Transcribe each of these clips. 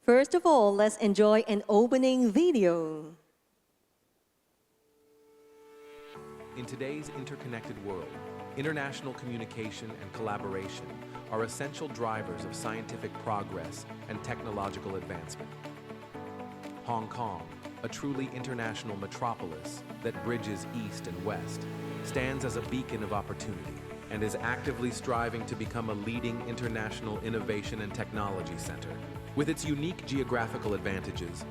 First of all, let's enjoy an opening video. In today's interconnected world, international communication and collaboration are essential drivers of scientific progress and technological advancement. Hong Kong, a truly international metropolis that bridges East and West, stands as a beacon of opportunity and is actively striving to become a leading international innovation and technology center. With its unique geographical advantages,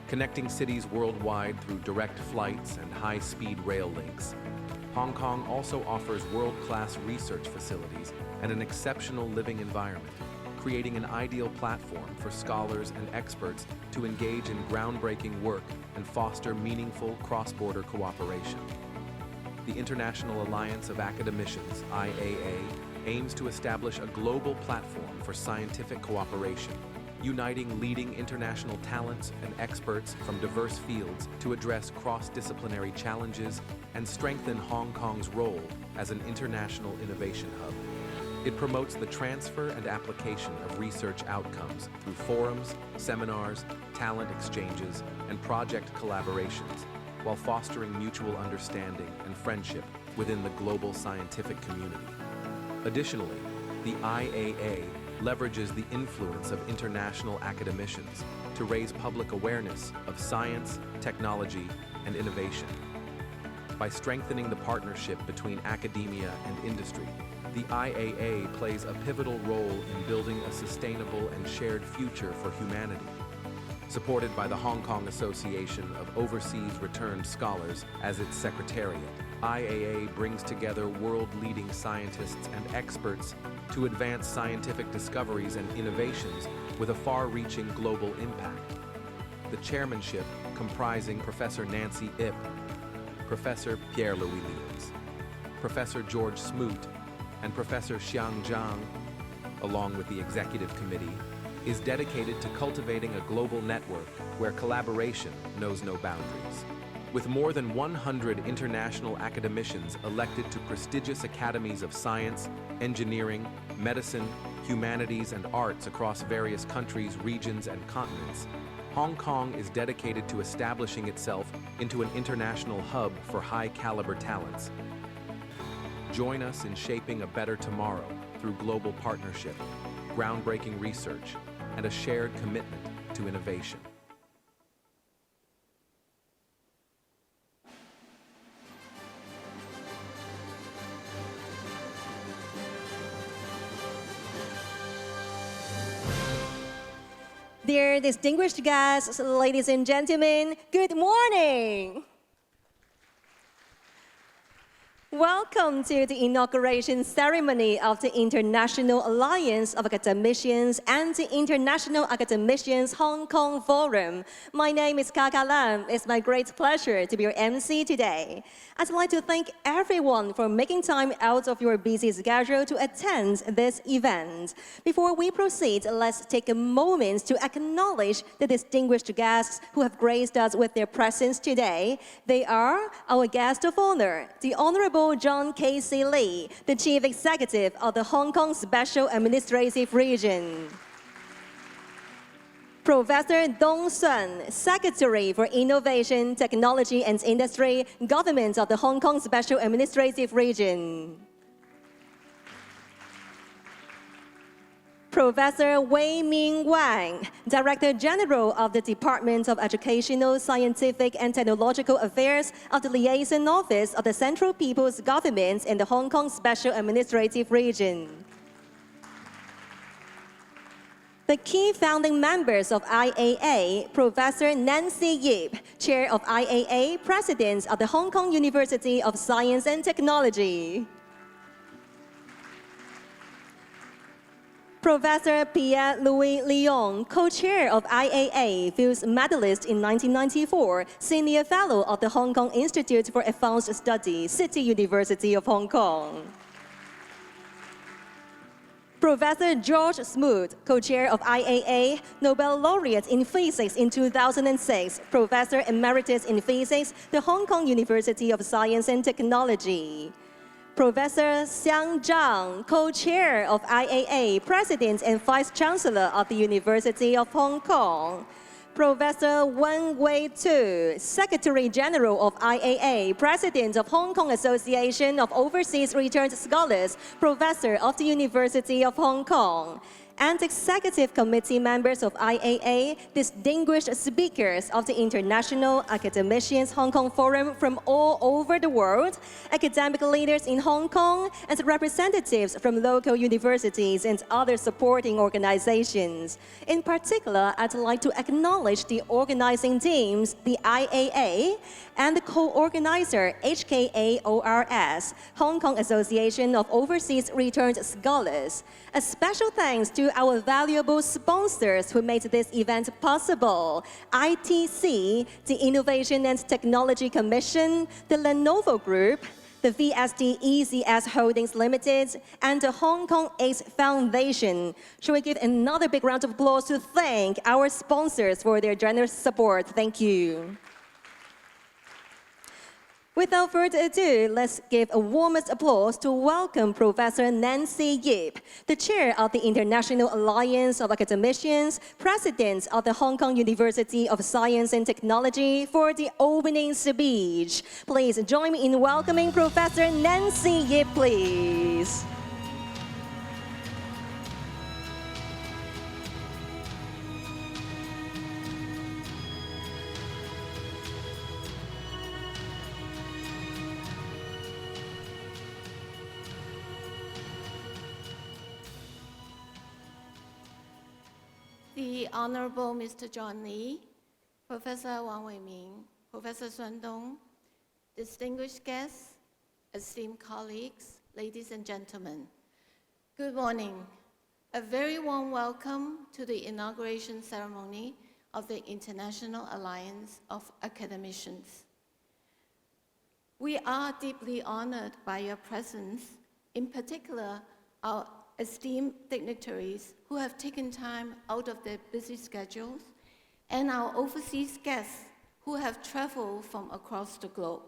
connecting cities worldwide through direct flights and high-speed rail links, Hong Kong also offers world-class research facilities and an exceptional living environment, creating an ideal platform for scholars and experts to engage in groundbreaking work and foster meaningful cross-border cooperation. The International Alliance of Academicians, IAA, aims to establish a global platform for scientific cooperation, uniting leading international talents and experts from diverse fields to address cross-disciplinary challenges and strengthen Hong Kong's role as an international innovation hub. It promotes the transfer and application of research outcomes through forums, seminars, talent exchanges, and project collaborations, while fostering mutual understanding and friendship within the global scientific community. Additionally, the IAA leverages the influence of international academicians to raise public awareness of science, technology, and innovation. By strengthening the partnership between academia and industry, the IAA plays a pivotal role in building a sustainable and shared future for humanity. Supported by the Hong Kong Association of Overseas Returned Scholars as its secretariat, IAA brings together world-leading scientists and experts to advance scientific discoveries and innovations with a far-reaching global impact. The chairmanship, comprising Professor Nancy Ip, Professor Pierre-Louis Liens, Professor George Smoot, and Professor Xiang Zhang, along with the executive committee, is dedicated to cultivating a global network where collaboration knows no boundaries. With more than 100 international academicians elected to prestigious academies of science, engineering, medicine, humanities, and arts across various countries, regions, and continents, Hong Kong is dedicated to establishing itself into an international hub for high-caliber talents. Join us in shaping a better tomorrow through global partnership, groundbreaking research, and a shared commitment to innovation. Dear distinguished guests, ladies and gentlemen, good morning. Welcome to the inauguration ceremony of the International Alliance of Academicians and the International Academicians Hong Kong Forum. My name is Kaka Lam. It's my great pleasure to be your MC today. I'd like to thank everyone for making time out of your busy schedule to attend this event. Before we proceed, let's take a moment to acknowledge the distinguished guests who have graced us with their presence today. They are our guest of honor, the Honorable John K.C. Lee, the Chief Executive of the Hong Kong Special Administrative Region. Professor Dong Sun, Secretary for Innovation, Technology and Industry, Government of the Hong Kong Special Administrative Region. Professor Wei Ming Wang, Director General of the Department of Educational, Scientific and Technological Affairs of the Liaison Office of the Central People's Government in the Hong Kong Special Administrative Region. The key founding members of IAA, Professor Nancy Yip, Chair of IAA, President of the Hong Kong University of Science and Technology. Professor Pierre-Louis Liens, co-chair of IAA, Fields Medalist in 1994, Senior Fellow of the Hong Kong Institute for Advanced Study, City University of Hong Kong. Professor George Smoot, co-chair of IAA, Nobel laureate in physics in 2006, Professor Emeritus in Physics, the Hong Kong University of Science and Technology. Professor Xiang Zhang, co-chair of IAA, President and Vice-Chancellor of the University of Hong Kong. Professor Wen Wei-tu, Secretary General of IAA, President of Hong Kong Association of Overseas Returned Scholars, Professor of the University of Hong Kong. And executive committee members of IAA, distinguished speakers of the International Academicians Hong Kong Forum from all over the world, academic leaders in Hong Kong, and representatives from local universities and other supporting organizations. In particular, I'd like to acknowledge the organizing teams, the IAA, and the co-organizer HKAORS, Hong Kong Association of Overseas Returned Scholars. A special thanks to our valuable sponsors who made this event possible: ITC, the Innovation and Technology Commission, the Lenovo Group, the VSD EZS Holdings Limited, and the Hong Kong AIDS Foundation. Shall we give another big round of applause to thank our sponsors for their generous support? Thank you. Without further ado, let's give a warmest applause to welcome Professor Nancy Yip, the chair of the International Alliance of Academicians, president of the Hong Kong University of Science and Technology, for the opening speech. Please join me in welcoming Professor Nancy Yip, please. The Honorable Mr. John Lee, Professor Wang Weiming, Professor Sun Dong, distinguished guests, esteemed colleagues, ladies and gentlemen, good morning. A very warm welcome to the inauguration ceremony of the International Alliance of Academicians. We are deeply honored by your presence, in particular, our esteemed dignitaries who have taken time out of their busy schedules, and our overseas guests who have traveled from across the globe.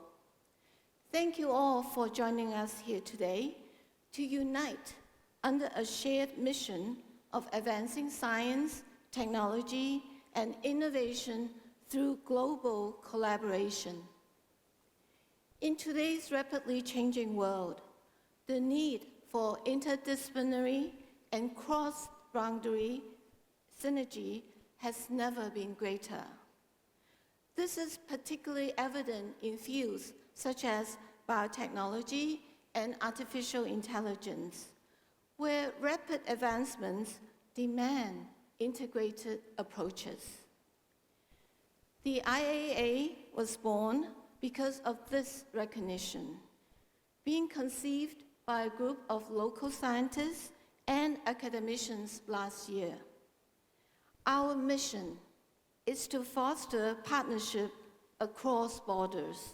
Thank you all for joining us here today to unite under a shared mission of advancing science, technology, and innovation through global collaboration. In today's rapidly changing world, the need for interdisciplinary and cross-boundary synergy has never been greater. This is particularly evident in fields such as biotechnology and artificial intelligence, where rapid advancements demand integrated approaches. The IAA was born because of this recognition, being conceived by a group of local scientists and academicians last year. Our mission is to foster partnership across borders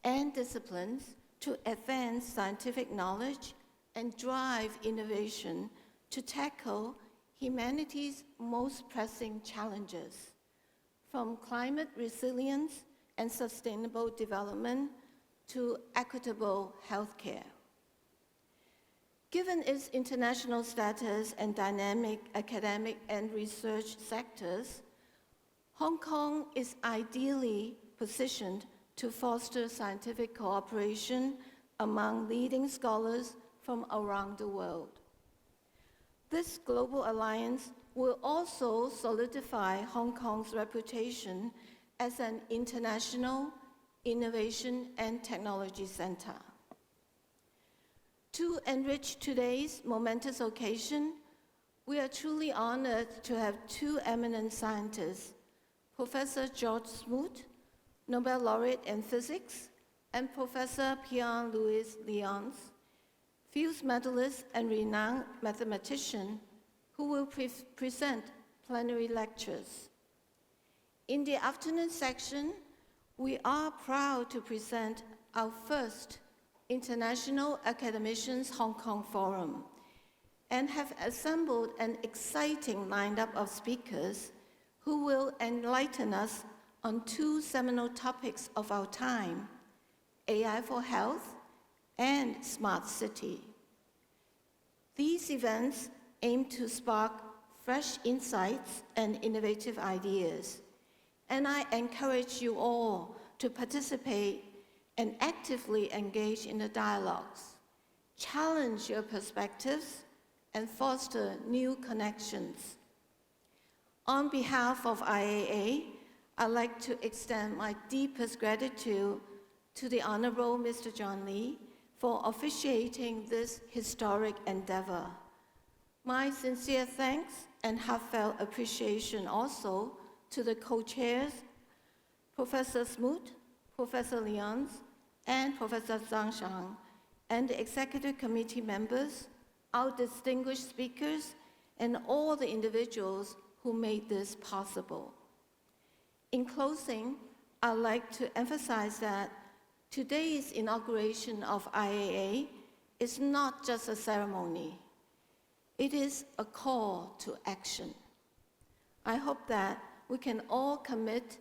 and disciplines to advance scientific knowledge and drive innovation to tackle humanity's most pressing challenges, from climate resilience and sustainable development to equitable healthcare. Given its international status and dynamic academic and research sectors, Hong Kong is ideally positioned to foster scientific cooperation among leading scholars from around the world. This global alliance will also solidify Hong Kong's reputation as an international innovation and technology center. To enrich today's momentous occasion, we are truly honored to have two eminent scientists, Professor George Smoot, Nobel laureate in physics, and Professor Pierre-Louis Lyons, Fields medalist and renowned mathematician, who will present plenary lectures. In the afternoon section, we are proud to present our first International Academicians Hong Kong Forum, and have assembled an exciting lineup of speakers who will enlighten us on two seminal topics of our time: AI for health and smart city. These events aim to spark fresh insights and innovative ideas, and I encourage you all to participate and actively engage in the dialogues, challenge your perspectives, and foster new connections. On behalf of IAA, I'd like to extend my deepest gratitude to the Honorable Mr. John Lee for officiating this historic endeavor. My sincere thanks and heartfelt appreciation also to the co-chairs, Professor Smoot, Professor Lyons, and Professor Zhang Shang, and the executive committee members, our distinguished speakers, and all the individuals who made this possible. In closing, I'd like to emphasize that today's inauguration of IAA is not just a ceremony. It is a call to action. I hope that we can all commit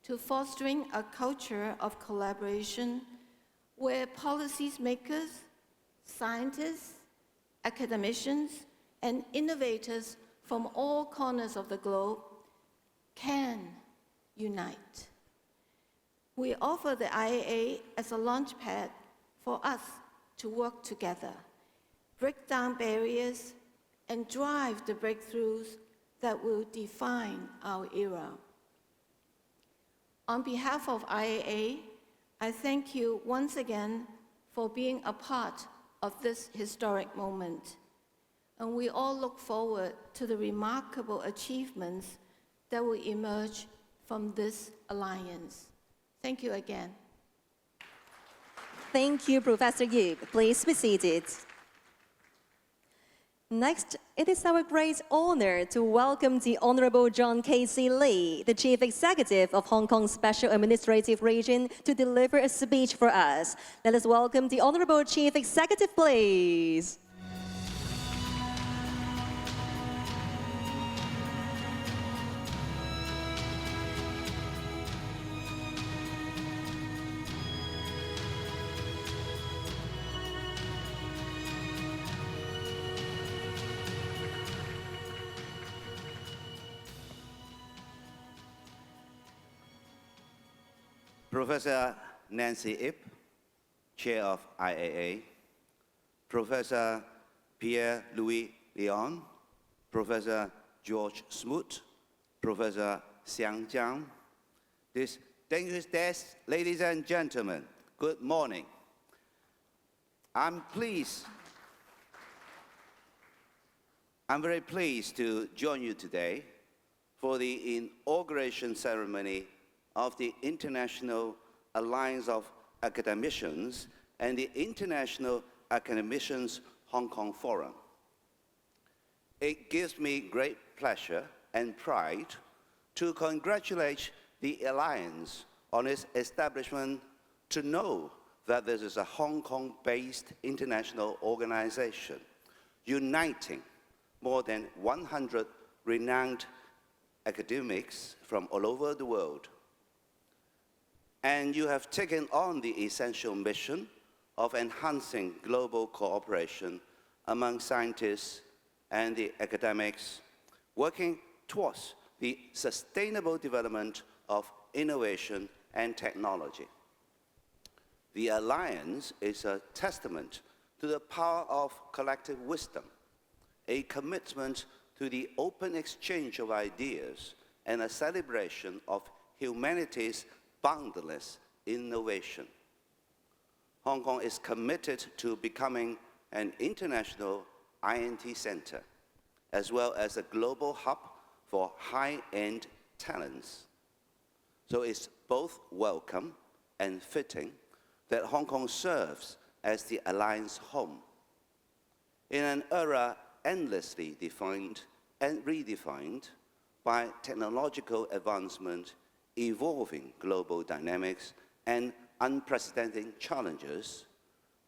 to fostering a culture of collaboration where policymakers, scientists, academicians, and innovators from all corners of the globe can unite. We offer the IAA as a launchpad for us to work together, break down barriers, and drive the breakthroughs that will define our era. On behalf of IAA, I thank you once again for being a part of this historic moment. And we all look forward to the remarkable achievements that will emerge from this alliance. Thank you again. Thank you, Professor Yip. Please be seated. Next, it is our great honor to welcome the Honorable John K.C. Lee, the Chief Executive of Hong Kong Special Administrative Region, to deliver a speech for us. Let us welcome the Honorable Chief Executive, please. Professor Nancy Ip, Chair of IAA, Professor Pierre-Louis Léon, Professor George Smoot, Professor Xiang Jiang, distinguished guests, ladies and gentlemen, good morning. I'm very pleased to join you today for the inauguration ceremony of the International Alliance of Academicians and the International Academicians Hong Kong Forum. It gives me great pleasure and pride to congratulate the Alliance on its establishment, to know that this is a Hong Kong-based international organization uniting more than 100 renowned academics from all over the world. And you have taken on the essential mission of enhancing global cooperation among scientists and the academics, working towards the sustainable development of innovation and technology. The Alliance is a testament to the power of collective wisdom, a commitment to the open exchange of ideas, and a celebration of humanity's boundless innovation. Hong Kong is committed to becoming an international INT center, as well as a global hub for high-end talents. So it's both welcome and fitting that Hong Kong serves as the Alliance home. In an era endlessly defined and redefined by technological advancement, evolving global dynamics, and unprecedented challenges,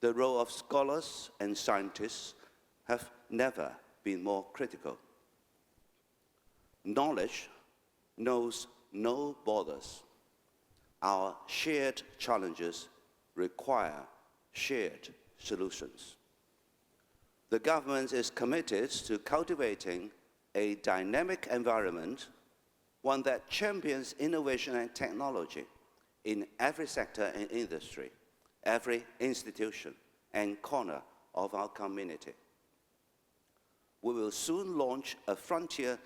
the role of scholars and scientists have never been more critical. Knowledge knows no borders. Our shared challenges require shared solutions. The government is committed to cultivating a dynamic environment, one that champions innovation and technology in every sector and industry, every institution and corner of our community. We will soon launch a frontier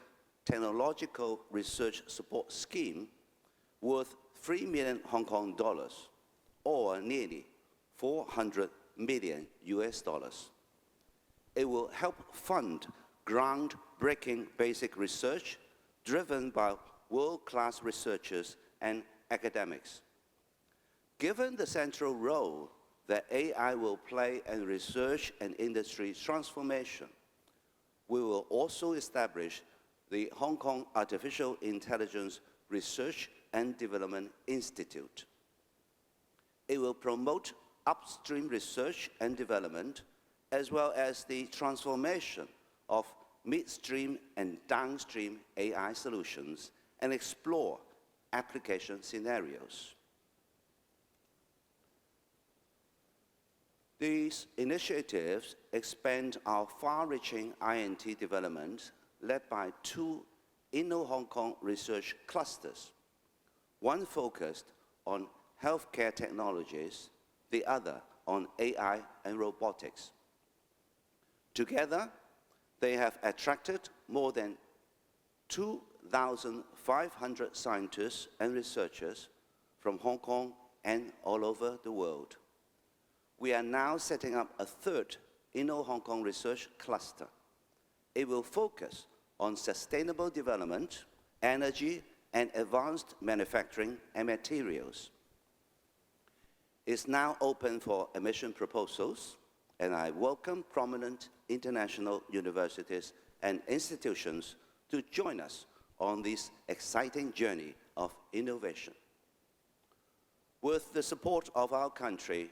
technological research support scheme worth 3 million Hong Kong dollars, or nearly 400 million US dollars. It will help fund groundbreaking basic research driven by world-class researchers and academics. Given the central role that AI will play in research and industry transformation, we will also establish the Hong Kong Artificial Intelligence Research and Development Institute. It will promote upstream research and development, as well as the transformation of midstream and downstream AI solutions, and explore application scenarios. These initiatives expand our far-reaching INT development led by two Inno-Hong Kong research clusters, one focused on healthcare technologies, the other on AI and robotics. Together, they have attracted more than 2,500 scientists and researchers from Hong Kong and all over the world. We are now setting up a third Inno-Hong Kong research cluster. It will focus on sustainable development, energy, and advanced manufacturing and materials. It's now open for admission proposals, and I welcome prominent international universities and institutions to join us on this exciting journey of innovation. With the support of our country,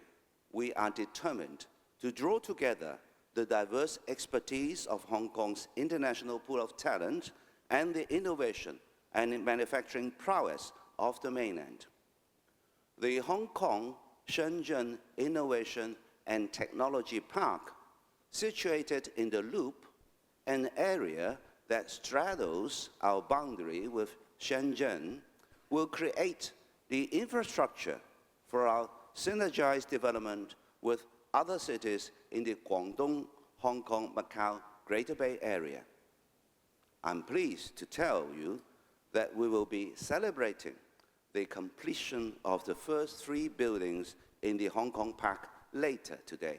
we are determined to draw together the diverse expertise of Hong Kong's international pool of talent and the innovation and manufacturing prowess of the mainland. The Hong Kong Shenzhen Innovation and Technology Park, situated in the Loop, an area that straddles our boundary with Shenzhen, will create the infrastructure for our synergized development with other cities in the Guangdong, Hong Kong, Macau, Greater Bay Area. I'm pleased to tell you that we will be celebrating the completion of the first 3 buildings in the Hong Kong Park later today.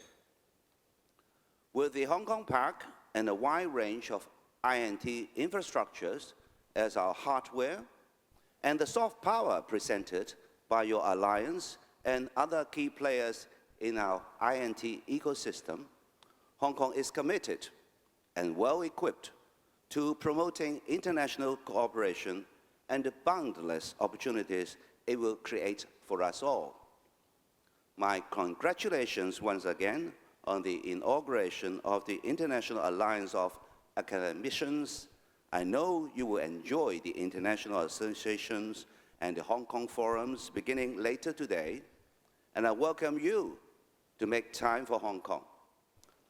With the Hong Kong Park and a wide range of INT infrastructures as our hardware, and the soft power presented by your alliance and other key players in our INT ecosystem, Hong Kong is committed and well-equipped to promoting international cooperation and the boundless opportunities it will create for us all. My congratulations once again on the inauguration of the International Alliance of Academicians. I know you will enjoy the international associations and the Hong Kong forums beginning later today, and I welcome you to make time for Hong Kong,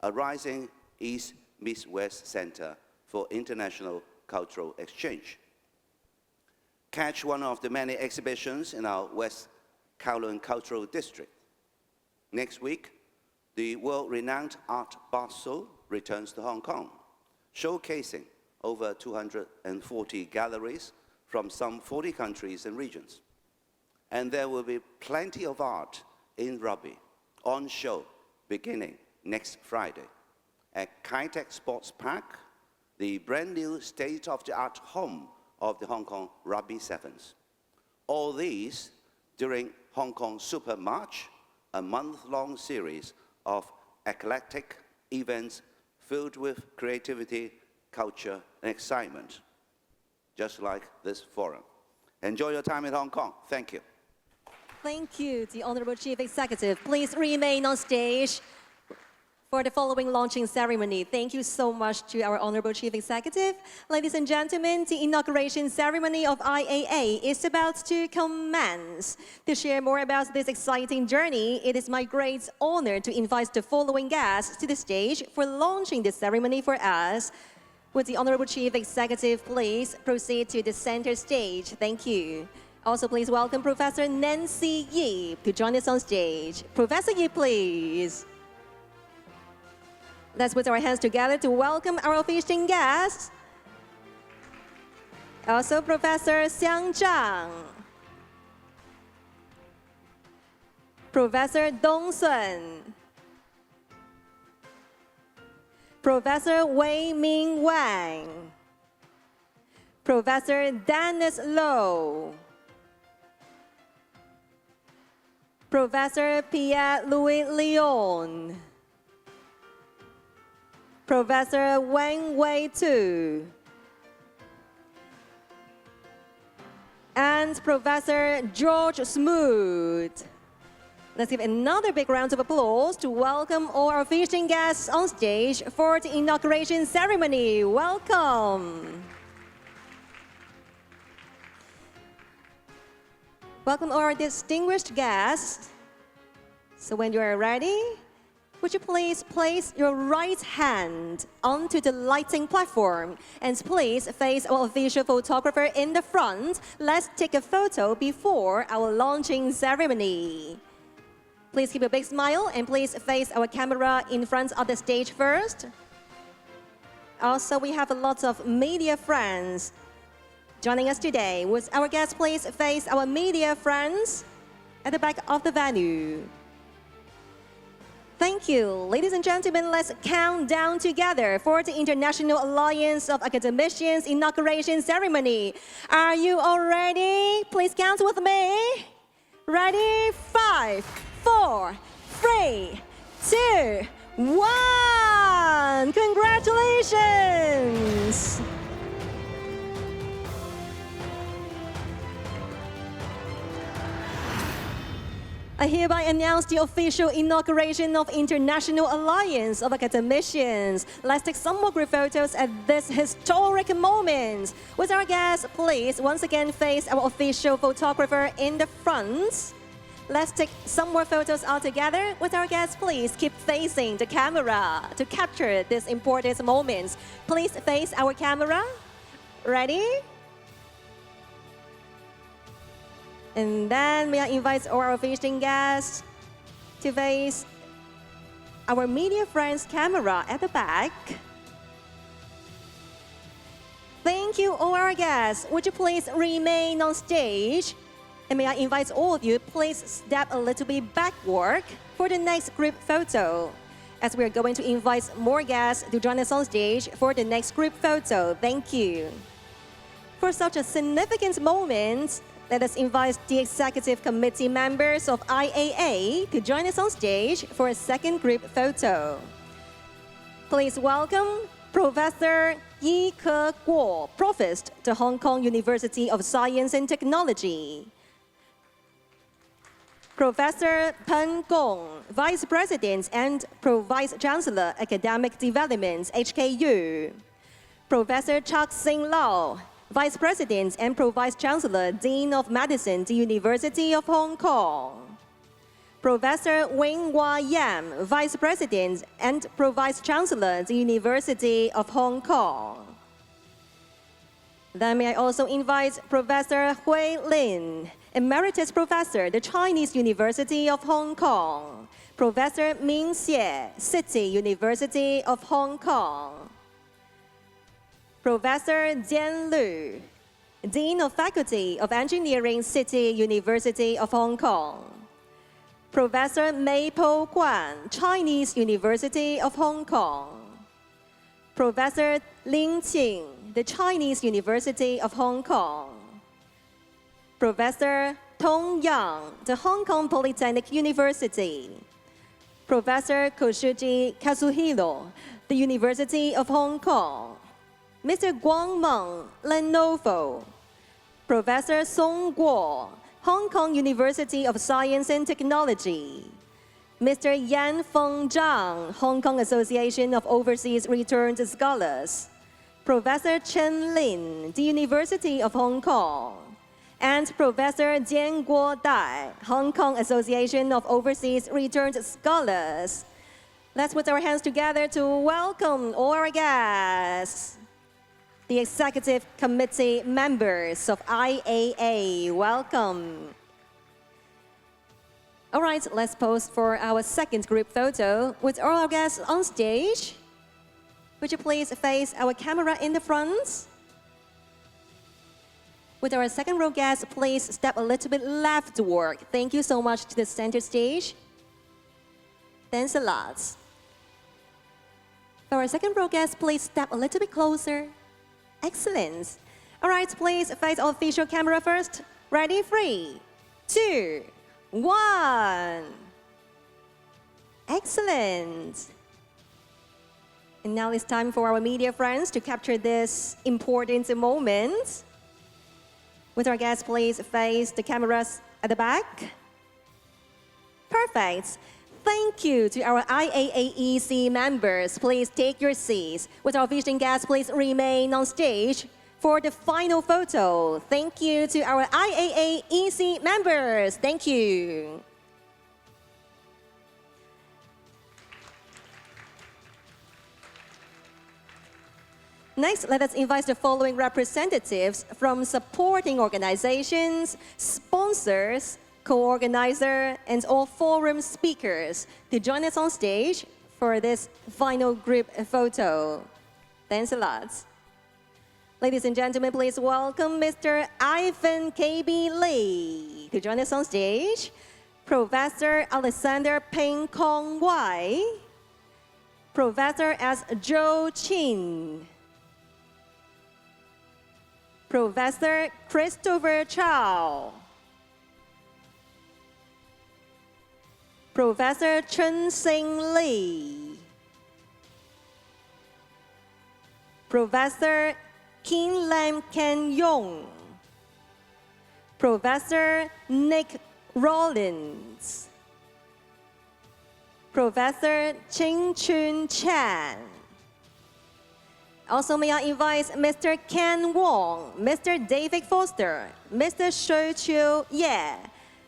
a rising East meets West center for international cultural exchange. Catch one of the many exhibitions in our West Kowloon Cultural District. Next week, the world-renowned Art Basel returns to Hong Kong, showcasing over 240 galleries from some 40 countries and regions. And there will be plenty of art in Rugby on show beginning next Friday. At Kai Tak Sports Park, the brand new state-of-the-art home of the Hong Kong Rugby Sevens. All these during Hong Kong Super March, a month-long series of eclectic events filled with creativity, culture, and excitement, just like this forum. Enjoy your time in Hong Kong. Thank you. Thank you, the Honorable Chief Executive. Please remain on stage For the following launching ceremony, thank you so much to our Honorable Chief Executive. Ladies and gentlemen, the inauguration ceremony of IAA is about to commence. To share more about this exciting journey, it is my great honor to invite the following guests to the stage for launching this ceremony for us. Would the Honorable Chief Executive please proceed to the center stage? Thank you. Also, please welcome Professor Nancy Yip to join us on stage. Professor Yip, please. Let's put our hands together to welcome our officiating guests. Also, Professor Xiang Zhang, Professor Dong Sun, Professor Wei Ming Wang, Professor Dennis Low, Professor Pierre-Louis Leon, Professor Wang Wei Tu, and Professor George Smoot. Let's give another big round of applause to welcome all our officiating guests on stage for the inauguration ceremony. Welcome. Welcome all our distinguished guests. So when you are ready, would you please place your right hand onto the lighting platform and please face our official photographer in the front. Let's take a photo before our launching ceremony. Please keep a big smile and please face our camera in front of the stage first. Also, we have a lot of media friends joining us today. Would our guests please face our media friends at the back of the venue? Thank you. Ladies and gentlemen, let's count down together for the International Alliance of Academicians inauguration ceremony. Are you all ready? Please count with me. Ready? 5, 4, 3, 2, 1. Congratulations. I hereby announce the official inauguration of International Alliance of Academicians. Let's take some more group photos at this historic moment. With our guests, please once again face our official photographer in the front. Let's take some more photos all together. With our guests, please keep facing the camera to capture this important moment. Please face our camera. Ready? And then may I invite all our officiating guests to face our media friends' camera at the back. Thank you, all our guests. Would you please remain on stage? And may I invite all of you, please step a little bit backward for the next group photo, as we are going to invite more guests to join us on stage for the next group photo. Thank you. For such a significant moment, let us invite the executive committee members of IAA to join us on stage for a second group photo. Please welcome Professor Yi Ke Guo, Provost to Hong Kong University of Science and Technology. Professor Pen Gong, Vice President and Pro-Vice Chancellor, Academic Development, HKU. Professor Chak Sing Lau, Vice President and Pro-Vice Chancellor, Dean of Medicine, the University of Hong Kong. Professor Wing Hua Yam, Vice President and Pro-Vice Chancellor, the University of Hong Kong. Then may I also invite Professor Hui Lin, Emeritus Professor, the Chinese University of Hong Kong. Professor Ming Xie, City University of Hong Kong. Professor Jian Lu, Dean of Faculty of Engineering, City University of Hong Kong. Professor Mei Po Guan, Chinese University of Hong Kong. Professor Lin Qing, the Chinese University of Hong Kong. Professor Tong Yang, the Hong Kong Polytechnic University. Professor Koshuji Kazuhiro, the University of Hong Kong. Mr. Guang Meng, Lenovo. Professor Song Guo, Hong Kong University of Science and Technology. Mr. Yan Feng Zhang, Hong Kong Association of Overseas Returned Scholars. Professor Chen Lin, the University of Hong Kong. And Professor Jian Guo Dai, Hong Kong Association of Overseas Returned Scholars. Let's put our hands together to welcome all our guests. The Executive Committee members of IAA, welcome. All right, let's pose for our second group photo with all our guests on stage. Would you please face our camera in the front? With our second row guests, please step a little bit leftward. Thank you so much to the center stage. Thanks a lot. For our second row guests, please step a little bit closer. Excellent. All right, please face our official camera first. Ready? 3, 2, 1. Excellent. And now it's time for our media friends to capture this important moment. With our guests, please face the cameras at the back. Perfect. Thank you to our IAAEC members. Please take your seats. With our visiting guests, please remain on stage for the final photo. Thank you to our IAAEC members. Thank you. Next, let us invite the following representatives from supporting organizations, sponsors, co-organizer, and all forum speakers to join us on stage for this final group photo. Thanks a lot. Ladies and gentlemen, please welcome Mr. Ivan K.B. Lee to join us on stage. Professor Alexander Peng Kong Wai. Professor S. Zhou Qin. Professor Christopher Chow. Professor Chen Sing Lee. Professor Kin Lam Ken Yong. Professor Nick Rollins. Professor Ching Chun Chan. Also, may I invite Mr. Ken Wong, Mr. David Foster, Mr. Shou Chiu Ye,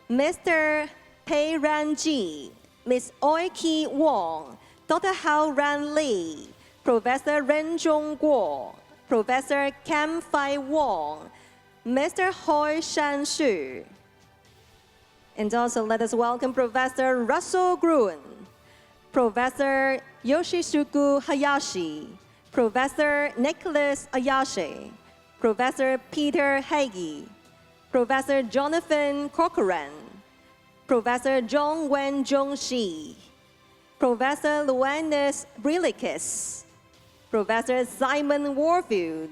Mr. Pei Ran Ji, Ms. Oi Ki Wong, Dr. Hao Ran Lee, Professor Ren Zhong Guo, Professor Kam Fai Wong, Mr. Hoi Shan Shu. And also let us welcome Professor Russell Gruen, Professor Yoshisuku Hayashi, Professor Nicholas Ayashi, Professor Peter Hagee, Professor Jonathan Corcoran, Professor John Wen Zhongxi, Professor Luanus Brilikis, Professor Simon Warfield,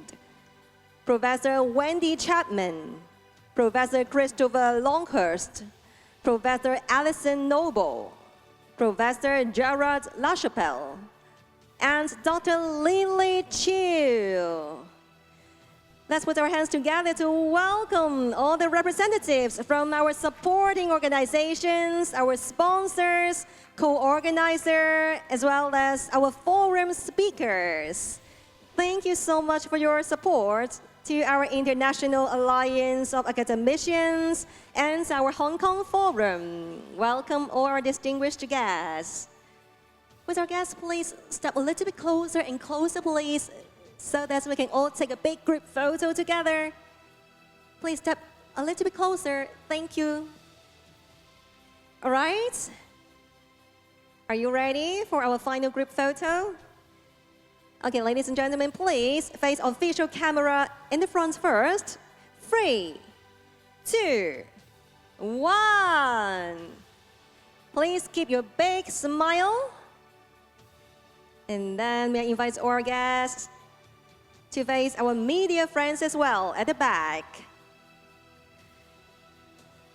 Professor Wendy Chapman, Professor Christopher Longhurst, Professor Alison Noble, Professor Gerard LaChapelle, and Dr. Lily Chiu. Let's put our hands together to welcome all the representatives from our supporting organizations, our sponsors, co-organizer, as well as our forum speakers. Thank you so much for your support to our International Alliance of Academicians and our Hong Kong Forum. Welcome all our distinguished guests. With our guests, please step a little bit closer and closer, please, so that we can all take a big group photo together. Please step a little bit closer. Thank you. All right. Are you ready for our final group photo? Okay, ladies and gentlemen, please face official camera in the front first. 3, 2, 1. Please keep your big smile. And then may I invite our guests to face our media friends as well at the back.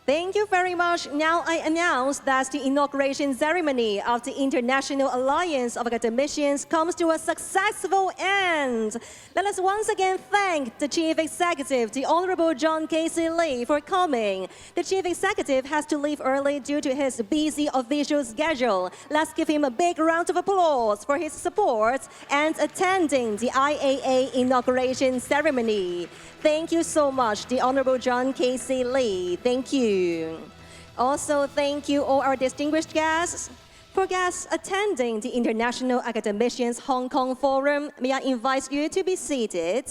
Thank you very much. Now I announce that the inauguration ceremony of the International Alliance of Academicians comes to a successful end. Let us once again thank the Chief Executive, the Honorable John Casey Lee, for coming. The Chief Executive has to leave early due to his busy official schedule. Let's give him a big round of applause for his support and attending the IAA inauguration ceremony. Thank you so much, the Honorable John Casey Lee. Thank you. Also, thank you all our distinguished guests. For guests attending the International Academicians Hong Kong Forum, may I invite you to be seated.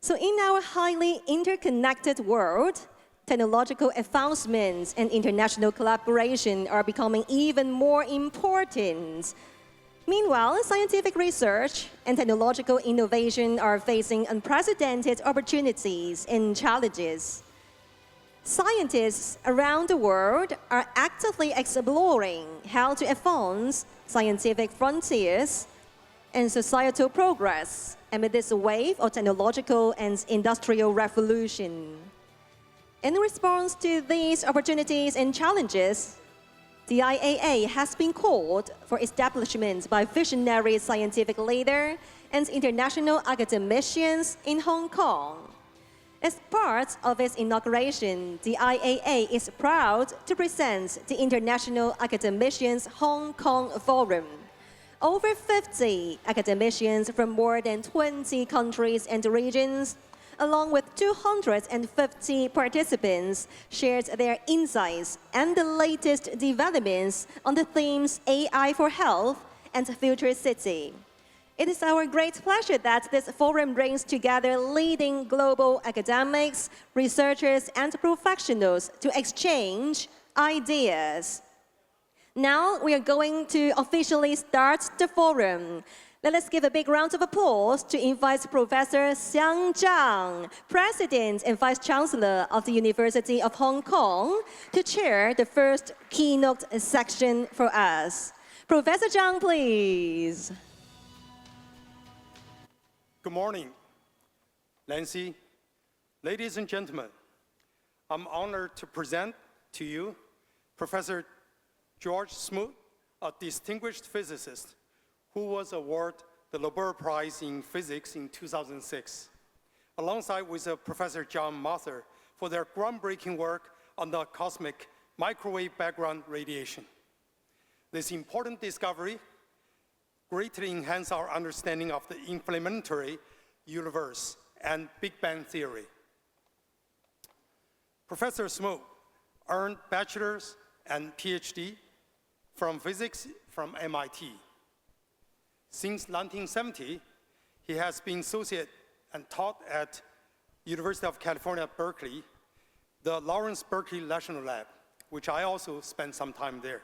So in our highly interconnected world, technological advancements and international collaboration are becoming even more important. Meanwhile, scientific research and technological innovation are facing unprecedented opportunities and challenges. Scientists around the world are actively exploring how to advance scientific frontiers and societal progress amid this wave of technological and industrial revolution. In response to these opportunities and challenges, the IAA has been called for establishment by visionary scientific leader and international academicians in Hong Kong. As part of its inauguration, the IAA is proud to present the International Academicians Hong Kong Forum. Over 50 academicians from more than 20 countries and regions, along with 250 participants, shared their insights and the latest developments on the themes AI for Health and Future City. It is our great pleasure that this forum brings together leading global academics, researchers, and professionals to exchange ideas. Now we are going to officially start the forum. Let us give a big round of applause to invite Professor Xiang Zhang, President and Vice Chancellor of the University of Hong Kong, to chair the first keynote section for us. Professor Zhang, please. Good morning, Nancy. Ladies and gentlemen, I'm honored to present to you Professor George Smoot, a distinguished physicist who was awarded the Nobel Prize in Physics in 2006, alongside with Professor John Mather for their groundbreaking work on the cosmic microwave background radiation. This important discovery greatly enhanced our understanding of the inflammatory universe and Big Bang theory. Professor Smoot earned bachelor's and PhD from physics from MIT. Since 1970, he has been associate and taught at University of California, Berkeley, the Lawrence Berkeley National Lab, which I also spent some time there.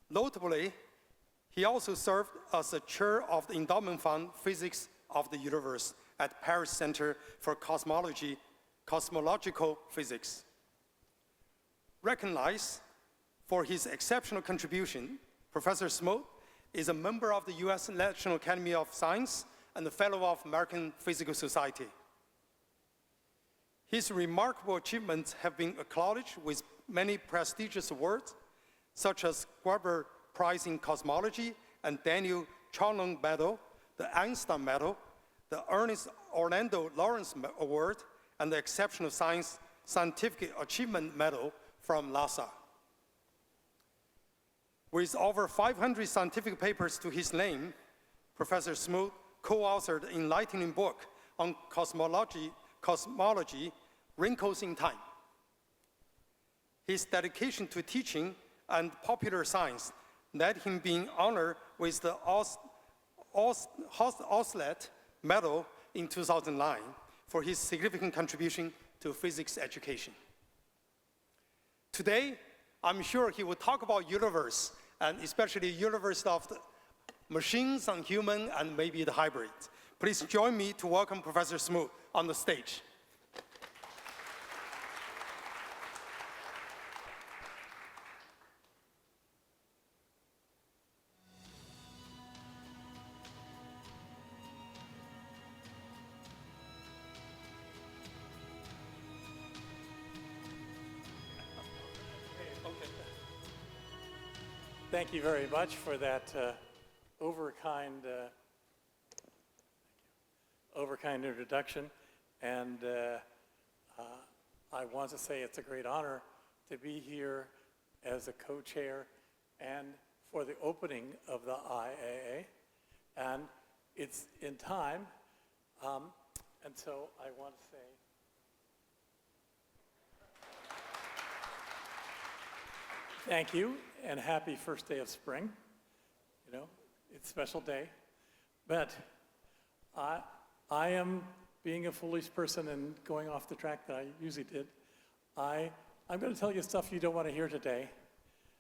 Notably, he also served as the chair of the Endowment Fund Physics of the Universe at Paris Center for Cosmological Physics. Recognized for his exceptional contribution, Professor Smoot is a member of the U.S. National Academy of Science and a fellow of American Physical Society. His remarkable achievements have been acknowledged with many prestigious awards, such as Weber Prize in Cosmology and Daniel Charnock Medal, the Einstein Medal, the Ernest Orlando Lawrence Award, and the Exceptional Scientific Achievement Medal from NASA. With over 500 scientific papers to his name, Professor Smoot co-authored an enlightening book on cosmology, Wrinkles in Time. His dedication to teaching and popular science led him being honored with the Oslet Medal in 2009 for his significant contribution to physics education. Today, I'm sure he will talk about universe, and especially universe of the machines and human and maybe the hybrid. Please join me to welcome Professor Smoot on the stage. Thank you very much for that overkind introduction. And I want to say it's a great honor to be here as a co-chair and for the opening of the IAA. And it's in time. And so I want to say thank you and happy first day of spring. You know, it's a special day. But I am being a foolish person and going off the track that I usually did. I'm going to tell you stuff you don't want to hear today.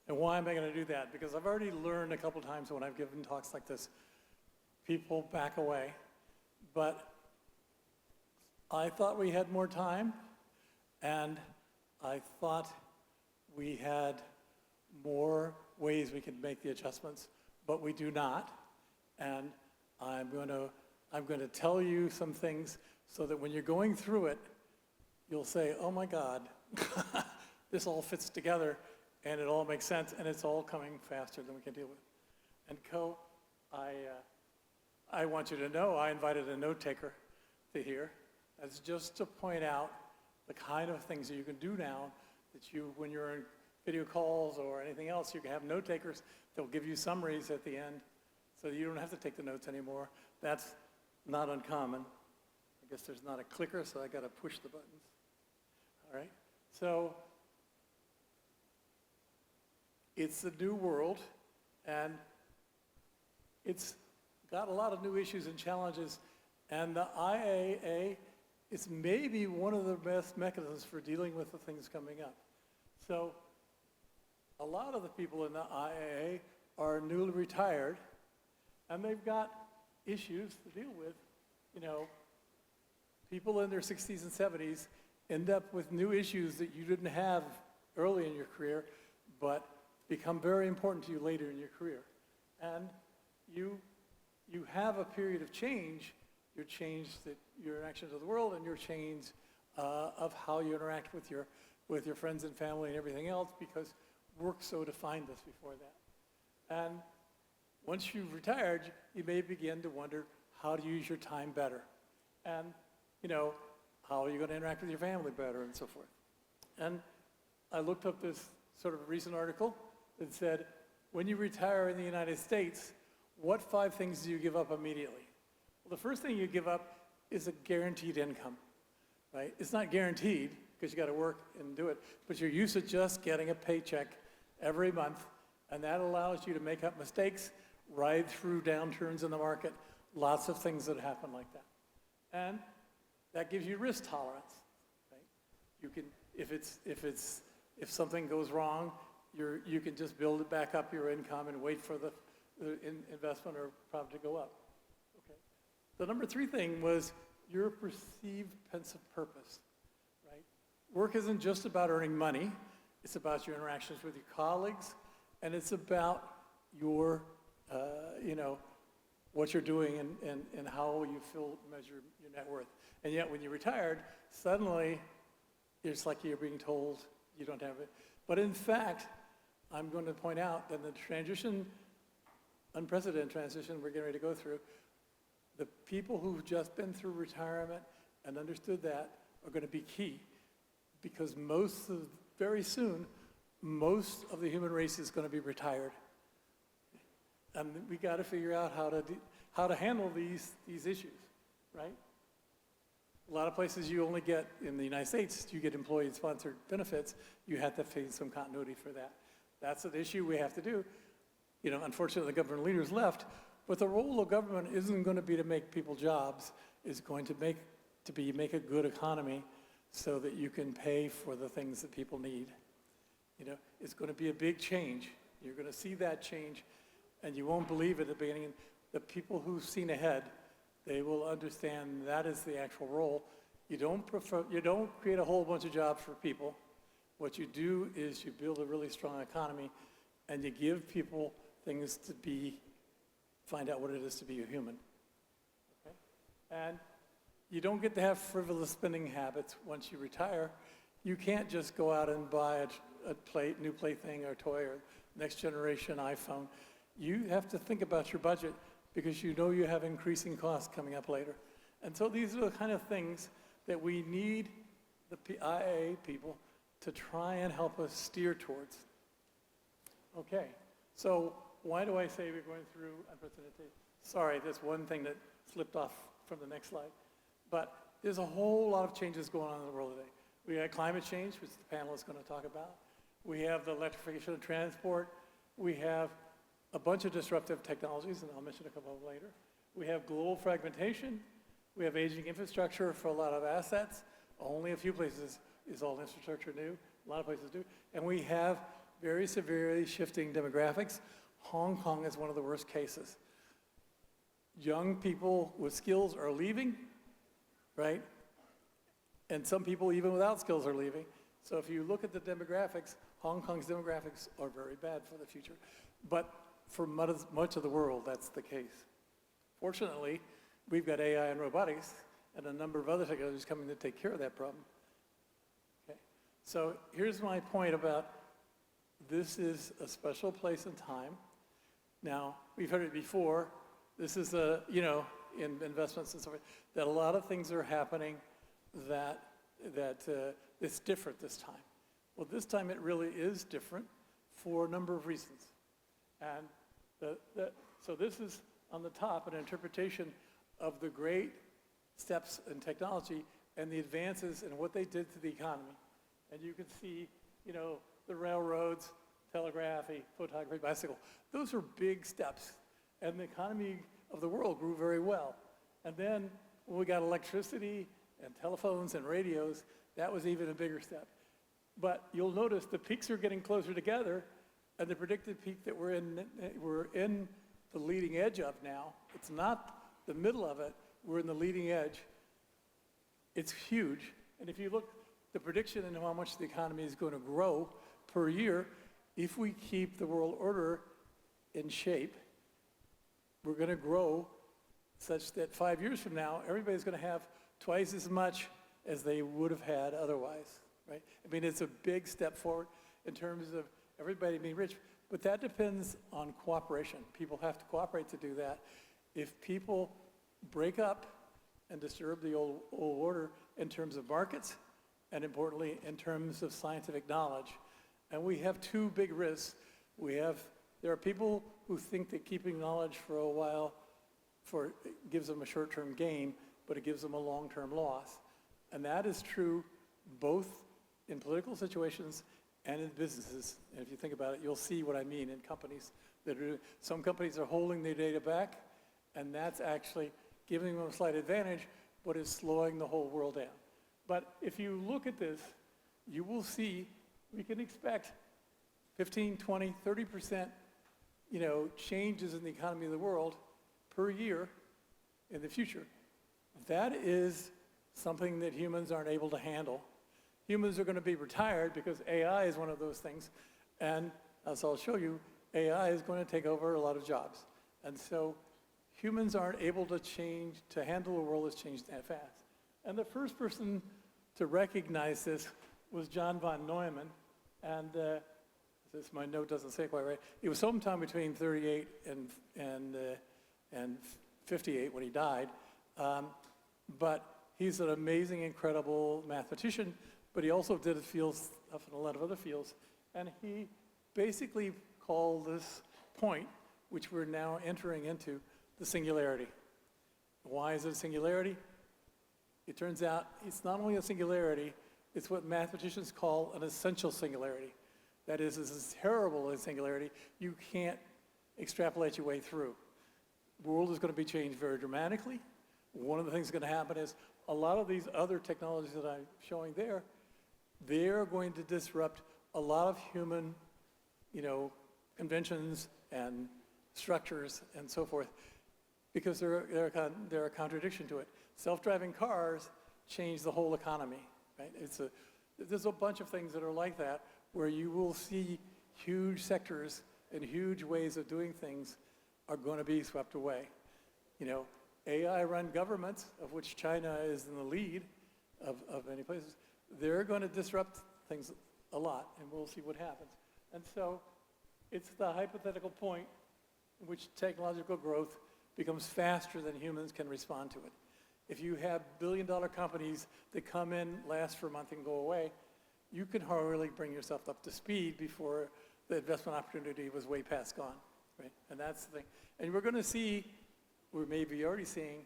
And why am I going to do that? Because I've already learned a couple times when I've given talks like this, people back away. But I thought we had more time, and I thought we had more ways we could make the adjustments, but we do not. And I'm going to tell you some things so that when you're going through it, you'll say, oh my God, this all fits together and it all makes sense and it's all coming faster than we can deal with. And I want you to know I invited a note taker to here. That's just to point out the kind of things that you can do now that you, when you're in video calls or anything else, you can have note takers. They'll give you summaries at the end so that you don't have to take the notes anymore. That's not uncommon. I guess there's not a clicker, so I got to push the buttons. All right? So it's a new world, and it's got a lot of new issues and challenges, and the IAA is maybe one of the best mechanisms for dealing with the things coming up. So a lot of the people in the IAA are newly retired, and they've got issues to deal with. You know, people in their 60s and 70s end up with new issues that you didn't have early in your career, but become very important to you later in your career. And you have a period of change. Your change that your interactions with the world and your change of how you interact with your friends and family and everything else, because work so defined us before that. And once you've retired, you may begin to wonder how to use your time better. And, you know, how are you going to interact with your family better and so forth. And I looked up this sort of recent article that said, when you retire in the United States, what 5 things do you give up immediately? Well, the first thing you give up is a guaranteed income, right? It's not guaranteed because you got to work and do it, but you're used to just getting a paycheck every month, and that allows you to make up mistakes, ride through downturns in the market, lots of things that happen like that. And that gives you risk tolerance, right? You can, if something goes wrong, you can just build it back up your income and wait for the investment or profit to go up. Okay. The number 3 thing was your perceived sense of purpose, right? Work isn't just about earning money. It's about your interactions with your colleagues, and it's about your, what you're doing and how you measure your net worth. And yet when you're retired, suddenly it's like you're being told you don't have it. But in fact, I'm going to point out that the unprecedented transition we're getting ready to go through, the people who've just been through retirement and understood that are going to be key, because very soon, most of the human race is going to be retired. And we got to figure out how to handle these issues, right? A lot of places you only get, in the United States, you get employee-sponsored benefits. You have to face some continuity for that. That's an issue we have to do. You know, unfortunately, the government leaders left, but the role of government isn't going to be to make people jobs. It's going to make a good economy so that you can pay for the things that people need. You know, it's going to be a big change. You're going to see that change, and you won't believe it at the beginning. The people who've seen ahead, they will understand that is the actual role. You don't create a whole bunch of jobs for people. What you do is you build a really strong economy, and you give people things to find out what it is to be a human. Okay? And you don't get to have frivolous spending habits once you retire. You can't just go out and buy a new plaything or toy or next generation iPhone. You have to think about your budget because you know you have increasing costs coming up later. And so these are the kind of things that we need the IA people to try and help us steer towards. Okay, so why do I say we're going through unprecedented? Sorry, there's one thing that slipped off from the next slide. But there's a whole lot of changes going on in the world today. We have climate change, which the panel is going to talk about. We have the electrification of transport. We have a bunch of disruptive technologies, and I'll mention a couple of them later. We have global fragmentation. We have aging infrastructure for a lot of assets. Only a few places is all infrastructure new. A lot of places do. And we have very severely shifting demographics. Hong Kong is one of the worst cases. Young people with skills are leaving, right? And some people, even without skills, are leaving. So if you look at the demographics, Hong Kong's demographics are very bad for the future. But for much of the world, that's the case. Fortunately, we've got AI and robotics and a number of other technologies coming to take care of that problem. Okay. So here's my point about this is a special place and time. Now, we've heard it before. This is in investments and so forth, that a lot of things are happening that it's different this time. Well, this time it really is different for a number of reasons. And so this is on the top, an interpretation of the great steps in technology and the advances in what they did to the economy. And you can see, the railroads, telegraphy, photography, bicycle. Those are big steps. And the economy of the world grew very well. And then when we got electricity and telephones and radios, that was even a bigger step. But you'll notice the peaks are getting closer together, and the predicted peak that we're in the leading edge of now, it's not the middle of it, we're in the leading edge. It's huge. And if you look, the prediction into how much the economy is going to grow per year, if we keep the world order in shape, we're going to grow such that 5 years from now, everybody's going to have twice as much as they would have had otherwise, right? I mean, it's a big step forward in terms of everybody being rich, but that depends on cooperation. People have to cooperate to do that. If people break up and disturb the old order in terms of markets, and importantly, in terms of scientific knowledge, and we have two big risks. There are people who think that keeping knowledge for a while gives them a short-term gain, but it gives them a long-term loss. And that is true both in political situations and in businesses. And if you think about it, you'll see what I mean in companies. Some companies are holding their data back, and that's actually giving them a slight advantage, but is slowing the whole world down. But if you look at this, you will see we can expect 15, 20, 30% changes in the economy of the world per year in the future. That is something that humans aren't able to handle. Humans are going to be retired because AI is one of those things. And as I'll show you, AI is going to take over a lot of jobs. And so humans aren't able to handle a world that's changed that fast. And the first person to recognize this was John von Neumann. And my note doesn't say it quite right. It was sometime between 38 and 58 when he died. But he's an amazing, incredible mathematician, but he also did fields stuff in a lot of other fields. And he basically called this point, which we're now entering into, the singularity. Why is it a singularity? It turns out it's not only a singularity, it's what mathematicians call an essential singularity. That is, it's as terrible a singularity, you can't extrapolate your way through. The world is going to be changed very dramatically. One of the things that's going to happen is a lot of these other technologies that I'm showing there, they're going to disrupt a lot of human, conventions and structures and so forth, because they're a contradiction to it. Self-driving cars change the whole economy, right? There's a bunch of things that are like that, where you will see huge sectors and huge ways of doing things are going to be swept away. AI-run governments, of which China is in the lead of many places, they're going to disrupt things a lot, and we'll see what happens. And so It's the hypothetical point in which technological growth becomes faster than humans can respond to it. If you have billion-dollar companies that come in, last for a month, and go away, you can hardly bring yourself up to speed before the investment opportunity was way past gone, right? And that's the thing. And we're going to see, we're maybe already seeing,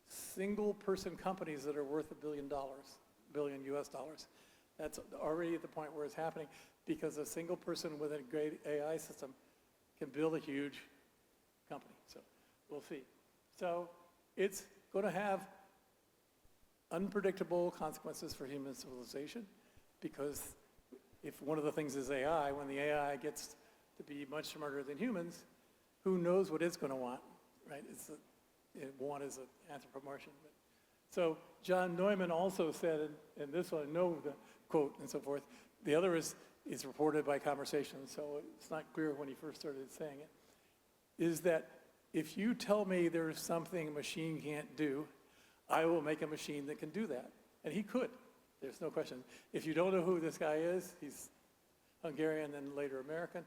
single-person companies that are worth $1 billion US dollars. That's already at the point where it's happening because a single person with a great AI system can build a huge company. So we'll see. So it's going to have unpredictable consequences for human civilization because if one of the things is AI, when the AI gets to be much smarter than humans, who knows what it's going to want, right? One is an anthropomorphism. So John Neumann also said, and this one I know the quote and so forth, the other is reported by conversation, so it's not clear when he first started saying it, is that if you tell me there's something a machine can't do, I will make a machine that can do that. And he could, there's no question. If you don't know who this guy is, he's Hungarian and later American.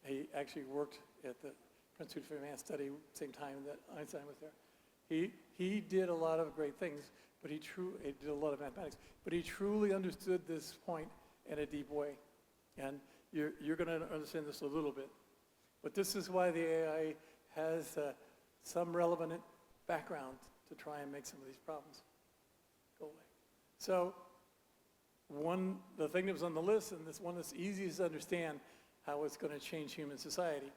He actually worked at the Institute for Advanced Study same time that Einstein was there. He did a lot of great things, but he did a lot of mathematics, but he truly understood this point in a deep way. And you're going to understand this a little bit. But this is why the AI has some relevant background to try and make some of these problems go away. So the thing that was on the list, and this one that's easiest to understand how it's going to change human society.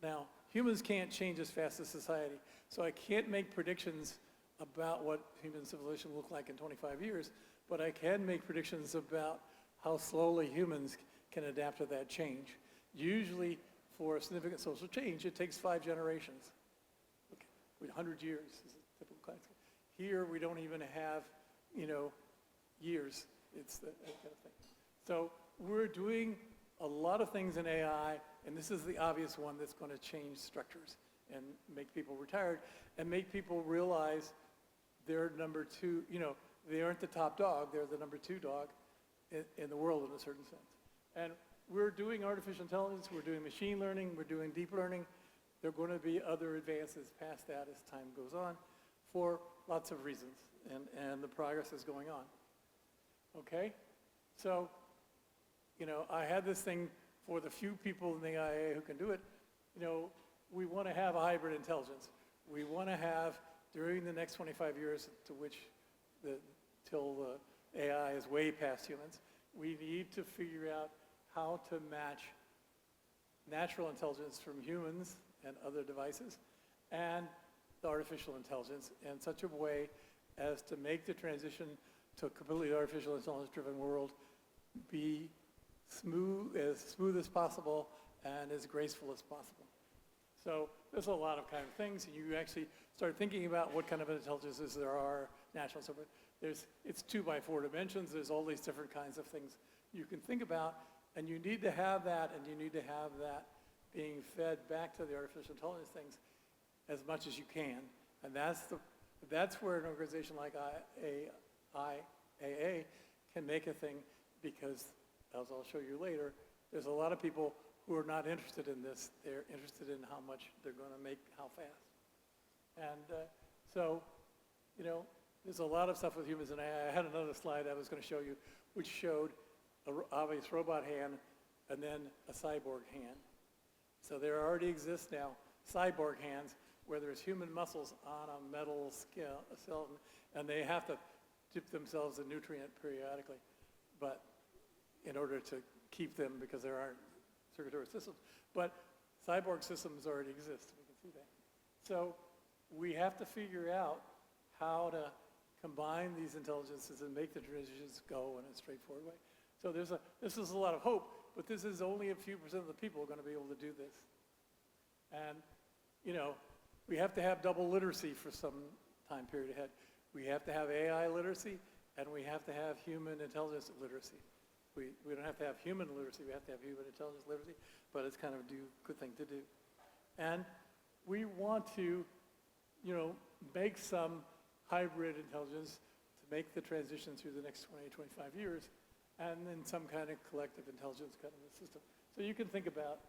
Now, humans can't change as fast as society, so I can't make predictions about what human civilization will look like in 25 years, but I can make predictions about how slowly humans can adapt to that change. Usually, for a significant social change, it takes 5 generations. Okay, 100 years is a typical kind. Here, we don't even have, years. It's that kind of thing. So we're doing a lot of things in AI, and this is the obvious one that's going to change structures and make people retired and make people realize they're number 2, they aren't the top dog, they're the number 2 dog in the world in a certain sense. And we're doing artificial intelligence, we're doing machine learning, we're doing deep learning. There are going to be other advances past that as time goes on for lots of reasons, and the progress is going on. Okay? So, I had this thing for the few people in the IA who can do it. We want to have a hybrid intelligence. We want to have, during the next 25 years till the AI is way past humans, we need to figure out how to match natural intelligence from humans and other devices and the artificial intelligence in such a way as to make the transition to a completely artificial intelligence-driven world be as smooth as possible and as graceful as possible. So there's a lot of kind of things, and you actually start thinking about what kind of intelligences there are, natural and so forth. It's 2 by 4 dimensions. There's all these different kinds of things you can think about, and you need to have that, and you need to have that being fed back to the artificial intelligence things as much as you can. And that's where an organization like IAA can make a thing, because, as I'll show you later, there's a lot of people who are not interested in this. They're interested in how much they're going to make, how fast. And so, there's a lot of stuff with humans, and I had another slide I was going to show you, which showed an obvious robot hand and then a cyborg hand. So there already exists now cyborg hands where there's human muscles on a metal skeleton, and they have to dip themselves in nutrient periodically, but in order to keep them, because there aren't circulatory systems. But cyborg systems already exist, we can see that. So we have to figure out how to combine these intelligences and make the transitions go in a straightforward way. So this is a lot of hope, but this is only a few % of the people who are going to be able to do this. And, we have to have double literacy for some time period ahead. We have to have AI literacy, and we have to have human intelligence literacy. We don't have to have human literacy, we have to have human intelligence literacy, but it's kind of a good thing to do. And we want to, make some hybrid intelligence to make the transition through the next 20, 25 years, and then some kind of collective intelligence kind of a system. So you can think about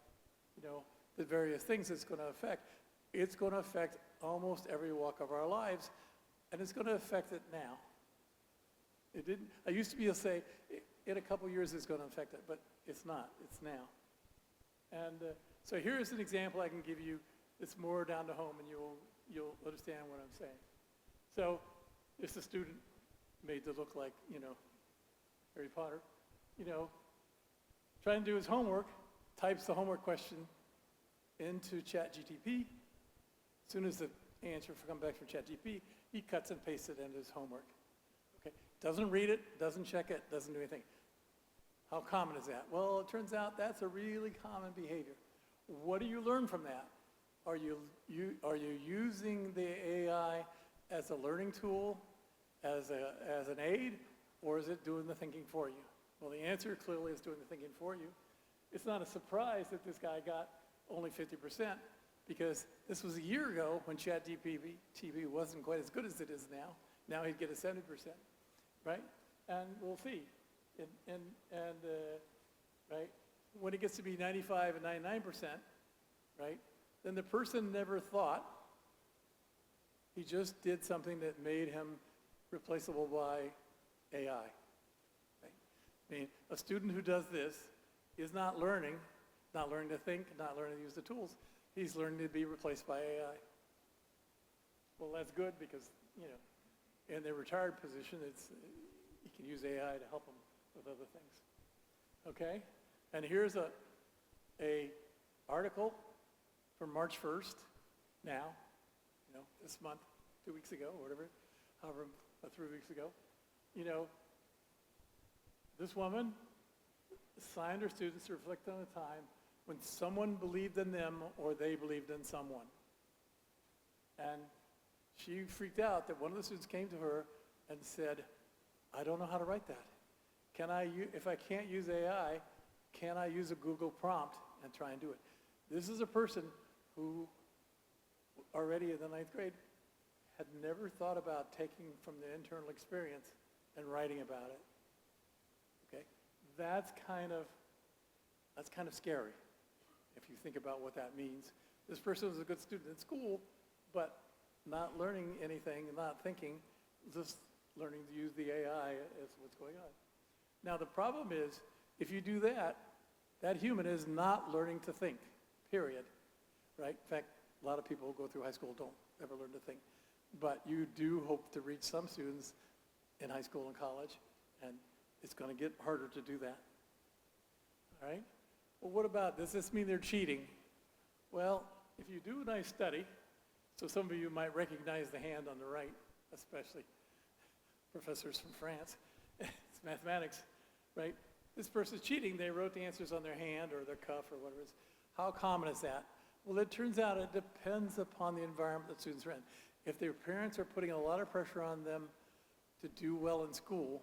the various things it's going to affect. It's going to affect almost every walk of our lives, and it's going to affect it now. It didn't, I used to be able to say, in a couple years it's going to affect it, but it's not, it's now. And so here's an example I can give you that's more down to home, and you'll understand what I'm saying. So it's a student made to look like, Harry Potter, trying to do his homework, types the homework question into ChatGPT. As soon as the answer comes back from ChatGPT, he cuts and pastes it into his homework. Okay? Doesn't read it, doesn't check it, doesn't do anything. How common is that? Well, it turns out that's a really common behavior. What do you learn from that? Are you using the AI as a learning tool, as an aid, or is it doing the thinking for you? Well, the answer clearly is doing the thinking for you. It's not a surprise that this guy got only 50%, because this was a year ago when ChatGPT wasn't quite as good as it is now. Now he'd get a 70%, right? And we'll see. Right, when it gets to be 95 and 99%, right, then the person never thought. He just did something that made him replaceable by AI. Right? I mean, a student who does this is not learning to think, not learning to use the tools. He's learning to be replaced by AI. Well, that's good because, in their retired position, you can use AI to help them with other things. Okay? And here's a article from March 1st, now, this month, 2 weeks ago, or whatever, 3 weeks ago. This woman assigned her students to reflect on a time when someone believed in them or they believed in someone. And she freaked out that one of the students came to her and said, I don't know how to write that. If I can't use AI, can I use a Google prompt and try and do it? This is a person who already in the 9th grade had never thought about taking from the internal experience and writing about it. Okay? That's kind of scary if you think about what that means. This person was a good student in school, but not learning anything, not thinking, just learning to use the AI as what's going on. Now the problem is, if you do that, that human is not learning to think, period, right? In fact, a lot of people who go through high school don't ever learn to think. But you do hope to reach some students in high school and college, and it's going to get harder to do that. All right? Well, what about, does this mean they're cheating? Well, if you do a nice study, so some of you might recognize the hand on the right, especially professors from France. It's mathematics, right? This person's cheating. They wrote the answers on their hand or their cuff or whatever it is. How common is that? Well, it turns out it depends upon the environment that students are in. If their parents are putting a lot of pressure on them to do well in school,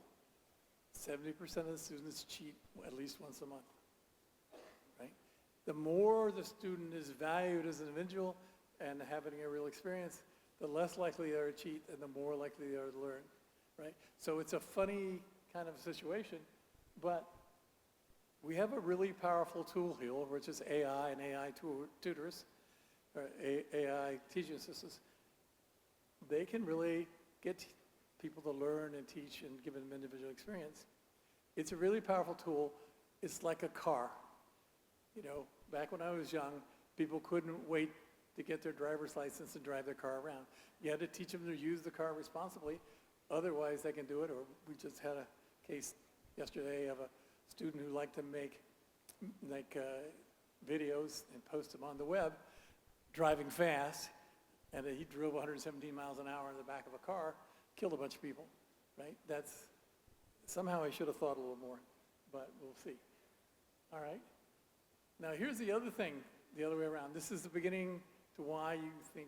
70% of the students cheat at least once a month, right? The more the student is valued as an individual and having a real experience, the less likely they are to cheat and the more likely they are to learn, right? So it's a funny kind of situation, but we have a really powerful tool here, which is AI and AI tutors, or AI teaching assistants. They can really get people to learn and teach and give them individual experience. It's a really powerful tool. It's like a car. Back when I was young, people couldn't wait to get their driver's license and drive their car around. You had to teach them to use the car responsibly. Otherwise, they can do it. Or we just had a case yesterday of a student who liked to make videos and post them on the web, driving fast, and he drove 117 miles an hour in the back of a car, killed a bunch of people, right? Somehow I should have thought a little more, but we'll see. All right? Now here's the other thing, the other way around. This is the beginning to why you think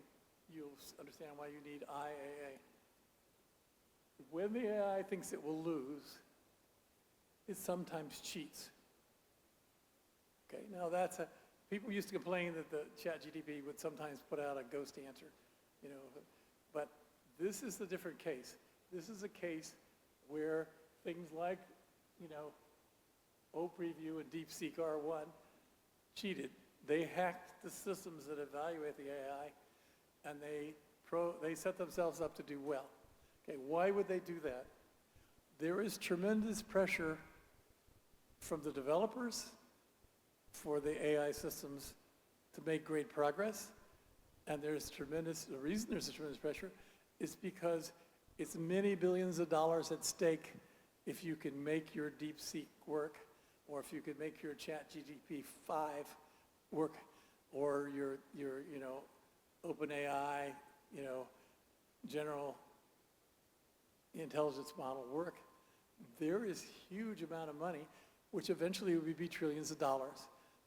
you'll understand why you need IAA. When the AI thinks it will lose, it sometimes cheats. Okay, now people used to complain that the ChatGPT would sometimes put out a ghost answer, but this is a different case. This is a case where things like, OPreview and DeepSeek R1 cheated They hacked the systems that evaluate the AI, and they set themselves up to do well. Okay, why would they do that? There is tremendous pressure from the developers for the AI systems to make great progress, and the reason there's a tremendous pressure is because it's many billions of dollars at stake if you can make your DeepSeek work, or if you can make your ChatGPT 5 work, or your OpenAI, general intelligence model work. There is huge amount of money, which eventually will be trillions of dollars.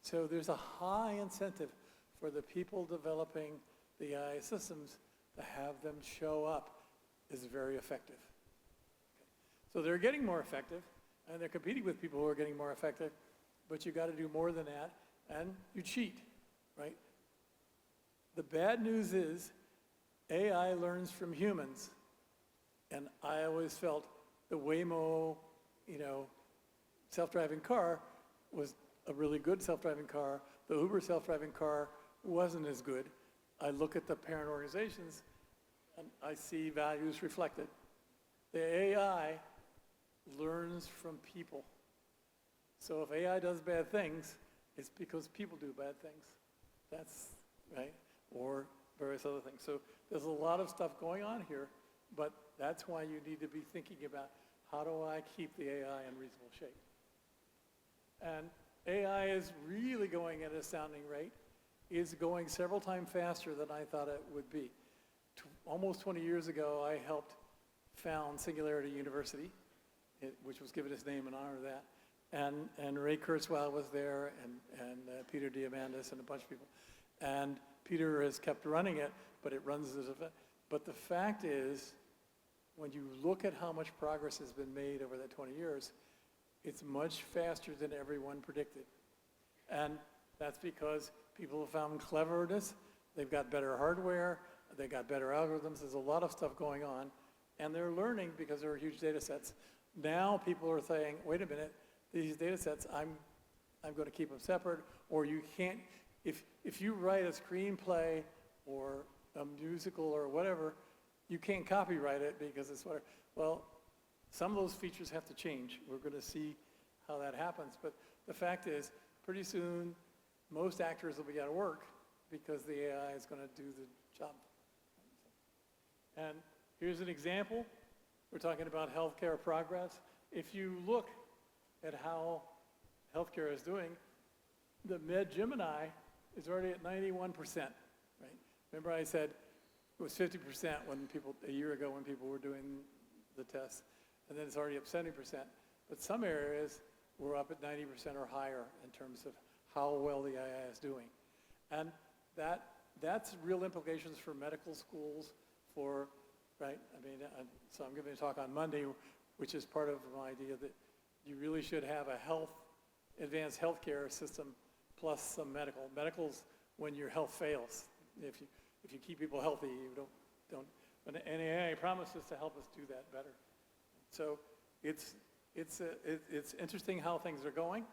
So there's a high incentive for the people developing the AI systems to have them show up as very effective. Okay. So they're getting more effective, and they're competing with people who are getting more effective, but you got to do more than that, and you cheat, right? The bad news is AI learns from humans, and I always felt the Waymo, self-driving car was a really good self-driving car. The Uber self-driving car wasn't as good. I look at the parent organizations, and I see values reflected. The AI learns from people. So if AI does bad things, it's because people do bad things. That's right, or various other things. So there's a lot of stuff going on here, but that's why you need to be thinking about, how do I keep the AI in reasonable shape? And AI is really going at an astounding rate. Is going several times faster than I thought it would be. Almost 20 years ago, I helped found Singularity University, which was given its name in honor of that. And Ray Kurzweil was there, and Peter Diamandis, and a bunch of people. And Peter has kept running it, but it runs as a... But the fact is, when you look at how much progress has been made over that 20 years, it's much faster than everyone predicted. And that's because people have found cleverness, they've got better hardware, they got better algorithms, there's a lot of stuff going on, and they're learning because there are huge data sets. Now people are saying, wait a minute, these data sets, I'm going to keep them separate, or you can't, if you write a screenplay or a musical or whatever, you can't copyright it because it's whatever. Well, some of those features have to change. We're going to see how that happens, but the fact is, pretty soon, most actors will be out of work because the AI is going to do the job. And here's an example. We're talking about healthcare progress. If you look at how healthcare is doing, the MedGemini is already at 91%, right? Remember I said it was 50% a year ago when people were doing the tests, and then it's already up 70%. But some areas were up at 90% or higher in terms of how well the AI is doing. And that's real implications for medical schools, right? So I'm giving a talk on Monday, which is part of my idea that you really should have a advanced healthcare system plus some medical. Medical's when your health fails. If you keep people healthy, you don't. And AI promises to help us do that better. So it's interesting how things are going.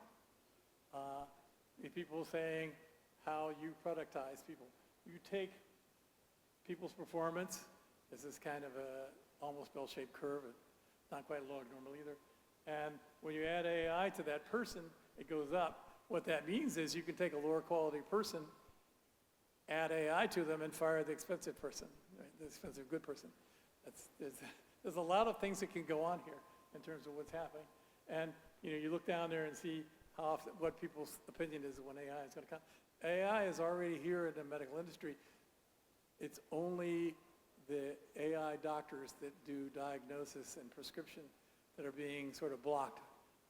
People saying how you productize people. You take people's performance. This is kind of a almost bell-shaped curve. It's not quite log normal either. And when you add AI to that person, it goes up. What that means is you can take a lower quality person, add AI to them, and fire the expensive person, right? The expensive good person. There's a lot of things that can go on here in terms of what's happening. And you look down there and see what people's opinion is when AI is going to come. AI is already here in the medical industry. It's only the AI doctors that do diagnosis and prescription that are being sort of blocked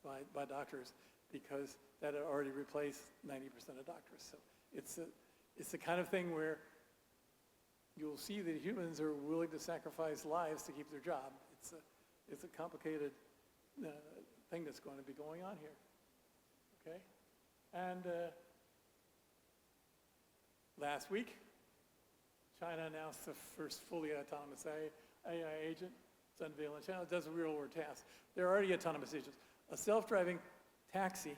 by doctors because that had already replaced 90% of doctors. So it's the kind of thing where you'll see that humans are willing to sacrifice lives to keep their job. It's a complicated thing that's going to be going on here. Okay? And last week, China announced the first fully autonomous AI agent. It's unveiling China. It does a real-world task. There are already autonomous agents. A self-driving taxi,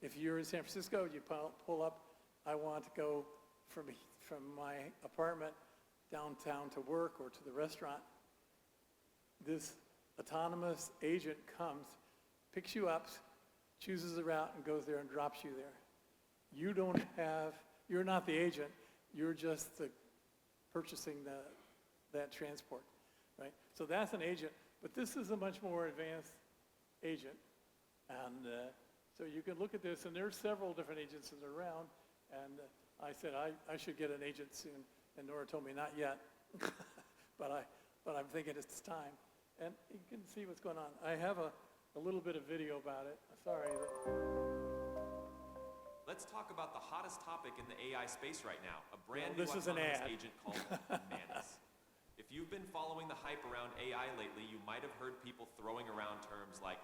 if you're in San Francisco, you pull up I want to go from my apartment downtown to work or to the restaurant, this autonomous agent comes, picks you up, chooses the route, and goes there and drops you there. You're not the agent, you're just purchasing that transport, right? So that's an agent, but this is a much more advanced agent. And so you can look at this, and there's several different agents that are around, and I said I should get an agent soon, and Nora told me not yet, but I'm thinking it's time. And you can see what's going on. I have a little bit of video about it. Sorry. Let's talk about the hottest topic in the AI space right now, a brand Well, new this is an autonomous ad. agent called Manus. If you've been following the hype around AI lately, you might have heard people throwing around terms like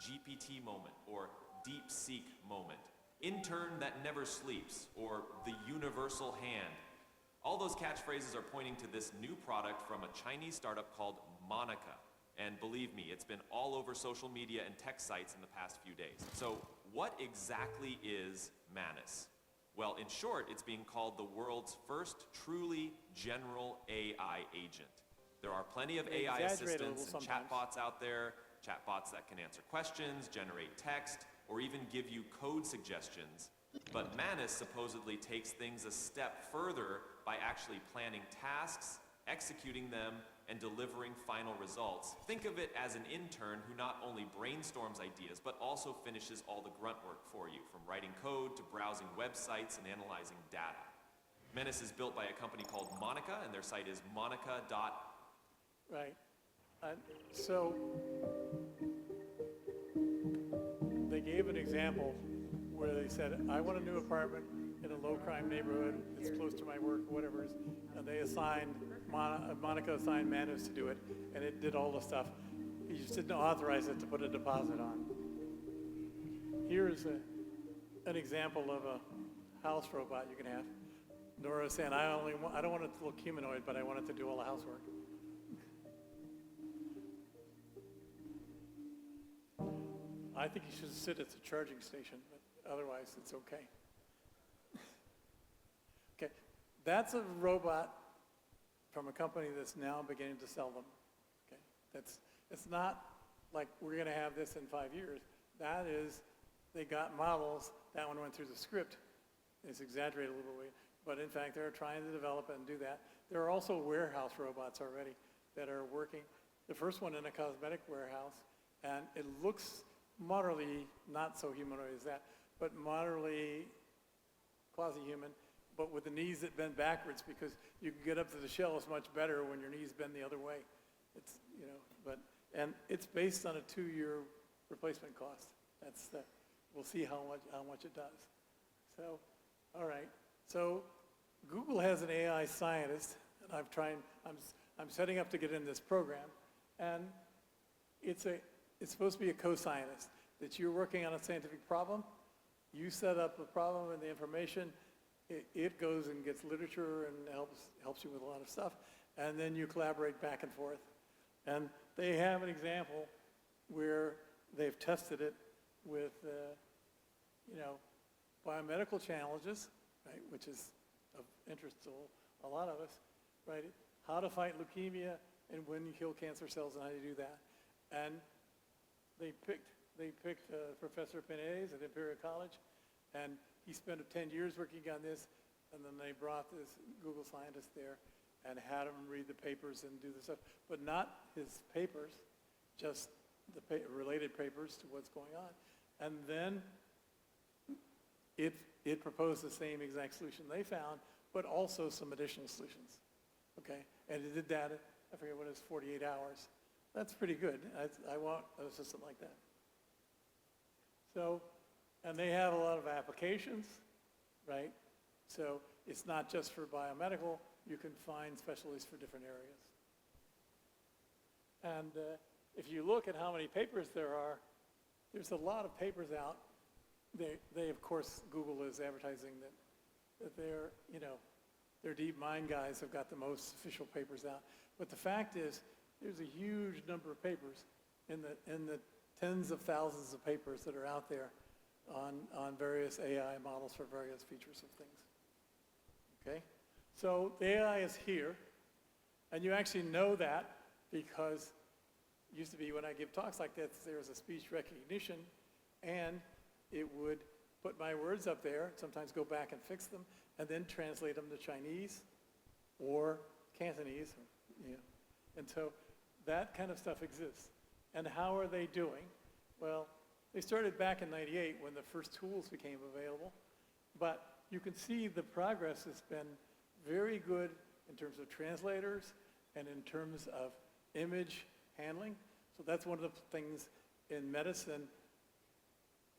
GPT moment or DeepSeek moment, intern that never sleeps, or the universal hand. All those catchphrases are pointing to this new product from a Chinese startup called Monica. And believe me, it's been all over social media and tech sites in the past few days. So what exactly is Manus? Well, in short, it's being called the world's first truly general AI agent. There are plenty of They AI exaggerate a assistants little and sometimes. chatbots out there, chatbots that can answer questions, generate text, or even give you code suggestions. But Manus supposedly takes things a step further by actually planning tasks, executing them, and delivering final results. Think of it as an intern who not only brainstorms ideas, but also finishes all the grunt work for you, from writing code to browsing websites and analyzing data. Manus is built by a company called Monica, and their site is monica. Right. So they gave an example where they said, I want a new apartment in a low-crime neighborhood. It's close to my work, whatever it is. And they assigned, Monica assigned Manus to do it, and it did all the stuff. You just didn't authorize it to put a deposit on. Here's an example of a house robot you can have. Nora saying, I don't want it to look humanoid, but I want it to do all the housework. I think you should sit at the charging station, but otherwise it's okay. Okay, that's a robot from a company that's now beginning to sell them. Okay, it's not like we're going to have this in 5 years. That is, they got models. That one went through the script. It's exaggerated a little bit, but in fact they're trying to develop it and do that. There are also warehouse robots already that are working. The first one in a cosmetic warehouse, and it looks moderately, not so humanoid as that, but moderately quasi-human, but with the knees that bend backwards, because you can get up to the shelves much better when your knees bend the other way. It's, and it's based on a 2-year replacement cost. We'll see how much it does. So, all right. So Google has an AI scientist, and I'm setting up to get in this program, and it's supposed to be a co-scientist, that you're working on a scientific problem, you set up the problem and the information, it goes and gets literature and helps you with a lot of stuff, and then you collaborate back and forth. And they have an example where they've tested it with, biomedical challenges, right, which is of interest to a lot of us, right? How to fight leukemia and when you kill cancer cells and how you do that. And they picked Professor Penez at Imperial College, and he spent 10 years working on this, and then they brought this Google scientist there and had him read the papers and do the stuff, but not his papers, just the related papers to what's going on. And then it proposed the same exact solution they found, but also some additional solutions, okay? And it did that, I forget what it is, 48 hours. That's pretty good. I want an assistant like that. So, and they have a lot of applications, right? So it's not just for biomedical, you can find specialists for different areas. And if you look at how many papers there are, there's a lot of papers out. They of course, Google is advertising that their DeepMind guys have got the most official papers out. But the fact is, there's a huge number of papers in the tens of thousands of papers that are out there on various AI models for various features of things. Okay? So the AI is here, and you actually know that because it used to be when I give talks like this, there was a speech recognition, and it would put my words up there, sometimes go back and fix them, and then translate them to Chinese or Cantonese, you know. And so that kind of stuff exists. And how are they doing? Well, they started back in '98 when the first tools became available, but you can see the progress has been very good in terms of translators and in terms of image handling. So that's one of the things in medicine.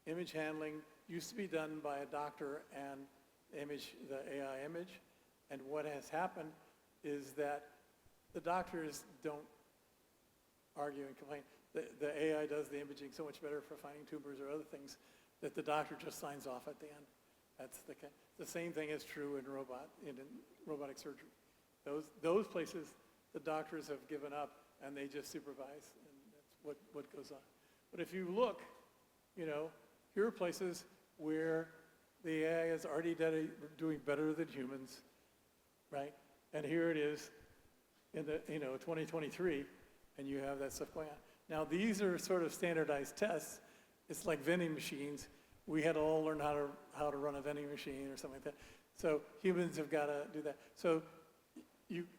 Image handling used to be done by a doctor and the AI image. And what has happened is that the doctors don't argue and complain. The AI does the imaging so much better for finding tumors or other things that the doctor just signs off at the end. That's the same thing is true in robotic surgery. Those places, the doctors have given up and they just supervise, and that's what goes on. But if you look, you know, here are places where the AI is already doing better than humans, right? And here it is in the 2023, and you have that stuff going on. Now these are sort of standardized tests. It's like vending machines. We had to all learn how to run a vending machine or something like that. So humans have got to do that. So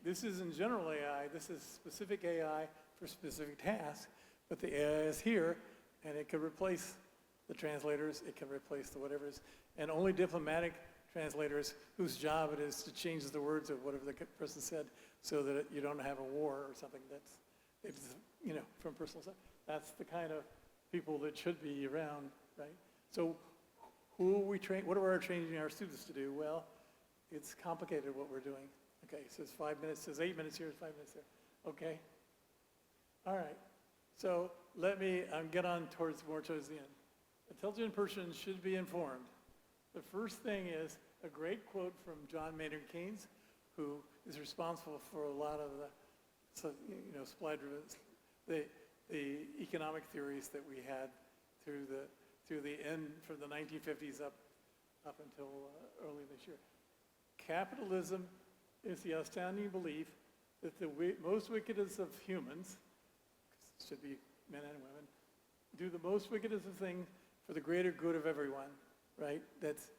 this isn't general AI. This is specific AI for specific tasks. But the AI is here, and it can replace the translators. It can replace the whatever it is. And only diplomatic translators whose job it is to change the words of whatever the person said so that you don't have a war or something it's from personal stuff. That's the kind of people that should be around, right? So who are we train? What are we training our students to do? Well, it's complicated what we're doing. Okay, so it's 5 minutes, it says 8 minutes here, 5 minutes there. Okay. All right. So let me get on towards the end. Intelligent persons should be informed. The first thing is a great quote from John Maynard Keynes, who is responsible for a lot of the supply-driven, the economic theories that we had through the end from the 1950s up until early this year. Capitalism is the astounding belief that the most wickedest of humans, should be men and women, do the most wickedest of things for the greater good of everyone, right? That's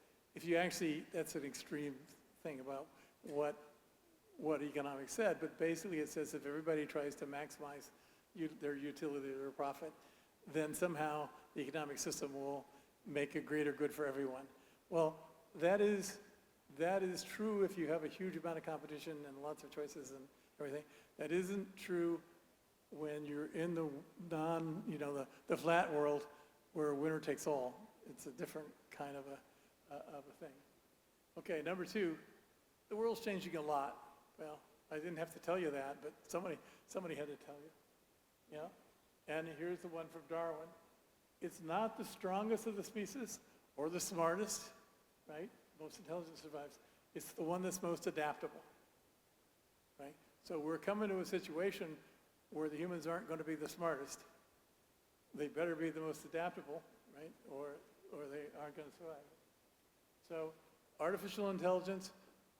an extreme thing about what economics said, but basically it says if everybody tries to maximize their utility or their profit, then somehow the economic system will make a greater good for everyone. Well, that is true if you have a huge amount of competition and lots of choices and everything. That isn't true when you're in the flat world where winner takes all. It's a different kind of a thing. Okay, number two, the world's changing a lot. Well, I didn't have to tell you that, but somebody had to tell you. Yeah? And here's the one from Darwin. It's not the strongest of the species or the smartest, right? Most intelligent survives. It's the one that's most adaptable, right? So we're coming to a situation where the humans aren't going to be the smartest. They better be the most adaptable, right? Or they aren't going to survive. So artificial intelligence,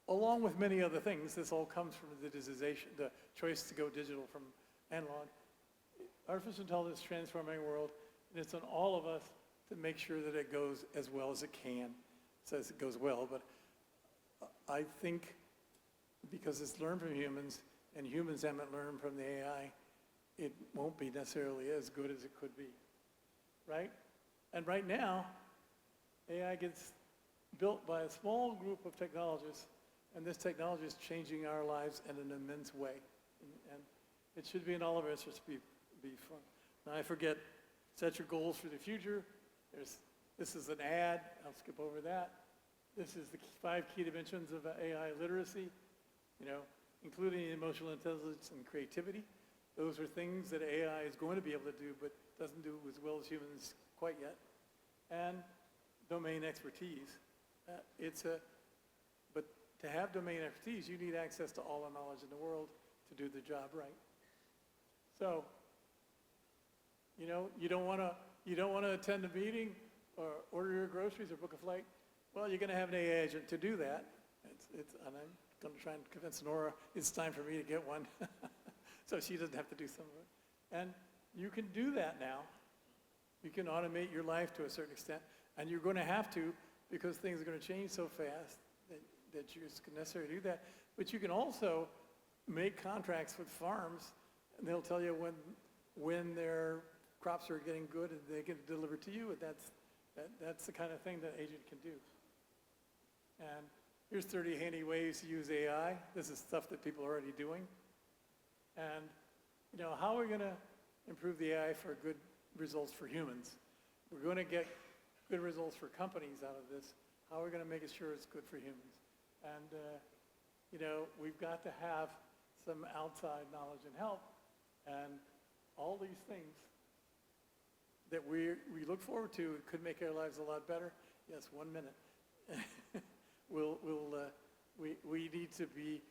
along with many other things, this all comes from the digitization, the choice to go digital from analog. Artificial intelligence is transforming the world, and it's on all of us to make sure that it goes as well as it can. It says it goes well, but I think because it's learned from humans, and humans haven't learned from the AI, it won't be necessarily as good as it could be, right? And right now, AI gets built by a small group of technologists, and this technology is changing our lives in an immense way. And it should be in all of our interests to be fun. Now I forget, set your goals for the future. This is an ad, I'll skip over that. This is the 5 key dimensions of AI literacy, including emotional intelligence and creativity. Those are things that AI is going to be able to do, but doesn't do as well as humans quite yet. And domain expertise. But to have domain expertise, you need access to all the knowledge in the world to do the job right. So, you don't want to attend a meeting or order your groceries or book a flight, well, you're going to have an AI agent to do that. And I'm going to try and convince Nora it's time for me to get one so she doesn't have to do some of it. And you can do that now. You can automate your life to a certain extent, and you're going to have to because things are going to change so fast that you're just necessarily do that. But you can also make contracts with farms, and they'll tell you when their crops are getting good and they get delivered to you, and that's the kind of thing that agent can do. And here's 30 handy ways to use AI. This is stuff that people are already doing. And how are we going to improve the AI for good results for humans? We're going to get good results for companies out of this. How are we going to make sure it's good for humans? And we've got to have some outside knowledge and help. And all these things that we look forward to could make our lives a lot better. Yes, 1 minute. We need to be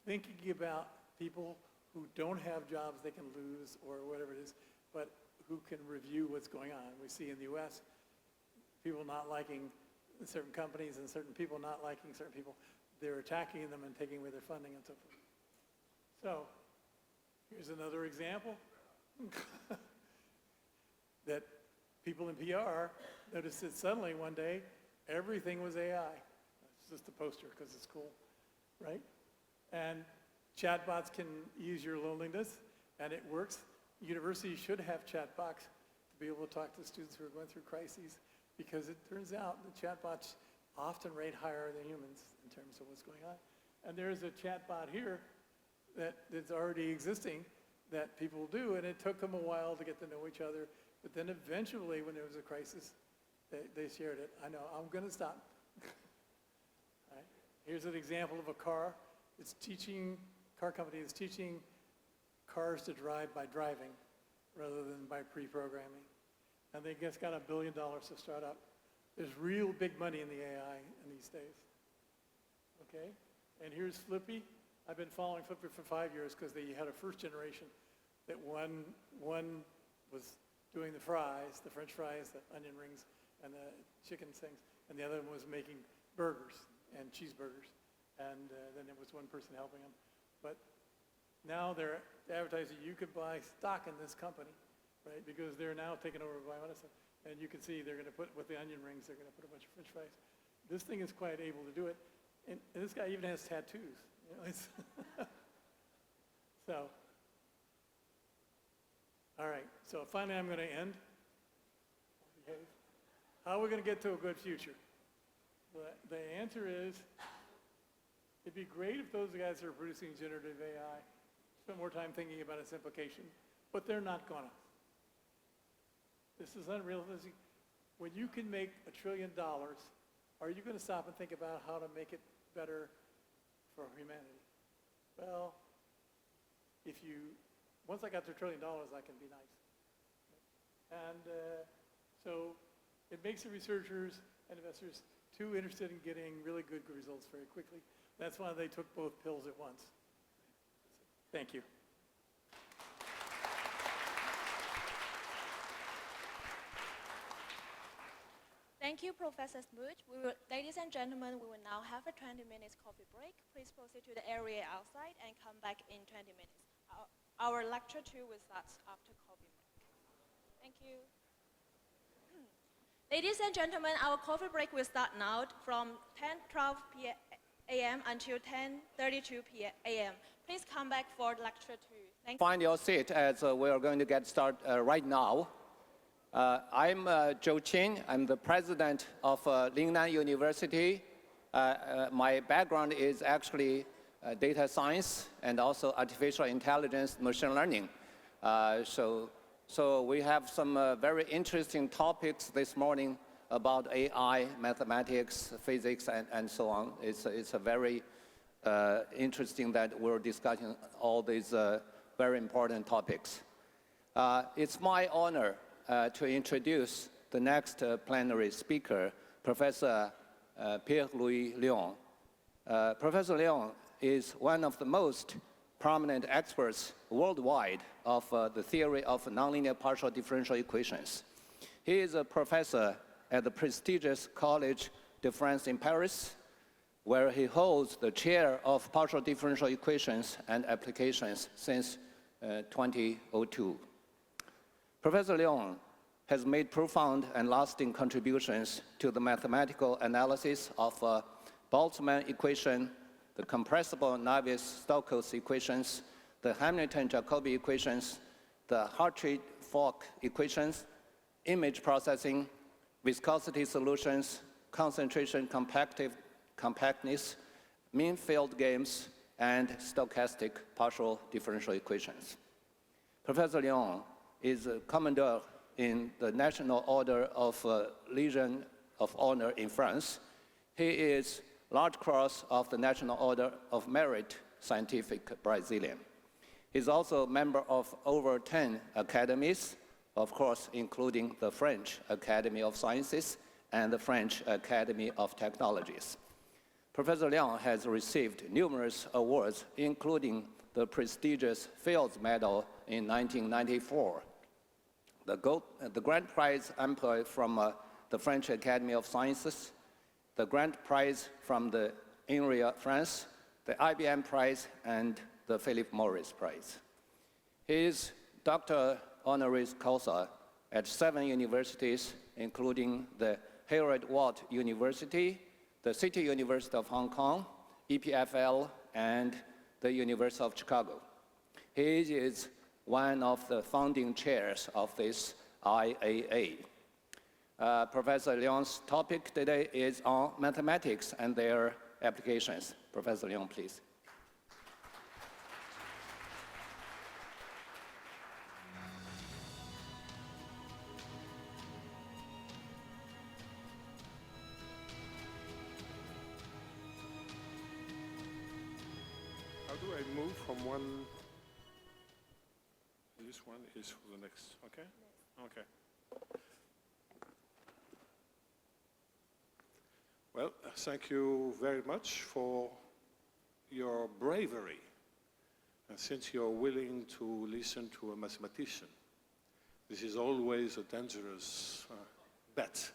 thinking about people who don't have jobs they can lose or whatever it is, but who can review what's going on. We see in the US, people not liking certain companies and certain people not liking certain people. They're attacking them and taking away their funding and so forth. So here's another example that people in PR noticed that suddenly one day everything was AI. It's just a poster because it's cool, right? And chatbots can ease your loneliness, and it works. Universities should have chatbots to be able to talk to students who are going through crises, because it turns out the chatbots often rate higher than humans in terms of what's going on. And there's a chatbot here that's already existing that people do, and it took them a while to get to know each other, but then eventually when there was a crisis, they shared it. I know, I'm gonna stop. Right. Here's an example of a car. Car company is teaching cars to drive by driving rather than by pre-programming. And they just got $1 billion to start up. There's real big money in the AI in these days. Okay, and here's Flippy. I've been following Flippy for 5 years because they had a first generation that one was doing the fries, the French fries, the onion rings, and the chicken things, and the other one was making burgers and cheeseburgers. And then there was one person helping them. But now they're advertising you could buy stock in this company, right? Because they're now taken over by medicine. And you can see they're going to put, with the onion rings, they're going to put a bunch of French fries. This thing is quite able to do it. And this guy even has tattoos. So, all right. So finally, I'm going to end. Okay. How are we going to get to a good future? The answer is, it'd be great if those guys that are producing generative AI spend more time thinking about its implication, but they're not gonna. This is unrealistic. When you can make $1 trillion, are you gonna stop and think about how to make it better for humanity? Well, once I got to $1 trillion, I can be nice. And so it makes the researchers and investors too interested in getting really good results very quickly. That's why they took both pills at once. Thank you. Thank you, Professor Smoot. Ladies and gentlemen, we will now have a 20 minutes coffee break. Please proceed to the area outside and come back in 20 minutes. Our lecture 2 will start after coffee break. Thank you. Ladies and gentlemen, our coffee break will start now from 10:12 a.m. until 10:32 a.m. Please come back for lecture 2. Thank you. Find your seat as we are going to get started right now. I'm Zhou Qin. I'm the president of Lingnan University. My background is actually data science and also artificial intelligence, machine learning. So we have some very interesting topics this morning about AI, mathematics, physics, and so on. It's a very interesting that we're discussing all these very important topics. It's my honor to introduce the next plenary speaker, Professor Pierre-Louis Léon. Professor Léon is one of the most prominent experts worldwide of the theory of nonlinear partial differential equations. He is a professor at the prestigious Collège de France in Paris, where he holds the chair of partial differential equations and applications since 2002. Professor Leong has made profound and lasting contributions to the mathematical analysis of Boltzmann equation, the compressible Navier-Stokes equations, the Hamilton-Jacobi equations, the Hartree-Fock equations, image processing, viscosity solutions, concentration compactness, mean field games, and stochastic partial differential equations. Professor Leong is a Commandeur in the National Order of Legion of Honor in France. He is Large Cross of the National Order of Merit Scientific Brazilian. He's also a member of over 10 academies, of course, including the French Academy of Sciences and the French Academy of Technologies. Professor Leong has received numerous awards, including the prestigious Fields Medal in 1994, the Grand Prize Emperor from the French Academy of Sciences, the Grand Prize from the INRIA France, the IBM Prize, and the Philip Morris Prize. He is Dr. Honoris Causa at 7 universities, including the Harold Watt University, the City University of Hong Kong, EPFL, and the University of Chicago. He is one of the founding chairs of this IAA. Professor Leong's topic today is on mathematics and their applications. Professor Leong, please. How do I move from one? This one is for the next, okay? Okay. Well, thank you very much for your bravery, since you're willing to listen to a mathematician. This is always a dangerous bet.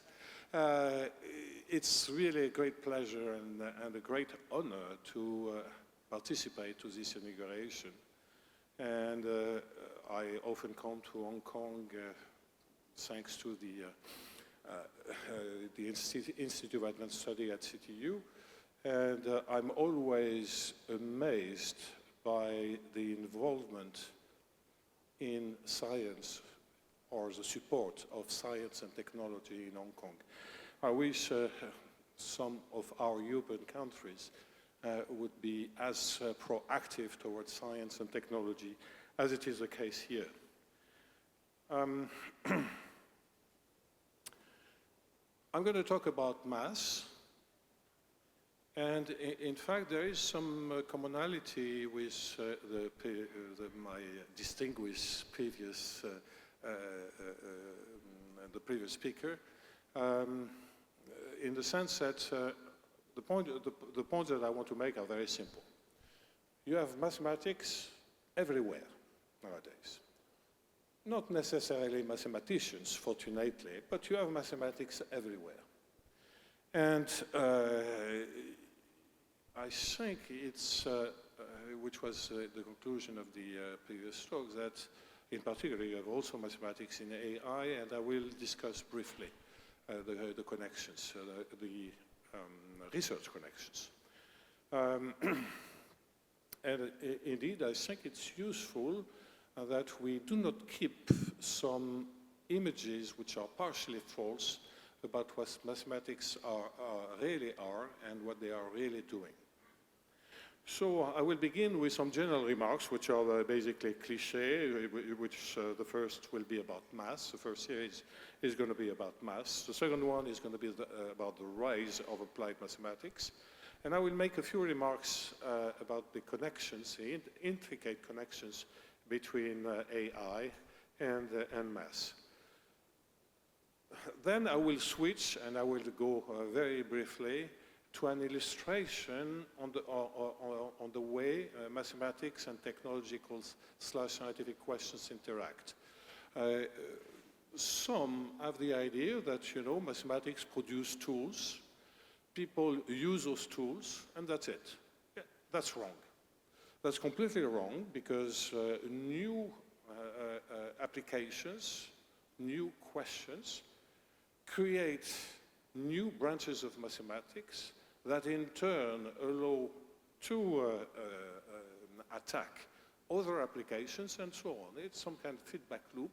It's really a great pleasure and a great honor to participate to this inauguration. And I often come to Hong Kong thanks to the Institute of Advanced Study at CTU, and I'm always amazed by the involvement in science or the support of science and technology in Hong Kong. I wish some of our European countries would be as proactive towards science and technology as it is the case here. I'm going to talk about maths, and in fact there is some commonality with my distinguished previous the previous speaker, in the sense that the points that I want to make are very simple. You have mathematics everywhere nowadays. Not necessarily mathematicians, fortunately, but you have mathematics everywhere. And I think it's, which was the conclusion of the previous talk, that in particular you have also mathematics in AI, and I will discuss briefly the connections, the research connections. And indeed, I think it's useful that we do not keep some images which are partially false about what mathematics really are and what they are really doing. So I will begin with some general remarks, which are basically cliché, which the first will be about maths. The first series is going to be about maths. The second one is going to be about the rise of applied mathematics. And I will make a few remarks about the connections, the intricate connections between AI and maths. Then I will switch, and I will go very briefly to an illustration on the way mathematics and technological/scientific questions interact. some have the idea that, you know, mathematics produce tools, people use those tools, and that's it. Yeah, that's wrong. That's completely wrong, because new applications, new questions, create new branches of mathematics that in turn allow to attack other applications and so on. It's some kind of feedback loop,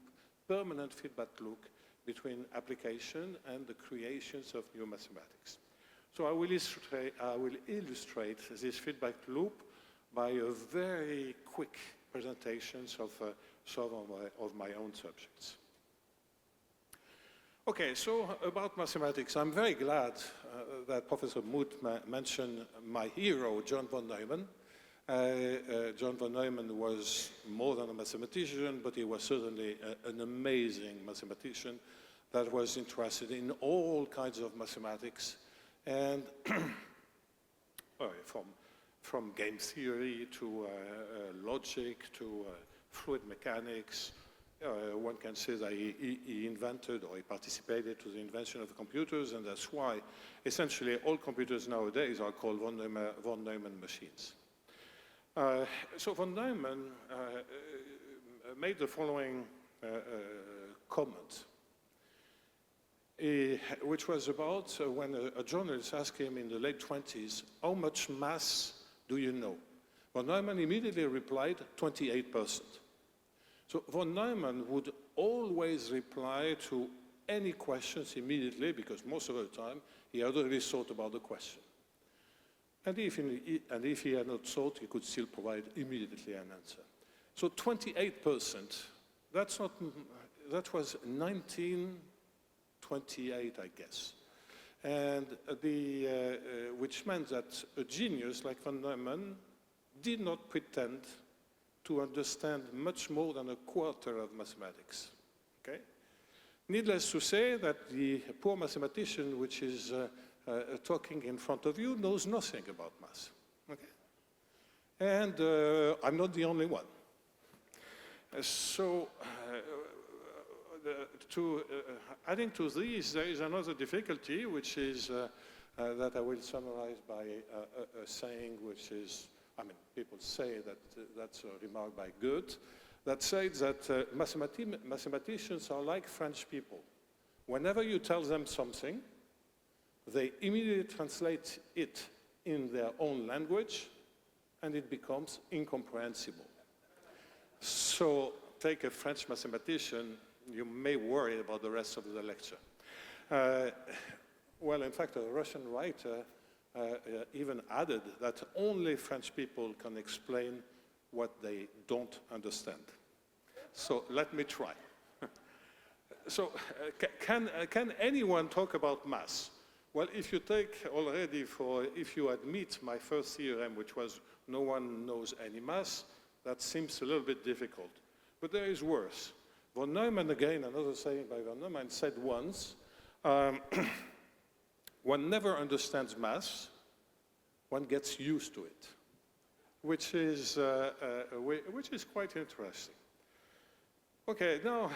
permanent feedback loop between application and the creations of new mathematics. So I will illustrate this feedback loop by a very quick presentations of some of my own subjects. Okay, so about mathematics, I'm very glad that Professor Muth mentioned my hero, John von Neumann. John von Neumann was more than a mathematician, but he was certainly an amazing mathematician that was interested in all kinds of mathematics, and from game theory to logic to fluid mechanics. One can say that he invented or he participated to the invention of computers, and that's why essentially all computers nowadays are called von Neumann machines. So von Neumann made the following comment, which was about when a journalist asked him in the late 20s, how much math do you know? Von Neumann immediately replied, 28%. So von Neumann would always reply to any questions immediately, because most of the time he had already thought about the question. And if he had not thought, he could still provide immediately an answer. So 28%, that was 1928, I guess. And which meant that a genius like von Neumann did not pretend to understand much more than a quarter of mathematics, okay? Needless to say that the poor mathematician which is talking in front of you knows nothing about math, okay? And I'm not the only one. So, adding to this, there is another difficulty, which is that I will summarize by a saying which is, I mean, people say that that's a remark by Goethe, that says that mathematicians are like French people. Whenever you tell them something, they immediately translate it in their own language, and it becomes incomprehensible. So take a French mathematician, you may worry about the rest of the lecture. Well, in fact, a Russian writer even added that only French people can explain what they don't understand. So let me try. So can anyone talk about math? Well, if you take already if you admit my first theorem, which was no one knows any math, that seems a little bit difficult. But there is worse. Von Neumann, again, another saying by von Neumann, said once, one never understands math, one gets used to it, which is quite interesting. Okay, now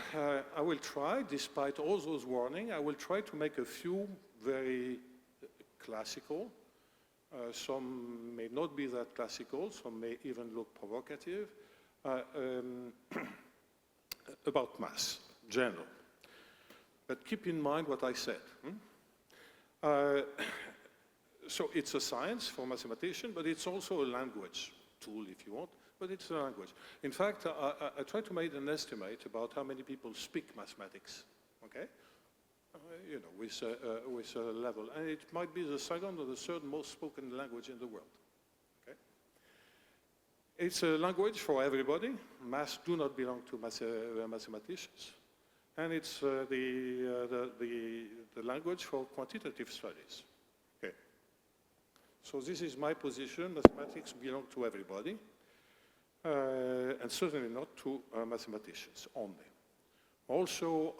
I will try, despite all those warnings, I will try to make a few very classical. Some may not be that classical, some may even look provocative, about math, general. But keep in mind what I said. So it's a science for mathematicians, but it's also a language tool, if you want, but it's a language. In fact, I tried to make an estimate about how many people speak mathematics, okay? You know, with a level. And it might be the second or the third most spoken language in the world, okay? It's a language for everybody. Maths do not belong to mathematicians. And it's the language for quantitative studies. Okay. So this is my position. Mathematics belong to everybody, and certainly not to mathematicians only. Also,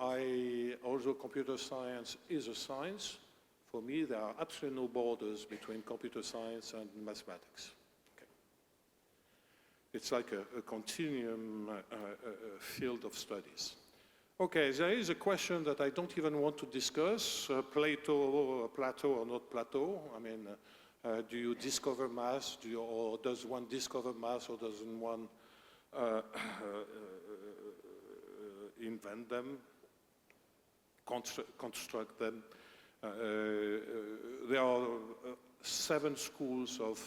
although computer science is a science, for me there are absolutely no borders between computer science and mathematics. Okay. It's like a continuum field of studies. Okay, there is a question that I don't even want to discuss, Plato or not Plato. I mean, do you discover mass, or does one discover mass, or doesn't one invent them, construct them? There are 7 schools of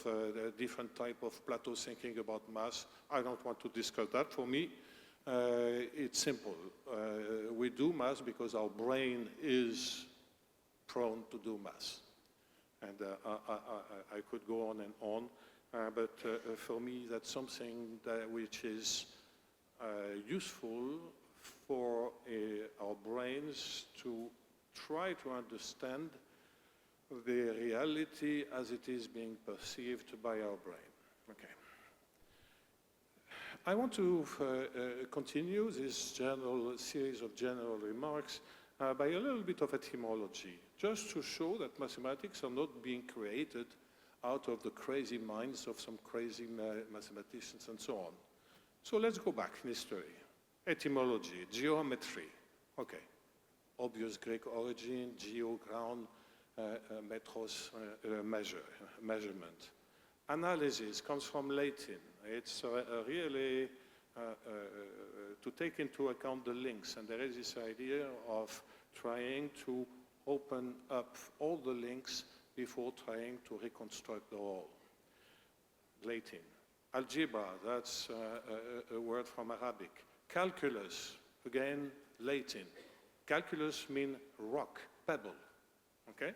different type of Plato thinking about mass. I don't want to discuss that. For me, it's simple. We do mass because our brain is prone to do mass. And I could go on and on, but for me, that's something which is useful for our brains to try to understand the reality as it is being perceived by our brain. Okay. I want to continue this series of general remarks by a little bit of etymology, just to show that mathematics are not being created out of the crazy minds of some crazy mathematicians and so on. So let's go back in history. Etymology, geometry, okay. Obvious Greek origin, geo, ground, metros, measurement. Analysis comes from Latin. It's really to take into account the links, and there is this idea of trying to open up all the links before trying to reconstruct the whole. Latin. Algebra, that's a word from Arabic. Calculus, again, Latin. Calculus means rock, pebble, okay?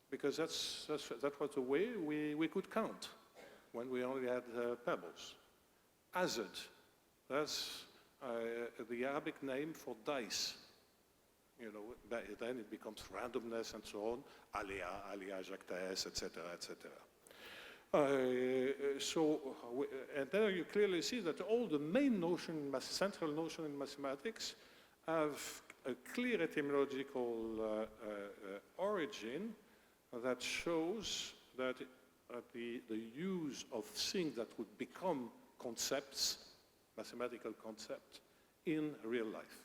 Because that was the way we could count when we only had pebbles. Azad, that's the Arabic name for dice. You know, then it becomes randomness and so on, aléa, Jacques, etc., etc. And there you clearly see that all the main notion, central notion in mathematics have a clear etymological origin that shows that the use of things that would become concepts, mathematical concepts, in real life.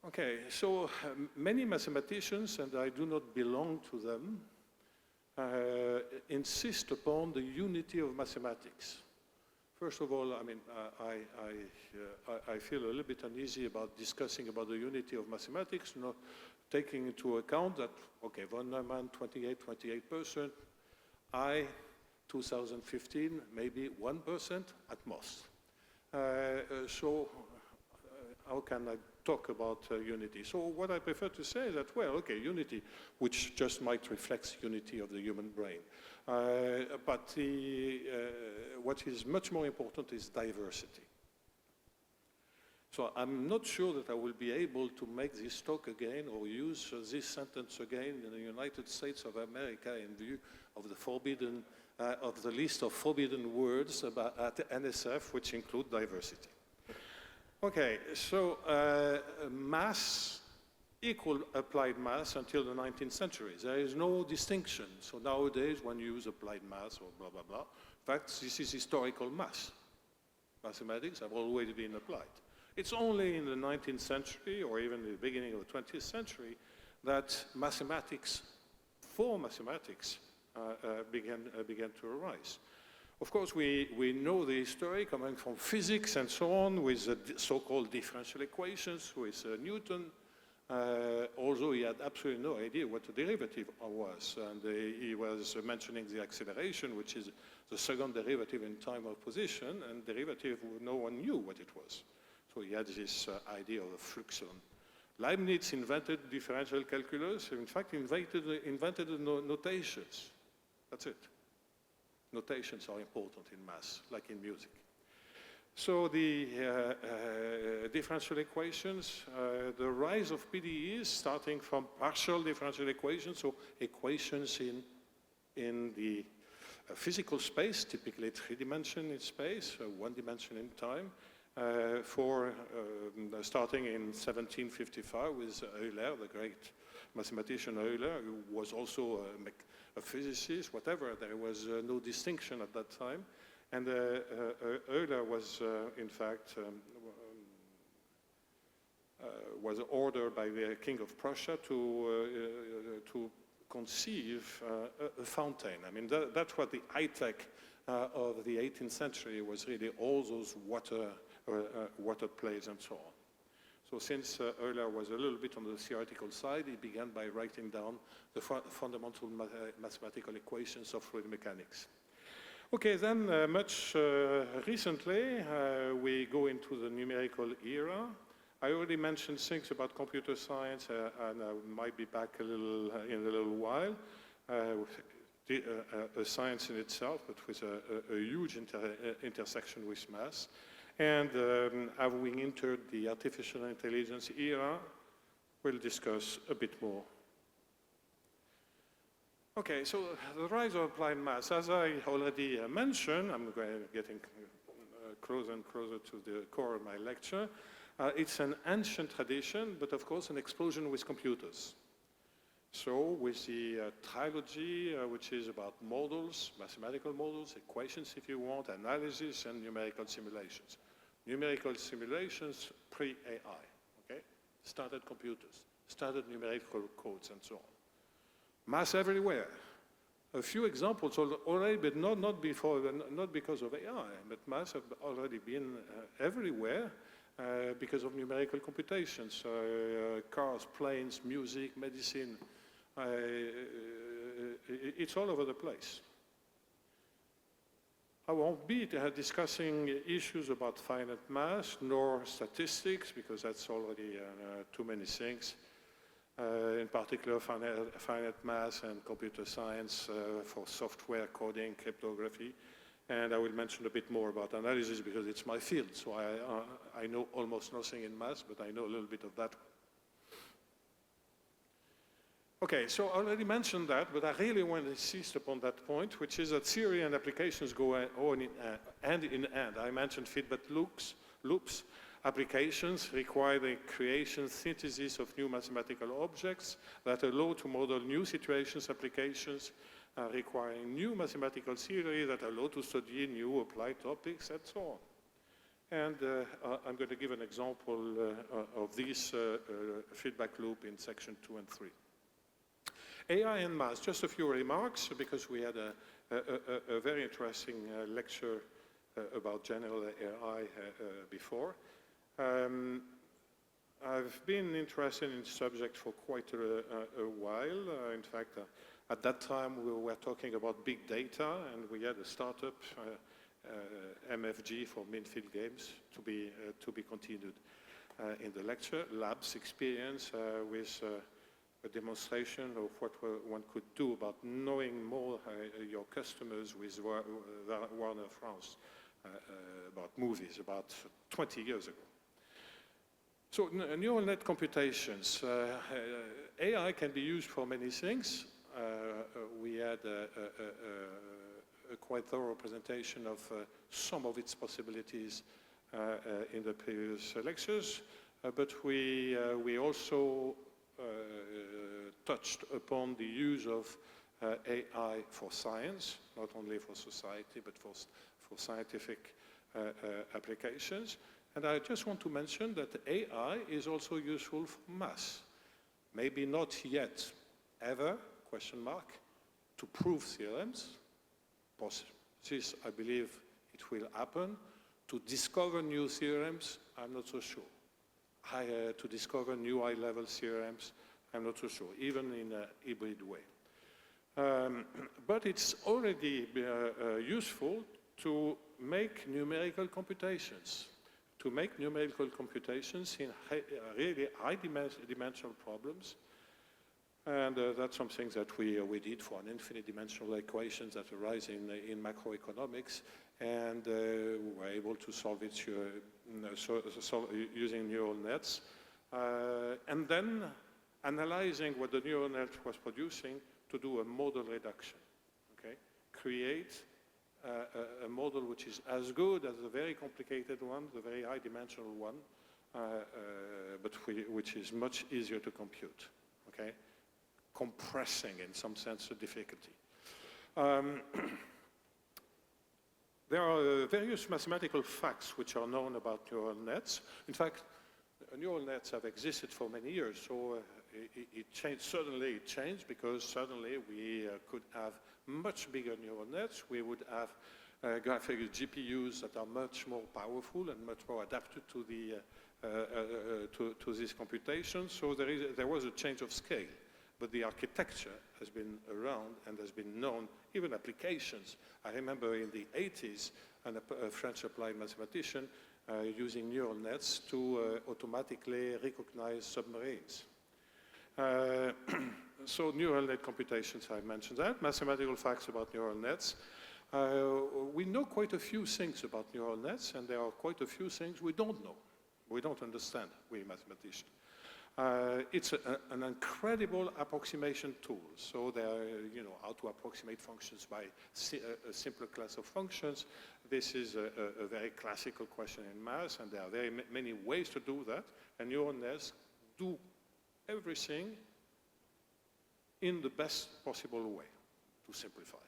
Okay, so many mathematicians, and I do not belong to them, insist upon the unity of mathematics. First of all, I mean, I feel a little bit uneasy about discussing about the unity of mathematics, not taking into account that, okay, von Neumann, 28%, I, 2015, maybe 1% at most. So how can I talk about unity? So what I prefer to say is that, well, okay, unity, which just might reflect unity of the human brain. But what is much more important is diversity. So I'm not sure that I will be able to make this talk again or use this sentence again in the United States of America in view of the forbidden, of the list of forbidden words at NSF, which include diversity. Okay, so mass equal applied mass until the 19th century. There is no distinction. So nowadays, when you use applied mass or blah, blah, blah, in fact, this is historical mass. Mathematics have always been applied. It's only in the 19th century, or even the beginning of the 20th century, that mathematics, for mathematics, began to arise. Of course, we know the history coming from physics and so on, with the so-called differential equations, with Newton, although he had absolutely no idea what the derivative was. And he was mentioning the acceleration, which is the second derivative in time of position, and derivative, no one knew what it was. So he had this idea of a fluxion. Leibniz invented differential calculus, in fact, invented the notations. That's it. Notations are important in math, like in music. So the differential equations, the rise of PDEs, starting from partial differential equations, so equations in the physical space, typically 3-dimension in space, 1 dimension in time, starting in 1755 with Euler, the great mathematician Euler, who was also a physicist, whatever. There was no distinction at that time. And Euler was, in fact, was ordered by the King of Prussia to conceive a fountain. I mean, that's what the high-tech of the 18th century was really all those water plays and so on. So since Euler was a little bit on the theoretical side, he began by writing down the fundamental mathematical equations of fluid mechanics. Okay, then much recently, we go into the numerical era. I already mentioned things about computer science, and I might be back in a little while. A science in itself, but with a huge intersection with math. And as we entered the artificial intelligence era, we'll discuss a bit more. Okay, so the rise of applied math, as I already mentioned, I'm getting closer and closer to the core of my lecture. It's an ancient tradition, but of course an explosion with computers. So with the trilogy, which is about models, mathematical models, equations if you want, analysis, and numerical simulations. Numerical simulations pre-AI, okay? Started computers, started numerical codes, and so on. Math everywhere. A few examples already, but not because of AI, but math have already been everywhere because of numerical computations. Cars, planes, music, medicine, it's all over the place. I won't be discussing issues about finite math nor statistics because that's already too many things. In particular, finite math and computer science for software coding, cryptography. And I will mention a bit more about analysis because it's my field. So I know almost nothing in math, but I know a little bit of that. Okay, so I already mentioned that, but I really want to insist upon that point, which is that theory and applications go hand in hand. I mentioned feedback loops. Applications require the creation, synthesis of new mathematical objects that allow to model new situations. Applications requiring new mathematical theory that allow to study new applied topics, and so on. And I'm going to give an example of this feedback loop in section 2 and 3. AI and math, just a few remarks, because we had a very interesting lecture about general AI before. I've been interested in the subject for quite a while. In fact, at that time we were talking about big data, and we had a startup, MFG for Minfield Games, to be continued in the lecture. Labs experience with a demonstration of what one could do about knowing more your customers with Warner France about movies about 20 years ago. So neural net computations. AI can be used for many things. We had a quite thorough presentation of some of its possibilities in the previous lectures, but we also touched upon the use of AI for science, not only for society, but for scientific applications. And I just want to mention that AI is also useful for math. Maybe not yet, ever, question mark, to prove theorems. This, I believe, it will happen. To discover new theorems, I'm not so sure. To discover new high-level theorems, I'm not so sure, even in a hybrid way. But it's already useful to make numerical computations. To make numerical computations in really high-dimensional problems. And that's something that we did for an infinite-dimensional equations that arise in macroeconomics. And we were able to solve it using neural nets. And then analyzing what the neural net was producing to do a model reduction, okay? Create a model which is as good as the very complicated one, the very high-dimensional one, but which is much easier to compute, okay? Compressing, in some sense, the difficulty. There are various mathematical facts which are known about neural nets. In fact, neural nets have existed for many years, so it changed. Certainly it changed because suddenly we could have much bigger neural nets. We would have graphical GPUs that are much more powerful and much more adapted to this computation. So there was a change of scale, but the architecture has been around and has been known, even applications. I remember in the 80s, a French applied mathematician using neural nets to automatically recognize submarines. So neural net computations, I mentioned that. Mathematical facts about neural nets. We know quite a few things about neural nets, and there are quite a few things we don't know. We don't understand, we mathematicians. It's an incredible approximation tool. So there are, how to approximate functions by a simpler class of functions. This is a very classical question in math, and there are very many ways to do that. And neural nets do everything in the best possible way, to simplify.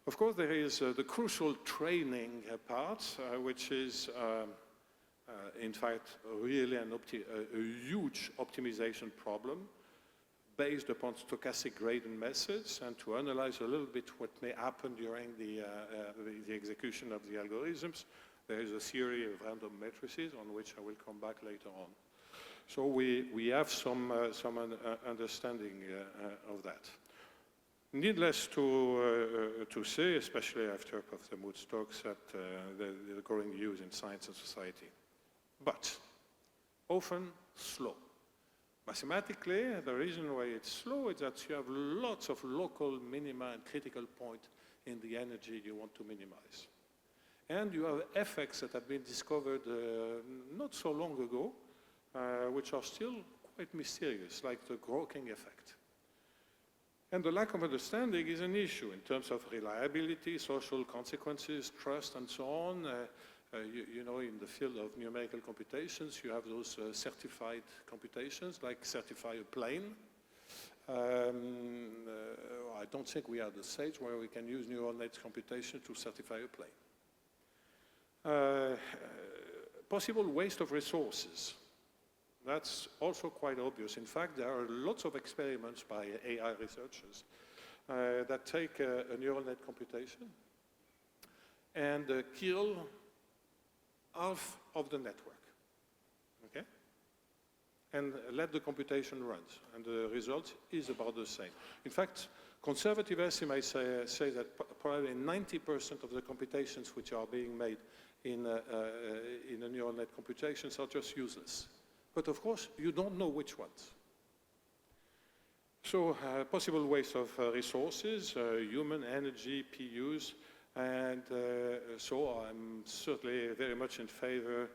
Of course, there is the crucial training part, which is in fact, really a huge optimization problem based upon stochastic gradient methods, and to analyze a little bit what may happen during the execution of the algorithms. There is a theory of random matrices on which I will come back later on. So we have some understanding of that. Needless to say, especially after Professor Mood's talks, that the growing use in science and society. But often slow. Mathematically, the reason why it's slow is that you have lots of local minima and critical point in the energy you want to minimize. And you have effects that have been discovered not so long ago, which are still quite mysterious, like the Groking effect. And the lack of understanding is an issue in terms of reliability, social consequences, trust, and so on. In the field of numerical computations, you have those certified computations, like certify a plane. I don't think we are at the stage where we can use neural net computation to certify a plane. Possible waste of resources. That's also quite obvious. In fact, there are lots of experiments by AI researchers that take a neural net computation and kill half of the network, okay? And let the computation run, and the result is about the same. In fact, conservative estimates say that probably 90% of the computations which are being made in a neural net computations are just useless. But of course, you don't know which ones. So possible waste of resources, human energy, PUs, and so I'm certainly very much in favor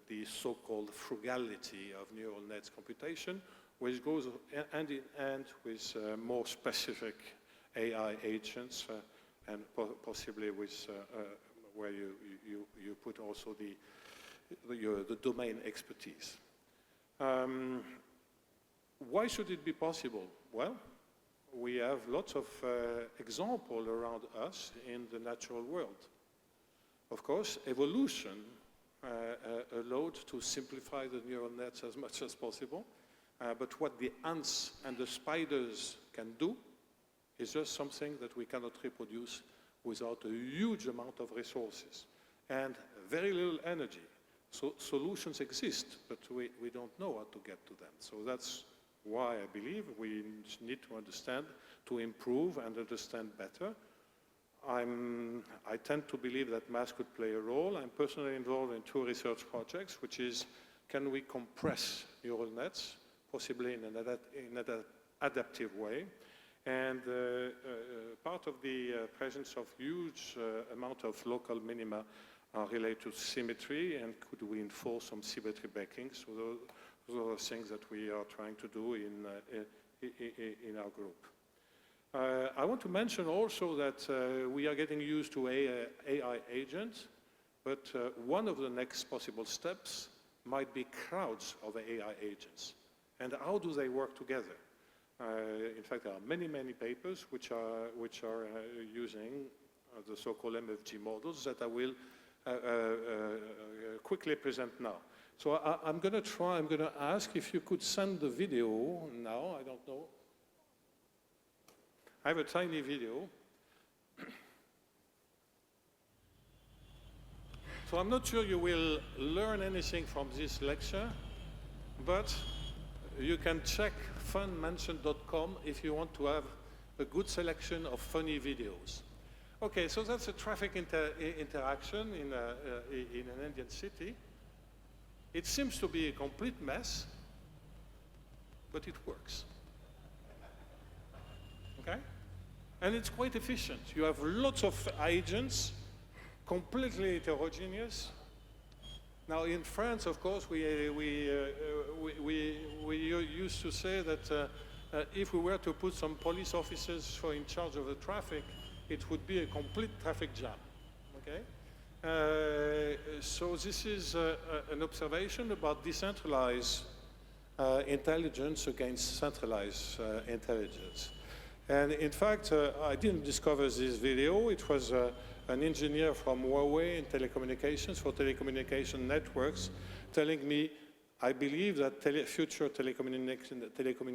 the so-called frugality of neural nets computation, which goes hand in hand with more specific AI agents and possibly with where you put also the domain expertise. Why should it be possible? Well, we have lots of examples around us in the natural world. Of course, evolution allowed to simplify the neural nets as much as possible, but what the ants and the spiders can do is just something that we cannot reproduce without a huge amount of resources and very little energy. So solutions exist, but we don't know how to get to them. So that's why I believe we need to understand, to improve and understand better. I tend to believe that math could play a role. I'm personally involved in 2 research projects, which is, can we compress neural nets, possibly in an adaptive way? And part of the presence of huge amount of local minima are related to symmetry, and could we enforce some symmetry backing? So those are the things that we are trying to do in our group. I want to mention also that we are getting used to AI agents, but one of the next possible steps might be crowds of AI agents. And how do they work together? In fact, there are many, many papers which are using the so-called MFG models that I will quickly present now. So I'm going to ask if you could send the video now, I don't know. I have a tiny video. So I'm not sure you will learn anything from this lecture, but you can check funmention.com if you want to have a good selection of funny videos. Okay, so that's a traffic interaction in an Indian city. It seems to be a complete mess, but it works. Okay? And it's quite efficient. You have lots of agents, completely heterogeneous. Now, in France, of course, we used to say that if we were to put some police officers in charge of the traffic, it would be a complete traffic jam. Okay? So this is an observation about decentralized intelligence against centralized intelligence. And in fact, I didn't discover this video. It was an engineer from Huawei in telecommunications for telecommunication networks telling me, I believe that future telecommunication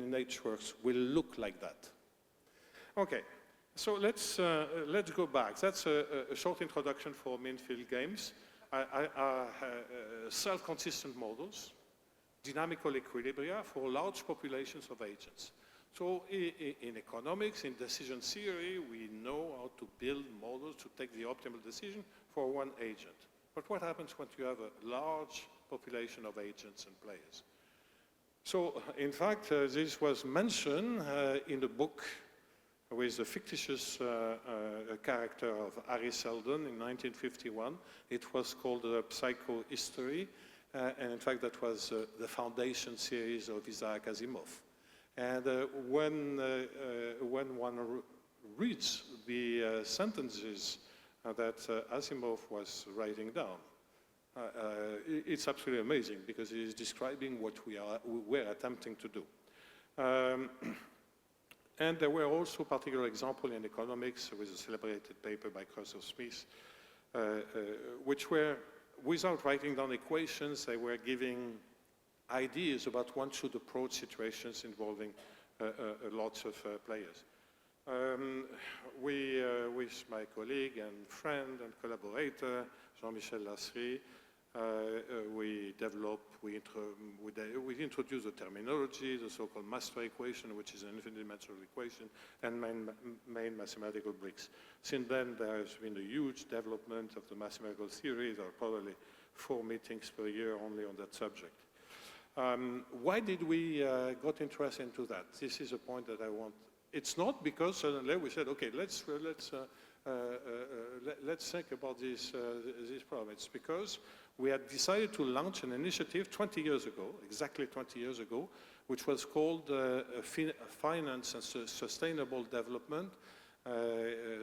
networks will look like that. Okay. So let's go back. That's a short introduction for Mainfield games. Self-consistent models, dynamical equilibria for large populations of agents. So in economics, in decision theory, we know how to build models to take the optimal decision for one agent. But what happens when you have a large population of agents and players? So in fact, this was mentioned in the book with the fictitious character of Harry Seldon in 1951. It was called Psychohistory, and in fact that was the foundation series of Isaac Asimov. And when one reads the sentences that Asimov was writing down, it's absolutely amazing because he is describing what we were attempting to do. And there were also particular examples in economics with a celebrated paper by Cursor Smith, which were, without writing down equations, they were giving ideas about one should approach situations involving lots of players. With my colleague and friend and collaborator, Jean-Michel Lasserie, we introduced the terminology, the so-called master equation, which is an infinite-dimensional equation, and main mathematical bricks. Since then, there has been a huge development of the mathematical theory. There are probably 4 meetings per year only on that subject. Why did we got interested into that? This is a point that I want. It's not because suddenly we said, okay, let's think about this problem. It's because we had decided to launch an initiative 20 years ago, exactly 20 years ago, which was called Finance and Sustainable Development,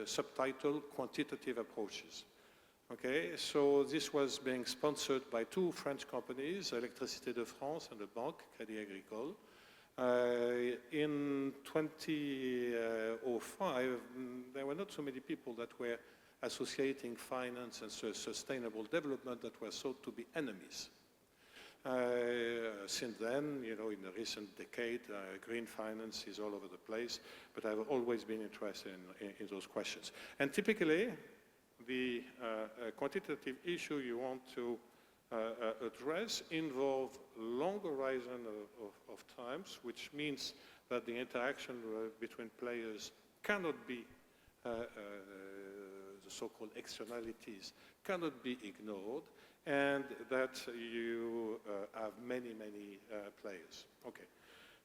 subtitle Quantitative Approaches. Okay, so this was being sponsored by 2 French companies, Électricité de France and the Banque Crédit Agricole. In 2005, there were not so many people that were associating finance and sustainable development that were thought to be enemies. Since then, you know, in the recent decade, green finance is all over the place, but I've always been interested in those questions. And typically, the quantitative issue you want to address involve long horizon of times, which means that the interaction between players cannot be, the so-called externalities, cannot be ignored, and that you have many, many players. Okay.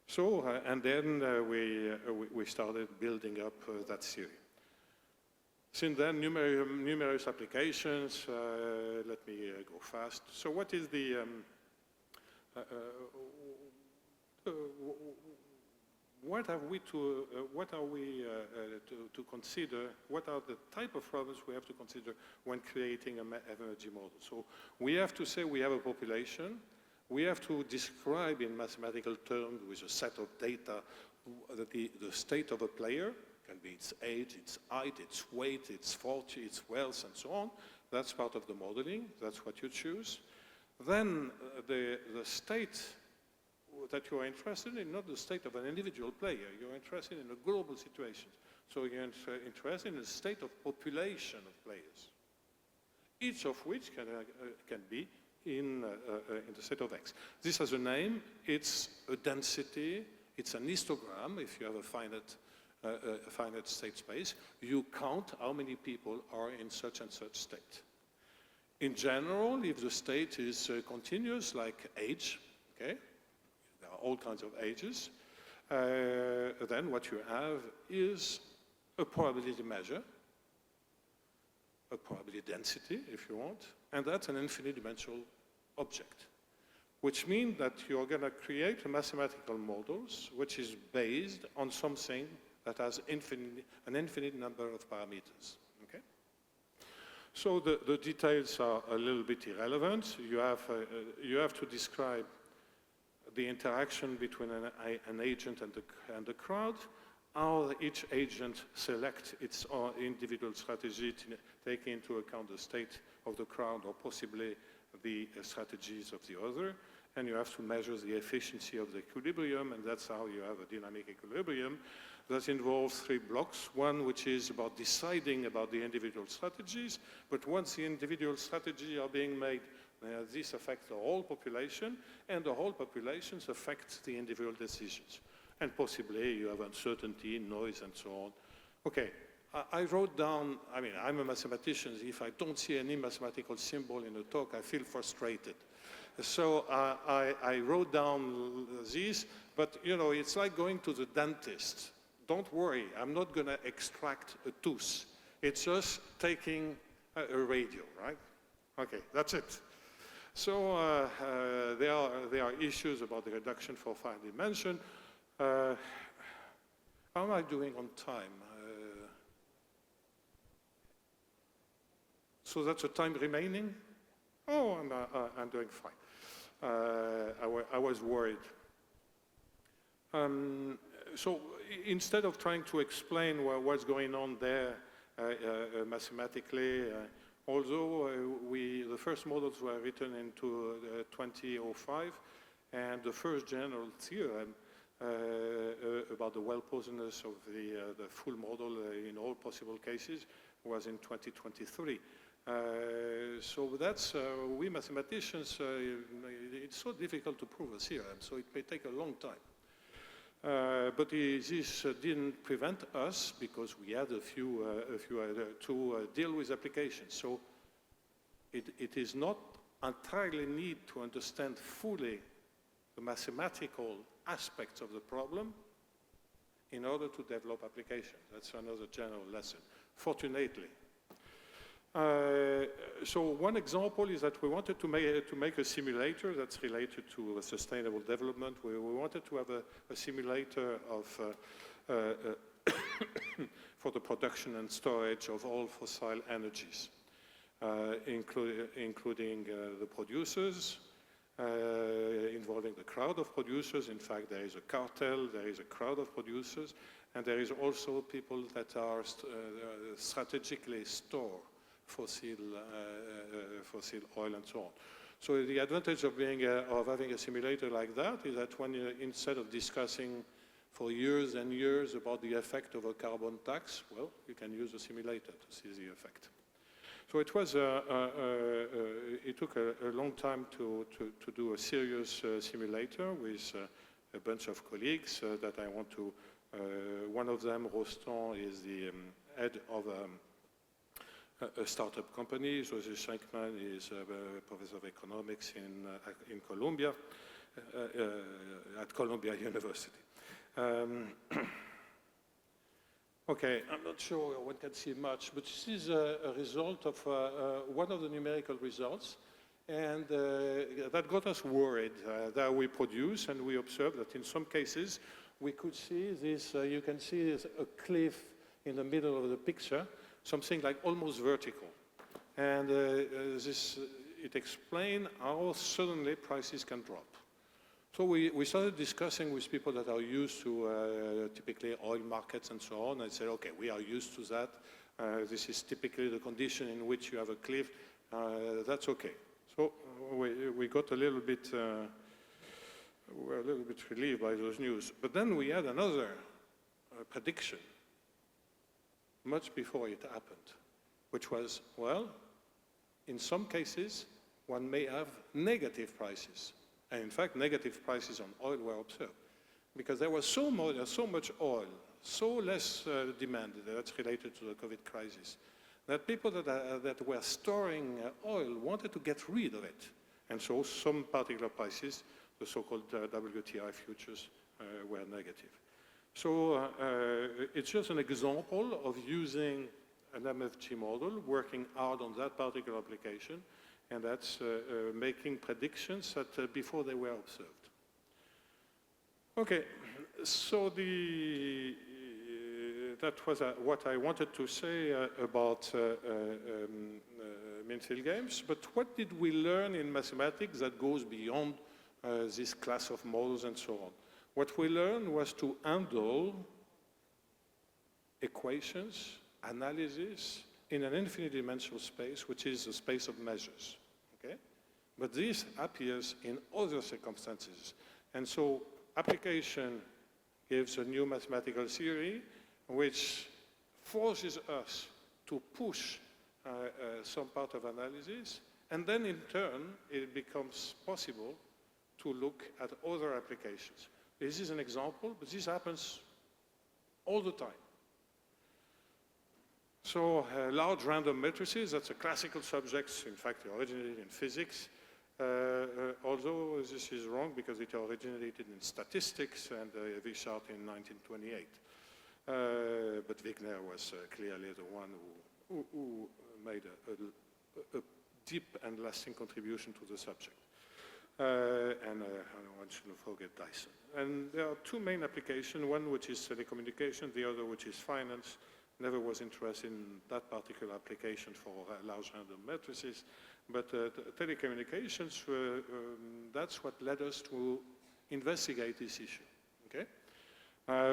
So, and then we started building up that theory. Since then, numerous applications. Let me go fast. So what is the, what are we to consider, what are the type of problems we have to consider when creating an energy model? So we have to say we have a population. We have to describe in mathematical terms with a set of data the state of a player. Can be its age, its height, its weight, its fortune, its wealth, and so on. That's part of the modeling. That's what you choose. Then the state that you are interested in, not the state of an individual player. You're interested in a global situation. So you're interested in the state of population of players, each of which can be in the state of X. This has a name. It's a density. It's an histogram. If you have a finite state space, you count how many people are in such and such state. In general, if the state is continuous, like age, okay, there are all kinds of ages, then what you have is a probability measure, a probability density, if you want, and that's an infinite dimensional object, which means that you're going to create mathematical models which is based on something that has an infinite number of parameters. Okay? So the details are a little bit irrelevant. You have to describe the interaction between an agent and the crowd, how each agent selects its own individual strategy, taking into account the state of the crowd or possibly the strategies of the other. And you have to measure the efficiency of the equilibrium, and that's how you have a dynamic equilibrium. That involves 3 blocks. One which is about deciding about the individual strategies, but once the individual strategies are being made, this affects the whole population, and the whole populations affect the individual decisions. And possibly you have uncertainty, noise, and so on. Okay, I wrote down, I mean, I'm a mathematician. If I don't see any mathematical symbol in a talk, I feel frustrated. So I wrote down these, but you know, it's like going to the dentist. Don't worry, I'm not going to extract a tooth. It's just taking a radio, right? Okay, that's it. So there are issues about the reduction for 5 dimension. How am I doing on time? So that's the time remaining? Oh, I'm doing fine. I was worried. So instead of trying to explain what's going on there mathematically, although the first models were written into 2005, and the first general theorem about the well-posedness of the full model in all possible cases was in 2023. So that's, we mathematicians, it's so difficult to prove a theorem, so it may take a long time. But this didn't prevent us, because we had a few to deal with applications. So it is not entirely need to understand fully the mathematical aspects of the problem in order to develop applications. That's another general lesson, fortunately. So one example is that we wanted to make a simulator that's related to sustainable development. We wanted to have a simulator of for the production and storage of all fossil energies, including the producers, involving the crowd of producers. In fact, there is a cartel, there is a crowd of producers, and there is also people that are strategically store fossil oil and so on. So the advantage of having a simulator like that is that when instead of discussing for years and years about the effect of a carbon tax, well, you can use a simulator to see the effect. So it was it took a long time to do a serious simulator with a bunch of colleagues that I want to. One of them, Rostand, is the head of a startup company. José Schenkman is a professor of economics in Columbia, at Columbia University. Okay, I'm not sure one can see much, but this is a result of one of the numerical results, and that got us worried that we produce, and we observed that in some cases we could see this, you can see this, a cliff in the middle of the picture, something like almost vertical. And it explains how suddenly prices can drop. So we started discussing with people that are used to typically oil markets and so on. I said, okay, we are used to that. This is typically the condition in which you have a cliff. That's okay. So we got a little bit, we're a little bit relieved by those news. But then we had another prediction much before it happened, which was, well, in some cases, one may have negative prices. And in fact, negative prices on oil were observed. Because there was so much oil, so less demand, that's related to the COVID crisis, that people that were storing oil wanted to get rid of it. And so some particular prices, the so-called WTI futures, were negative. So it's just an example of using an MFG model, working hard on that particular application, and that's making predictions that before they were observed. Okay, so that was what I wanted to say about Minfield games, but what did we learn in mathematics that goes beyond this class of models and so on? What we learned was to handle equations, analysis, in an infinite-dimensional space, which is the space of measures, okay? But this appears in other circumstances. And so application gives a new mathematical theory which forces us to push some part of analysis, and then in turn, it becomes possible to look at other applications. This is an example, but this happens all the time. So large random matrices, that's a classical subject, in fact, it originated in physics, although this is wrong because it originated in statistics and Wishart in 1928. But Wigner was clearly the one who made a deep and lasting contribution to the subject. And one shouldn't forget Dyson. And there are two main applications, one which is telecommunication, the other which is finance. Never was interested in that particular application for large random matrices, but telecommunications, that's what led us to investigate this issue, okay?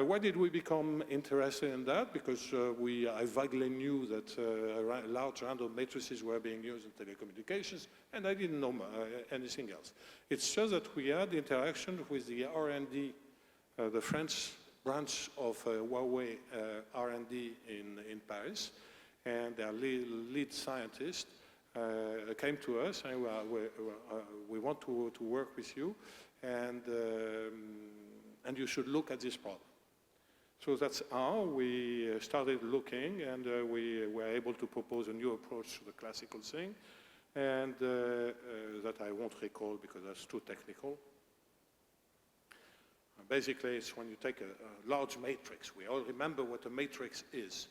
Why did we become interested in that? Because I vaguely knew that large random matrices were being used in telecommunications, and I didn't know anything else. It's just that we had interaction with the R&D, the French branch of Huawei R&D in Paris, and their lead scientist came to us and we want to work with you, and you should look at this problem. So that's how we started looking, and we were able to propose a new approach to the classical thing, and that I won't recall because that's too technical. Basically, it's when you take a large matrix. We all remember what a matrix is.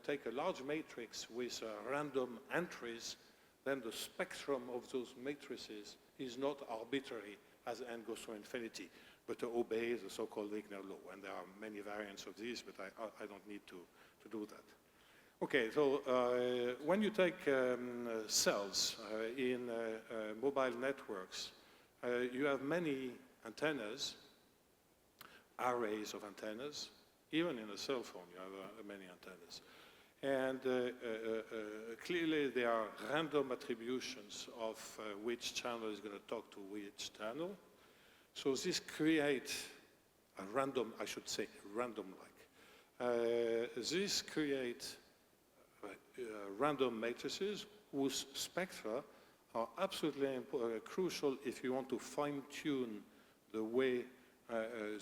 Take a large matrix with random entries, then the spectrum of those matrices is not arbitrary as n goes to infinity, but obeys the so-called Wigner law. And there are many variants of these, but I don't need to do that. Okay, so when you take cells in mobile networks, you have many antennas, arrays of antennas. Even in a cell phone, you have many antennas. And clearly, there are random attributions of which channel is going to talk to which channel. So this creates a random, I should say, random-like. This creates random matrices whose spectra are absolutely crucial if you want to fine-tune the way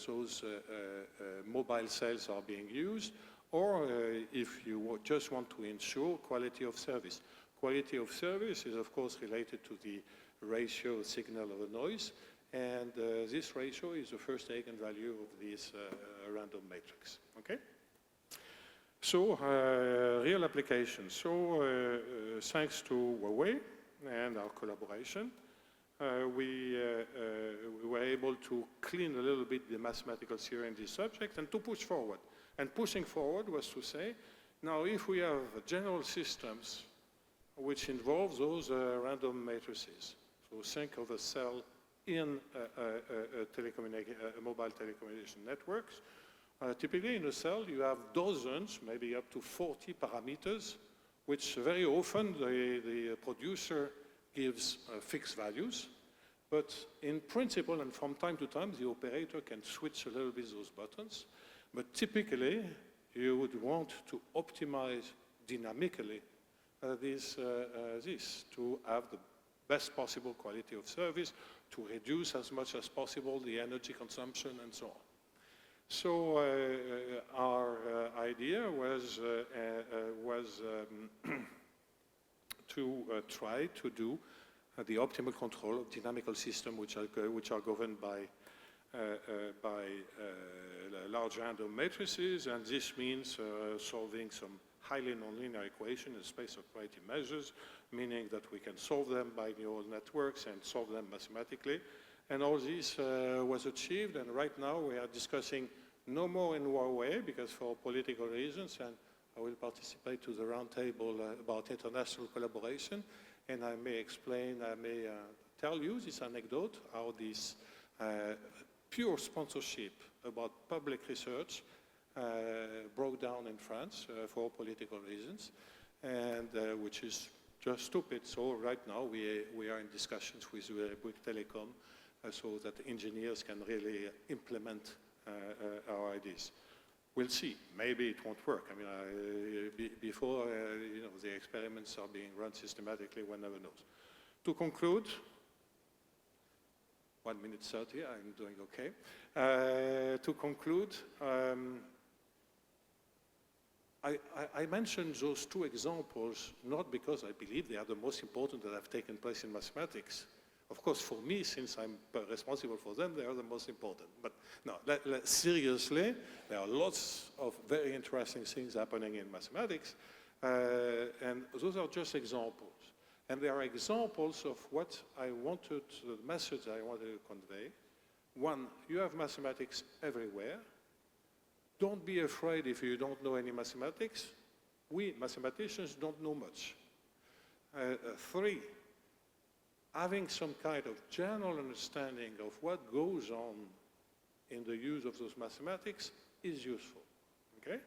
those mobile cells are being used, or if you just want to ensure quality of service. Quality of service is, of course, related to the ratio signal over noise, and this ratio is the first eigenvalue of this random matrix, okay? So, real applications. So, thanks to Huawei and our collaboration, we were able to clean a little bit the mathematical theory in this subject and to push forward. And pushing forward was to say, now if we have general systems which involve those random matrices, so think of a cell in mobile telecommunication networks, Typically in a cell you have dozens, maybe up to 40 parameters, which very often the producer gives fixed values. But in principle, and from time to time, the operator can switch a little bit those buttons. But typically, you would want to optimize dynamically this to have the best possible quality of service, to reduce as much as possible the energy consumption, and so on. So our idea was to try to do the optimal control of dynamical systems which are governed by large random matrices, and this means solving some highly nonlinear equations in space of priority measures, meaning that we can solve them by neural networks and solve them mathematically. And all this was achieved, and right now we are discussing no more in Huawei, because for political reasons, and I will participate to the roundtable about international collaboration, and I may tell you this anecdote, how this pure sponsorship about public research broke down in France for political reasons, and which is just stupid. So right now we are in discussions with Bouygues Telecom so that engineers can really implement our ideas. We'll see. Maybe it won't work. I mean, before the experiments are being run systematically, one never knows. To conclude, 1 minute 30, I'm doing okay. To conclude, I mentioned those two examples not because I believe they are the most important that have taken place in mathematics. Of course, for me, since I'm responsible for them, they are the most important. But no, seriously, there are lots of very interesting things happening in mathematics, and those are just examples. And they are examples of what I wanted, the message I wanted to convey. One, you have mathematics everywhere. Don't be afraid if you don't know any mathematics. We, mathematicians, don't know much. Three, having some kind of general understanding of what goes on in the use of those mathematics is useful, okay?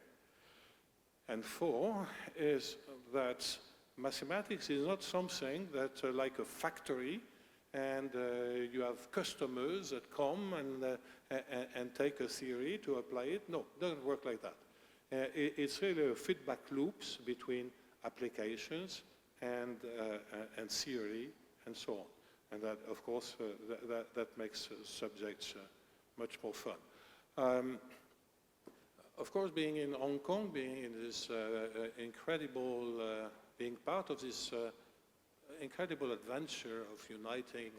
And four is that mathematics is not something that like a factory and you have customers that come and take a theory to apply it. No, it doesn't work like that. It's really a feedback loops between applications and theory and so on. And that, of course, that makes subjects much more fun. Of course, being in Hong Kong, being in this incredible, being part of this incredible adventure of uniting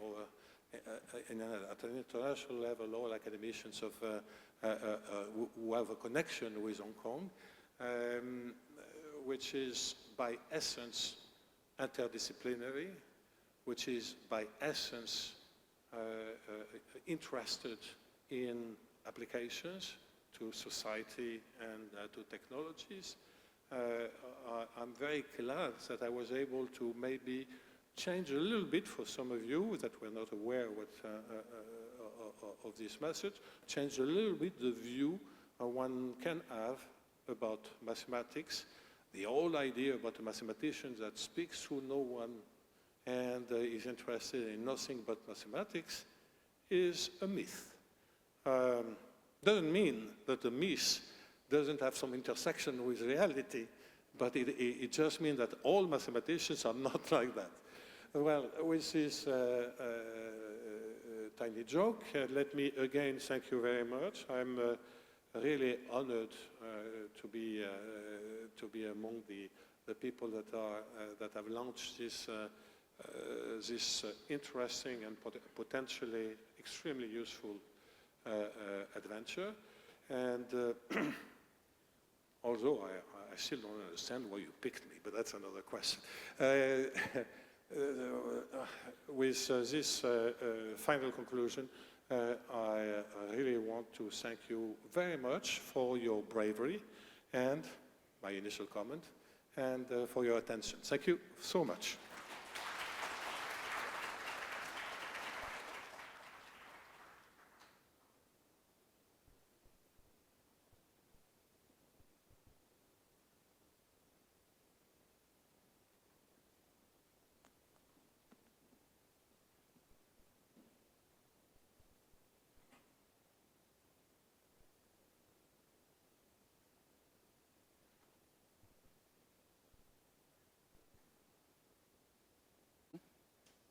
at an international level all academicians who have a connection with Hong Kong, which is by essence interdisciplinary, which is by essence interested in applications to society and to technologies. I'm very glad that I was able to maybe change a little bit for some of you that were not aware of this message, change a little bit the view one can have about mathematics. The old idea about a mathematician that speaks to no one and is interested in nothing but mathematics is a myth. Doesn't mean that the myth doesn't have some intersection with reality, but it just means that all mathematicians are not like that. Well, with this tiny joke, let me again thank you very much. I'm really honored to be among the people that have launched this interesting and potentially extremely useful adventure. And although I still don't understand why you picked me, but that's another question. With this final conclusion, I really want to thank you very much for your bravery and my initial comment, and for your attention. Thank you so much.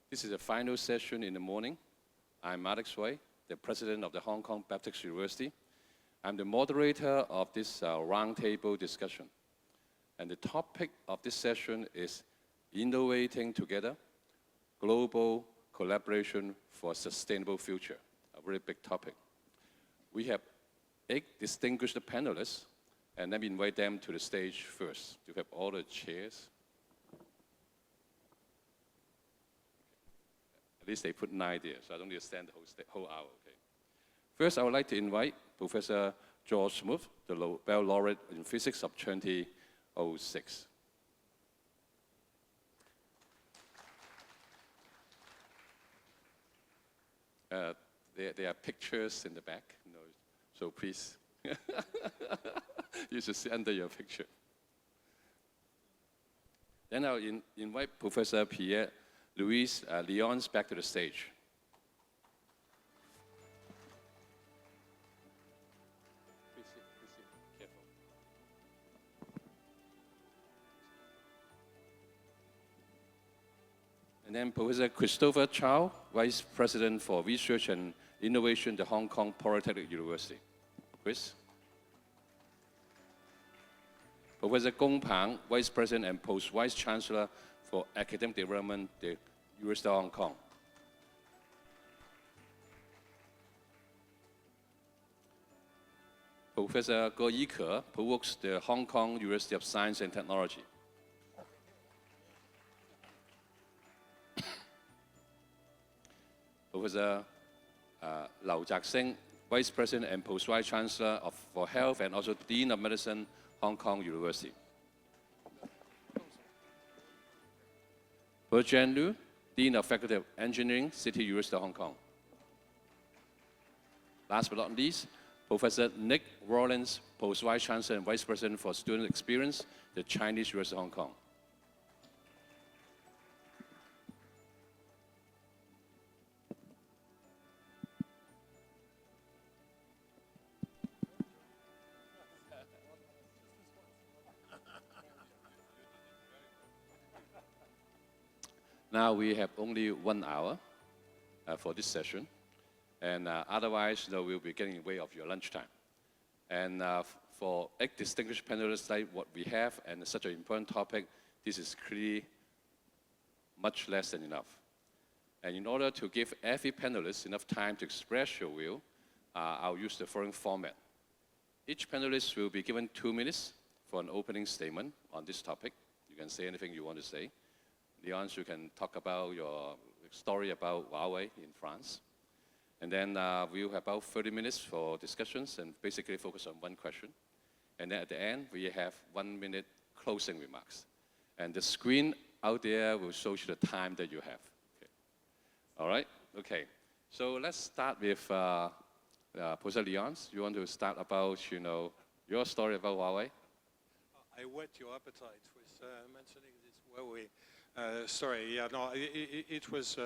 This is the final session in the morning. I'm Alex Wei, the president of the Hong Kong Baptist University. I'm the moderator of this roundtable discussion. And the topic of this session is Innovating Together, Global Collaboration for a Sustainable Future, a very big topic. We have 8 distinguished panelists, and let me invite them to the stage first. You have all the chairs. At least they put 9 there, so I don't need to stand the whole hour. Okay. First, I would like to invite Professor George Smoot, the Nobel laureate in physics of 2006. There are pictures in the back, so please, you should sit under your picture. Then I'll invite Professor Pierre-Louis Lyons back to the stage. Please sit, careful. And then Professor Christopher Chow, Vice President for Research and Innovation at the Hong Kong Polytechnic University. Chris. Professor Gong Pang, Vice President and Post-Vice Chancellor for Academic Development at the University of Hong Kong. Professor Ge Yike, Provokes the Hong Kong University of Science and Technology. Professor Lau Jiaxing, Vice President and Post-Vice Chancellor for Health and also Dean of Medicine, Hong Kong University. Professor Jen Liu, Dean of Faculty of Engineering, City University of Hong Kong. Last but not least, Professor Nick Rawlins, Post-Vice Chancellor and Vice President for Student Experience, the Chinese University of Hong Kong. Now we have only 1 hour for this session, and otherwise we'll be getting in the way of your lunchtime. And for 8 distinguished panelists like what we have and such an important topic, this is clearly much less than enough. And in order to give every panelist enough time to express your view, I'll use the following format. Each panelist will be given 2 minutes for an opening statement on this topic. You can say anything you want to say. Lyons, you can talk about your story about Huawei in France. And then we'll have about 30 minutes for discussions and basically focus on one question. And then at the end, we have 1 minute closing remarks. And the screen out there will show you the time that you have. Okay. All right? Okay. So let's start with Professor Lyons. You want to start about, your story about Huawei? I whet your appetite with mentioning this Huawei. Sorry, yeah, no, it was,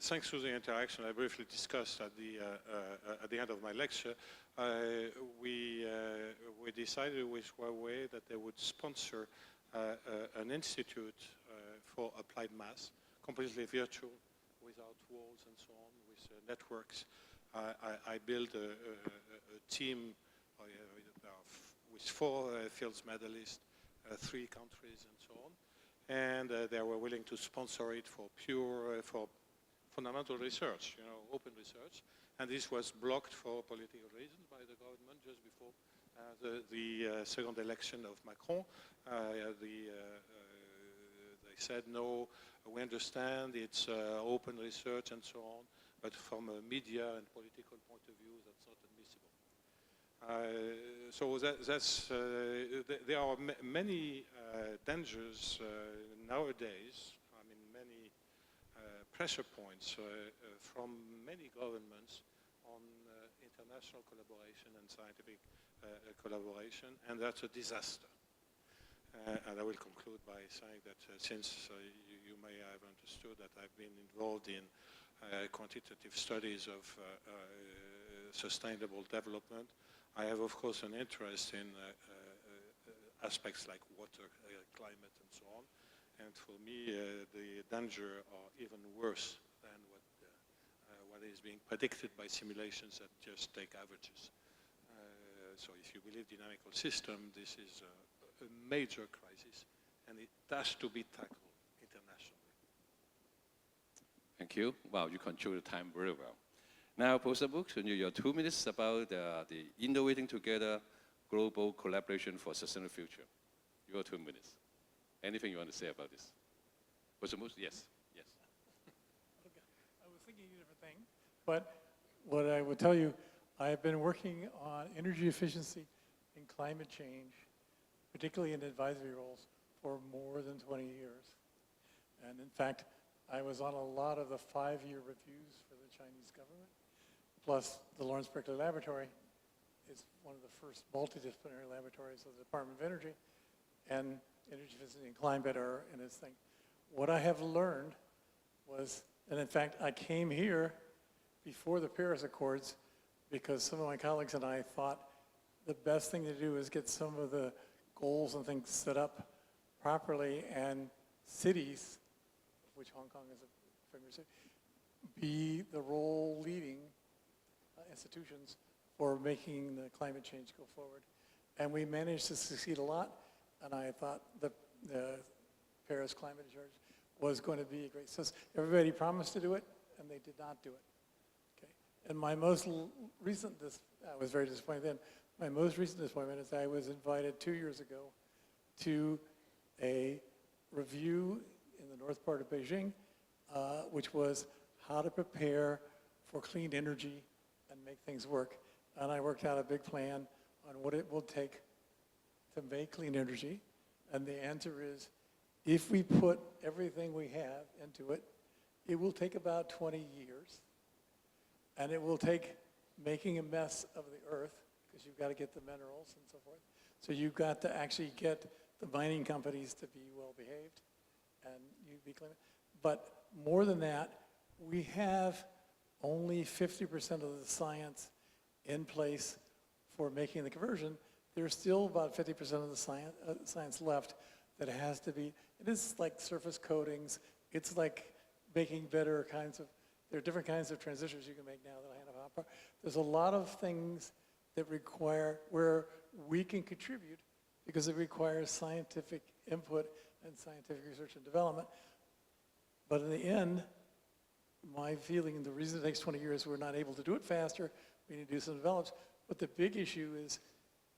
thanks to the interaction I briefly discussed at the end of my lecture, we decided with Huawei that they would sponsor an institute for applied math, completely virtual, without walls and so on, with networks. I built a team with 4 Fields medalists, 3 countries and so on. And they were willing to sponsor it for for fundamental research, open research. And this was blocked for political reasons by the government just before the second election of Macron. They said, no, we understand it's open research and so on, but from a media and political point of view, that's not admissible. So there are many dangers nowadays, many pressure points from many governments on international collaboration and scientific collaboration, and that's a disaster. And I will conclude by saying that since you may have understood that I've been involved in quantitative studies of sustainable development, I have, of course, an interest in aspects like water, climate, and so on. And for me, the danger are even worse than what is being predicted by simulations that just take averages. So if you believe dynamical system, this is a major crisis, and it has to be tackled internationally. Thank you. Wow, you control the time very well. Now, Professor Brooks, your 2 minutes about the innovating together global collaboration for a sustainable future. Your 2 minutes. Anything you want to say about this? Professor Brooks, yes, yes. Okay. I was thinking a different thing, but what I would tell you, I've been working on energy efficiency and climate change, particularly in advisory roles, for more than 20 years. And in fact, I was on a lot of the 5-year reviews for the Chinese government, plus the Lawrence Berkeley Laboratory is one of the first multidisciplinary laboratories of the Department of Energy, and energy efficiency and climate are in its thing. What I have learned was, and in fact, I came here before the Paris Accords because some of my colleagues and I thought the best thing to do is get some of the goals and things set up properly, and cities, of which Hong Kong is a premier city, be the role leading institutions for making the climate change go forward. And we managed to succeed a lot, and I thought the Paris Climate Accord was going to be a great success. Everybody promised to do it, and they did not do it. Okay. And my most recent, I was very disappointed then, my most recent disappointment is I was invited 2 years ago to a review in the north part of Beijing, which was how to prepare for clean energy and make things work. And I worked out a big plan on what it will take to make clean energy. And the answer is, if we put everything we have into it, it will take about 20 years. And it will take making a mess of the earth, because you've got to get the minerals and so forth. So you've got to actually get the mining companies to be well behaved and you be clean. But more than that, we have only 50% of the science in place for making the conversion. There's still about 50% of the science left that has to be, it is like surface coatings, it's like making better kinds of, there are different kinds of transistors you can make now that I have. There's a lot of things that require, where we can contribute because it requires scientific input and scientific research and development. But in the end, my feeling, the reason it takes 20 years, we're not able to do it faster, we need to do some develops. But the big issue is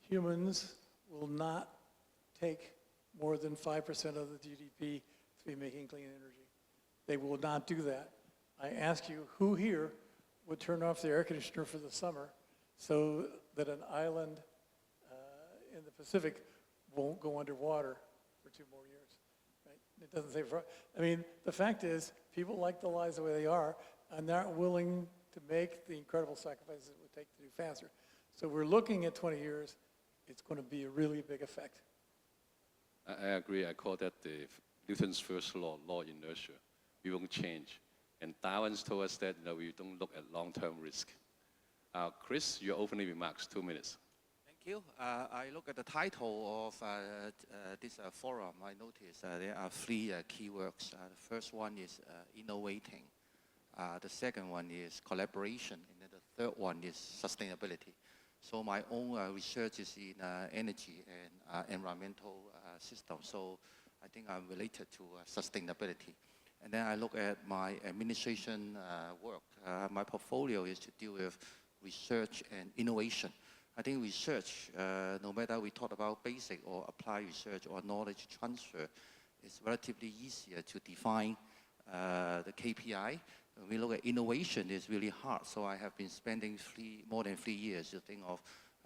humans will not take more than 5% of the GDP to be making clean energy. They will not do that. I ask you, who here would turn off the air conditioner for the summer so that an island in the Pacific won't go underwater for 2 more years? Right? It doesn't say, I mean, the fact is, people like the lives the way they are, and they're not willing to make the incredible sacrifices it would take to do faster. So we're looking at 20 years, it's going to be a really big effect. I agree. I call that the Newton's first law, law of inertia. We won't change. And Darwin's told us that we don't look at long-term risk. Chris, your opening remarks, 2 minutes. Thank you. I look at the title of this forum. I notice there are 3 keywords. The first one is innovating. The second one is collaboration. And then the third one is sustainability. So my own research is in energy and environmental systems. So I think I'm related to sustainability. And then I look at my administration work. My portfolio is to deal with research and innovation. I think research, no matter we talk about basic or applied research or knowledge transfer, is relatively easier to define the KPI. When we look at innovation, it's really hard. So I have been spending more than 3 years to think of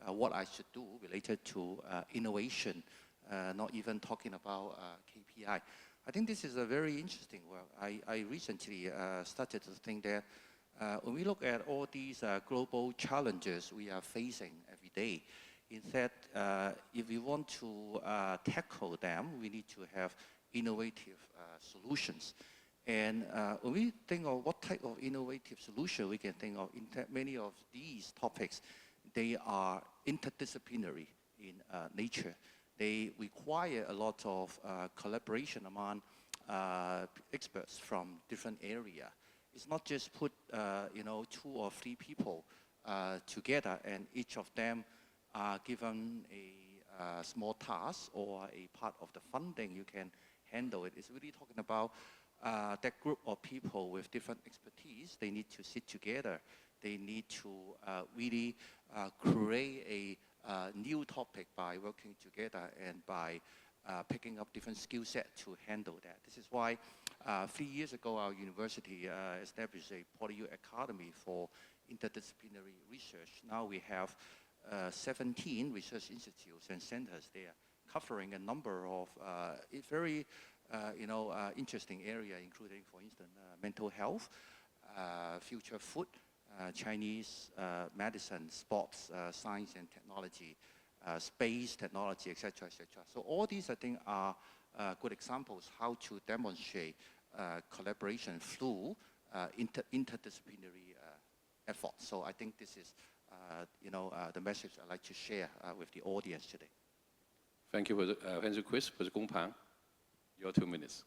what I should do related to innovation, not even talking about KPI. I think this is a very interesting work. I recently started to think that when we look at all these global challenges we are facing every day, in fact, if we want to tackle them, we need to have innovative solutions. And when we think of what type of innovative solution we can think of, many of these topics, they are interdisciplinary in nature. They require a lot of collaboration among experts from different area. It's not just put 2 or 3 people together and each of them are given a small task or a part of the funding you can handle it. It's really talking about that group of people with different expertise. They need to sit together. They need to really create a new topic by working together and by picking up different skill set to handle that. This is why 3 years ago our university established a PolyU Academy for interdisciplinary research. Now we have 17 research institutes and centers there covering a number of very interesting areas, including, for instance, mental health, future food, Chinese medicine, sports, science and technology, space technology, etc., etc. So all these, I think, are good examples how to demonstrate collaboration through interdisciplinary efforts. So I think this is, the message I'd like to share with the audience today. Thank you for the Chris, for the Gongpang. Your 2 minutes.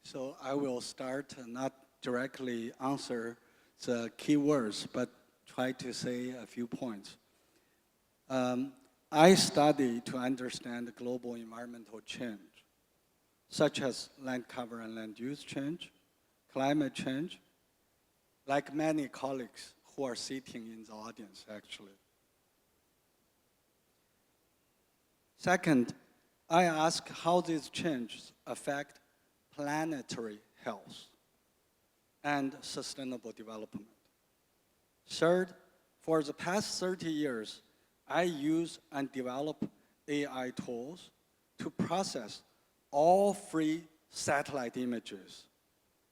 So I will start not directly answer the keywords, but try to say a few points. I study to understand global environmental change, such as land cover and land use change, climate change, like many colleagues who are sitting in the audience, actually. Second, I ask how these changes affect planetary health and sustainable development. Third, for the past 30 years, I use and develop AI tools to process all free satellite images,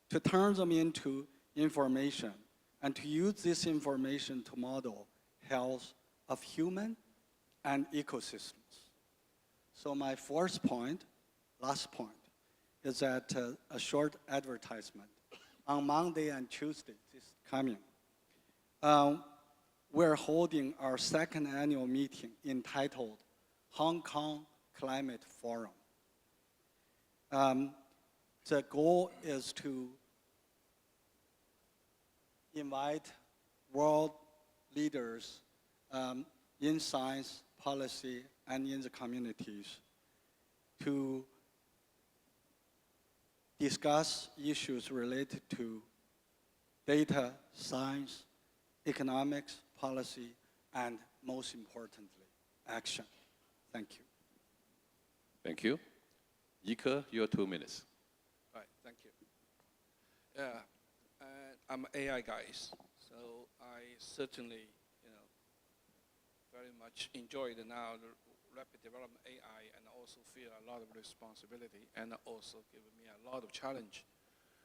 to turn them into information, and to use this information to model health of human and ecosystems. So my fourth point, last point, is that a short advertisement. On Monday and Tuesday, this coming, we're holding our second annual meeting entitled Hong Kong Climate Forum. The goal is to invite world leaders in science, policy, and in the communities to discuss issues related to data, science, economics, policy, and most importantly, action. Thank you. Thank you. Yike, your 2 minutes. Right, thank you. Yeah, I'm an AI guy, so I certainly, very much enjoy the rapid development AI, and also feel a lot of responsibility, and also giving me a lot of challenge.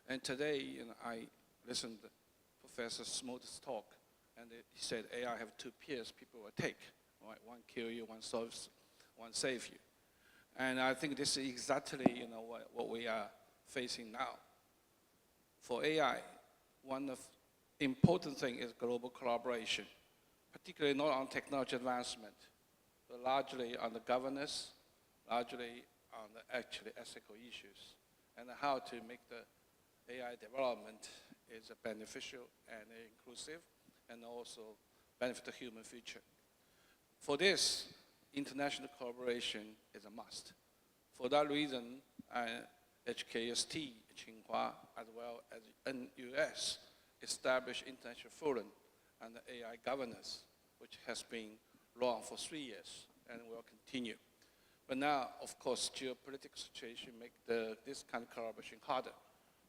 And today, I listened to Professor Smoot's talk, and he said AI have 2 peers people will take, right? One kill you, one save you. And I think this is exactly, what we are facing now. For AI, one of the important thing is global collaboration, particularly not on technology advancement, but largely on the governance, largely on the actually ethical issues, and how to make the AI development is beneficial and inclusive, and also benefit the human future. For this, international collaboration is a must. For that reason, HKST, Tsinghua, as well as NUS, established International Forum on the AI governance, which has been long for 3 years and will continue. But now, of course, geopolitical situation make this kind of collaboration harder.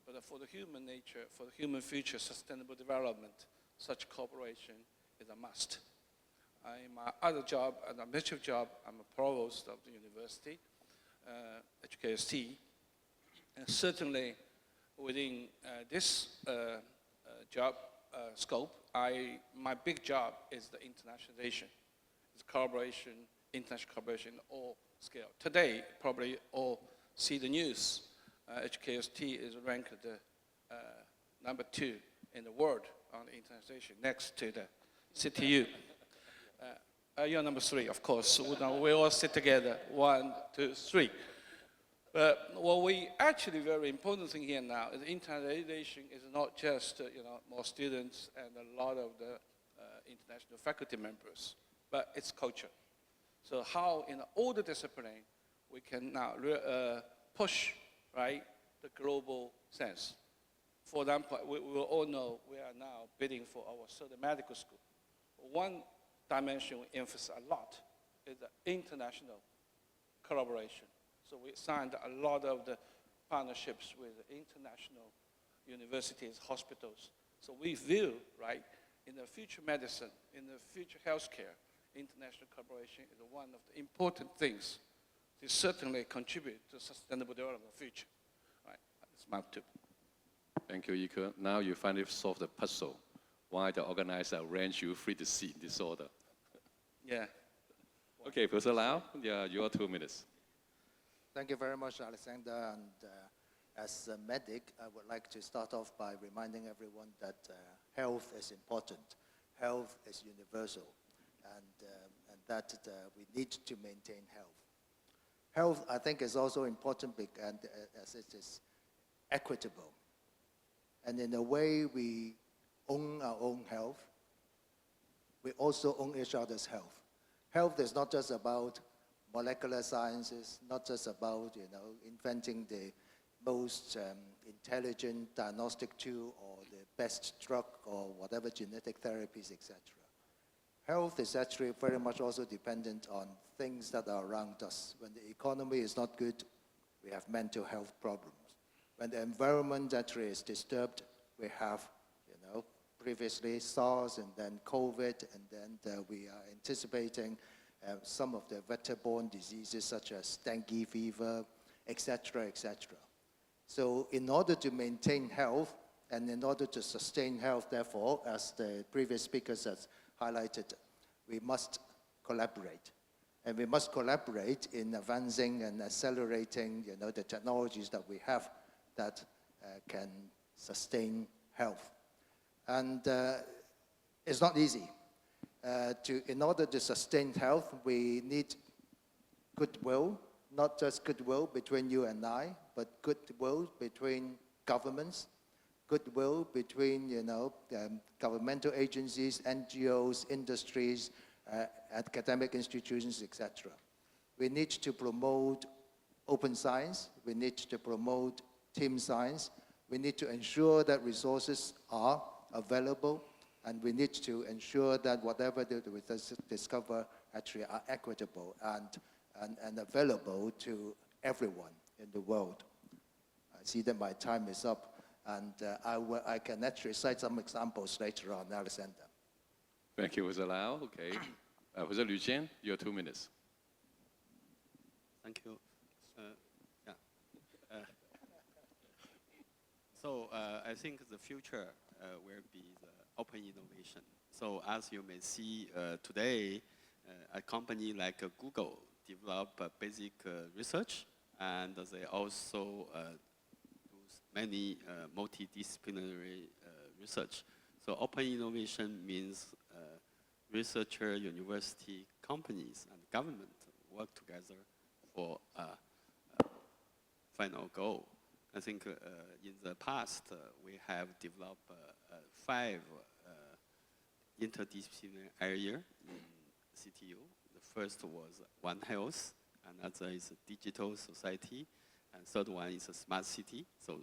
But for the human nature, for the human future, sustainable development, such cooperation is a must. In my other job, an administrative job, I'm a provost of the university, HKST, and certainly within this job scope, my big job is the internationalization. It's collaboration, international collaboration in all scale. Today, probably all see the news. HKST is ranked number 2 in the world on internationalization, next to the CTU. You're number 3, of course. So we all sit together, 1, 2, 3. But what we actually very important thing here now is internationalization is not just more students and a lot of the international faculty members, but it's culture. So how in all the discipline we can now push the global sense. For example, we will all know we are now bidding for our third medical school. One dimension we emphasize a lot is the international collaboration. So we signed a lot of the partnerships with international universities, hospitals. So we view, in the future medicine, in the future healthcare, international collaboration is one of the important things to certainly contribute to sustainable development in the future. That's my tip. Thank you, Ike. Now you finally solved the puzzle. Why the organizer arranged you free to see in this order. Yeah. Okay, Professor Lau, your 2 minutes. Thank you very much, Alexander. And as a medic, I would like to start off by reminding everyone that health is important. Health is universal, and that we need to maintain health. Health, I think, is also important as it is equitable. And in a way, we own our own health. We also own each other's health. Health is not just about molecular sciences, not just about inventing the most intelligent diagnostic tool or the best drug or whatever genetic therapies, etc. Health is actually very much also dependent on things that are around us. When the economy is not good, we have mental health problems. When the environment actually is disturbed, we have, previously SARS and then COVID, and then we are anticipating some of the vector-borne diseases such as dengue fever, etc., etc. So in order to maintain health and in order to sustain health, therefore, as the previous speakers have highlighted, we must collaborate. And we must collaborate in advancing and accelerating the technologies that we have that can sustain health. And it's not easy. In order to sustain health, we need goodwill, not just goodwill between you and I, but goodwill between governments, goodwill between governmental agencies, NGOs, industries, academic institutions, etc. We need to promote open science. We need to promote team science. We need to ensure that resources are available, and we need to ensure that whatever we discover actually are equitable and available to everyone in the world. I see that my time is up, and I can actually cite some examples later on, Alexander. Thank you, Professor Lau. Okay. Professor Liu Jian, your 2 minutes. Thank you. So I think the future will be the open innovation. So as you may see today, a company like Google develop basic research, and they also do many multidisciplinary research. So open innovation means researcher, university, companies, and government work together for a final goal. I think in the past, we have developed 5 interdisciplinary areas in CTU. The first was One Health, another is Digital Society, and third one is a Smart City. So,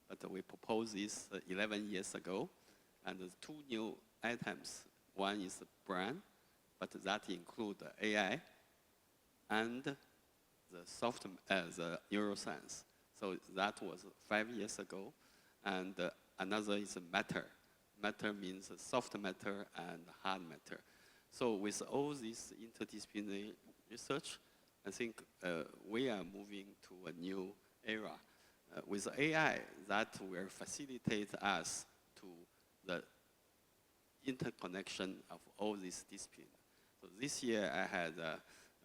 but we proposed this 11 years ago, and the 2 new items. One is brand, but that includes AI and the neuroscience. So that was 5 years ago. And another is matter. Matter means soft matter and hard matter. So with all this interdisciplinary research, I think we are moving to a new era. With AI, that will facilitate us to the interconnection of all these disciplines. So this year I had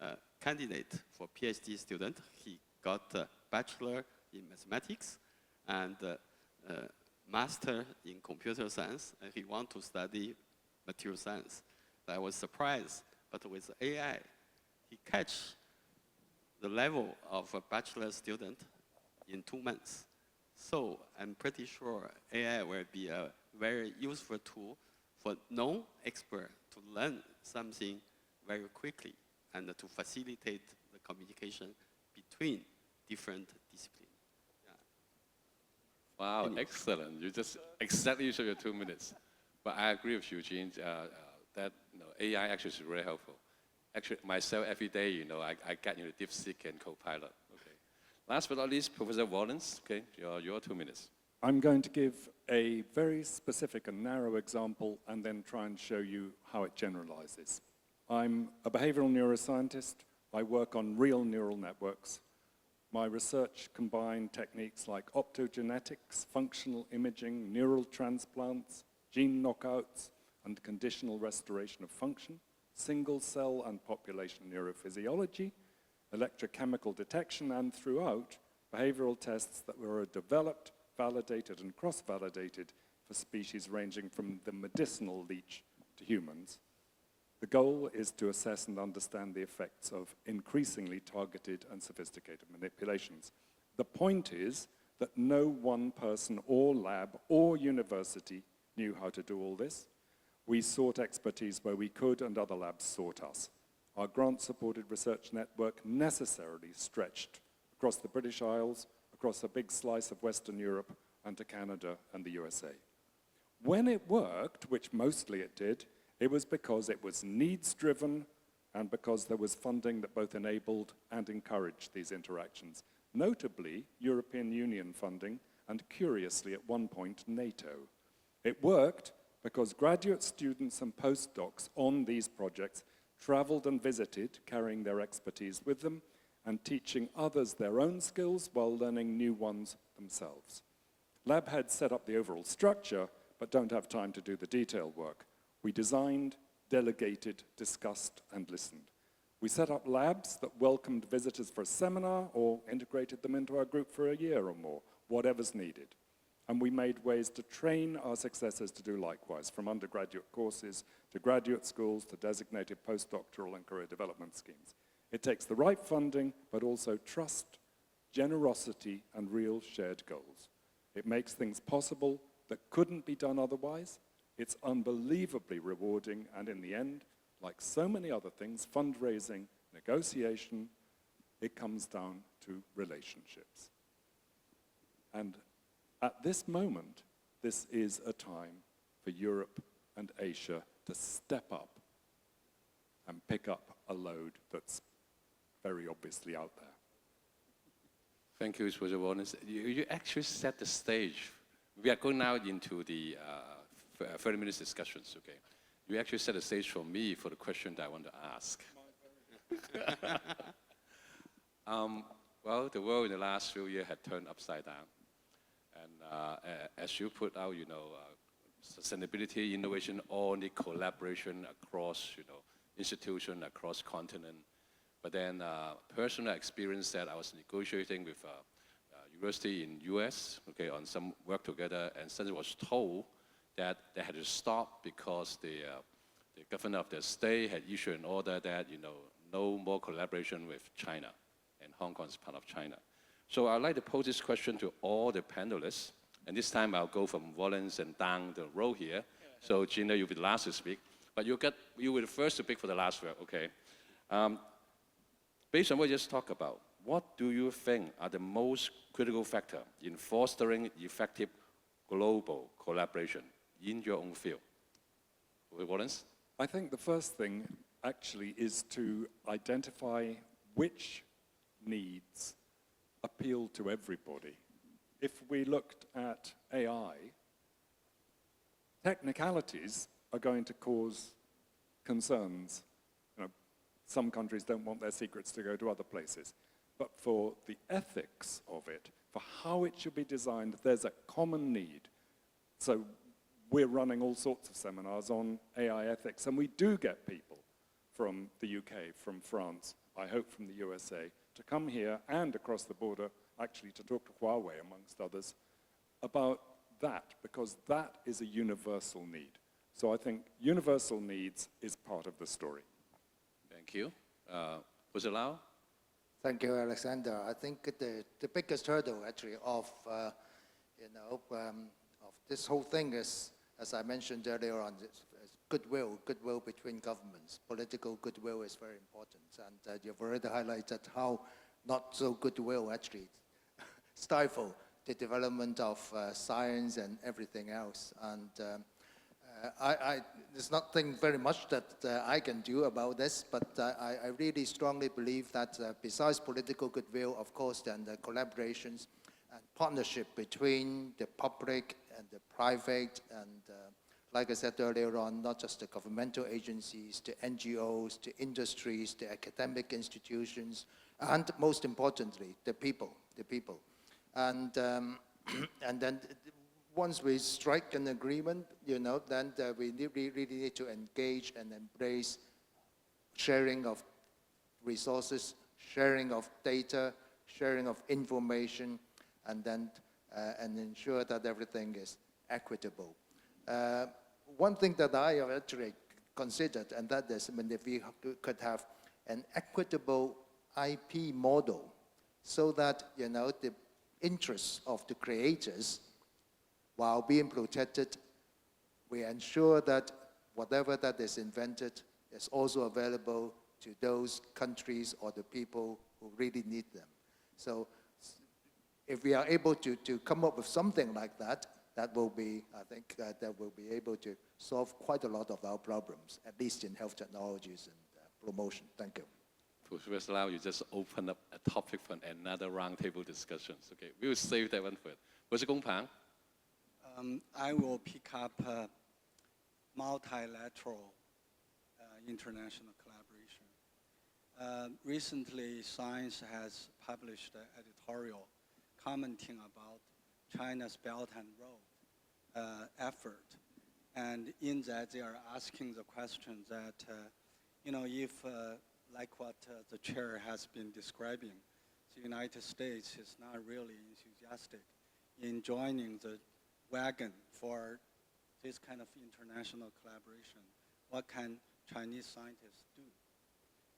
a candidate for PhD student. He got a bachelor in mathematics and master in computer science, and he wants to study material science. I was surprised, but with AI, he catch the level of a bachelor student in 2 months. So I'm pretty sure AI will be a very useful tool for non-expert to learn something very quickly and to facilitate the communication between different disciplines. Wow, excellent. You just exactly show your 2 minutes. But I agree with Eugene that AI actually is really helpful. Actually, myself, every day, I get DeepSeek and Copilot. Okay. Last but not least, Professor Wallens, okay, your 2 minutes. I'm going to give a very specific and narrow example and then try and show you how it generalizes. I'm a behavioral neuroscientist. I work on real neural networks. My research combined techniques like optogenetics, functional imaging, neural transplants, gene knockouts, and conditional restoration of function, single-cell and population neurophysiology, electrochemical detection, and throughout, behavioral tests that were developed, validated, and cross-validated for species ranging from the medicinal leech to humans. The goal is to assess and understand the effects of increasingly targeted and sophisticated manipulations. The point is that no one person or lab or university knew how to do all this. We sought expertise where we could, and other labs sought us. Our grant-supported research network necessarily stretched across the British Isles, across a big slice of Western Europe, and to Canada and the USA. When it worked, which mostly it did, it was because it was needs-driven and because there was funding that both enabled and encouraged these interactions, notably European Union funding and, curiously, at one point, NATO. It worked because graduate students and postdocs on these projects traveled and visited, carrying their expertise with them, and teaching others their own skills while learning new ones themselves. Lab heads set up the overall structure, but don't have time to do the detailed work. We designed, delegated, discussed, and listened. We set up labs that welcomed visitors for a seminar or integrated them into our group for a year or more, whatever's needed. And we made ways to train our successors to do likewise, from undergraduate courses to graduate schools to designated postdoctoral and career development schemes. It takes the right funding, but also trust, generosity, and real shared goals. It makes things possible that couldn't be done otherwise. It's unbelievably rewarding, and in the end, like so many other things, fundraising, negotiation, it comes down to relationships. And at this moment, this is a time for Europe and Asia to step up and pick up a load that's very obviously out there. Thank you, Professor Wallens. You actually set the stage. We are going now into the 30 minutes discussions, okay? You actually set the stage for me for the question that I want to ask. Well, the world in the last few years had turned upside down. And as you put out, sustainability, innovation, all the collaboration across, institution, across continent. But then personal experience that I was negotiating with a university in US, okay, on some work together, and suddenly was told that they had to stop because the governor of the state had issued an order that, no more collaboration with China, and Hong Kong is part of China. So I'd like to pose this question to all the panelists, and this time I'll go from Wallens and down the row here. So Gina, you'll be the last to speak, but you will be the first to pick for the last word, okay? Based on what you just talked about, what do you think are the most critical factors in fostering effective global collaboration in your own field? Wallens? I think the first thing actually is to identify which needs appeal to everybody. If we looked at AI, technicalities are going to cause concerns. Some countries don't want their secrets to go to other places. But for the ethics of it, for how it should be designed, there's a common need. So we're running all sorts of seminars on AI ethics, and we do get people from the UK, from France, I hope from the USA, to come here and across the border, actually to talk to Huawei, amongst others, about that, because that is a universal need. So I think universal needs is part of the story. Thank you. Professor Lau? Thank you, Alexander. I think the biggest hurdle actually of this whole thing is, as I mentioned earlier on, is goodwill between governments. Political goodwill is very important, and you've already highlighted how not so goodwill actually stifle the development of science and everything else. And there's nothing very much that I can do about this, but I really strongly believe that besides political goodwill, of course, then the collaborations and partnership between the public and the private, and like I said earlier on, not just the governmental agencies, the NGOs, the industries, the academic institutions, and most importantly, the people. And then once we strike an agreement, then we really need to engage and embrace sharing of resources, sharing of data, sharing of information, and then and ensure that everything is equitable. One thing that I have actually considered, and that is, if we could have an equitable IP model, so that the interests of the creators, while being protected, we ensure that whatever that is invented is also available to those countries or the people who really need them. So if we are able to come up with something like that, that will be, I think, that will be able to solve quite a lot of our problems, at least in health technologies and promotion. Thank you. Professor Lau, you just opened up a topic for another roundtable discussions. Okay, we will save that one for it. Professor Gong Pang? I will pick up multilateral international collaboration. Recently, Science has published an editorial commenting about China's Belt and Road effort. And in that, they are asking the question that, if, like what the chair has been describing, the United States is not really enthusiastic in joining the wagon for this kind of international collaboration. What can Chinese scientists do?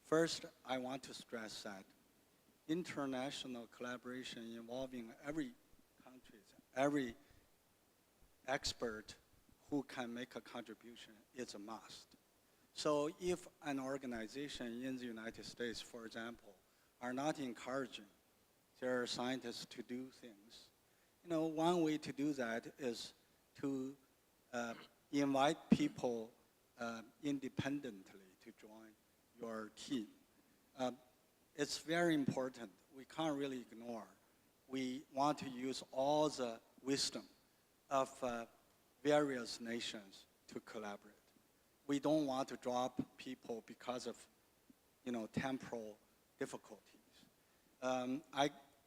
First, I want to stress that international collaboration involving every country, every expert who can make a contribution is a must. So if an organization in the United States, for example, are not encouraging their scientists to do things, one way to do that is to invite people independently to join your team. It's very important. We can't really ignore. We want to use all the wisdom of various nations to collaborate. We don't want to drop people because of, temporal difficulties.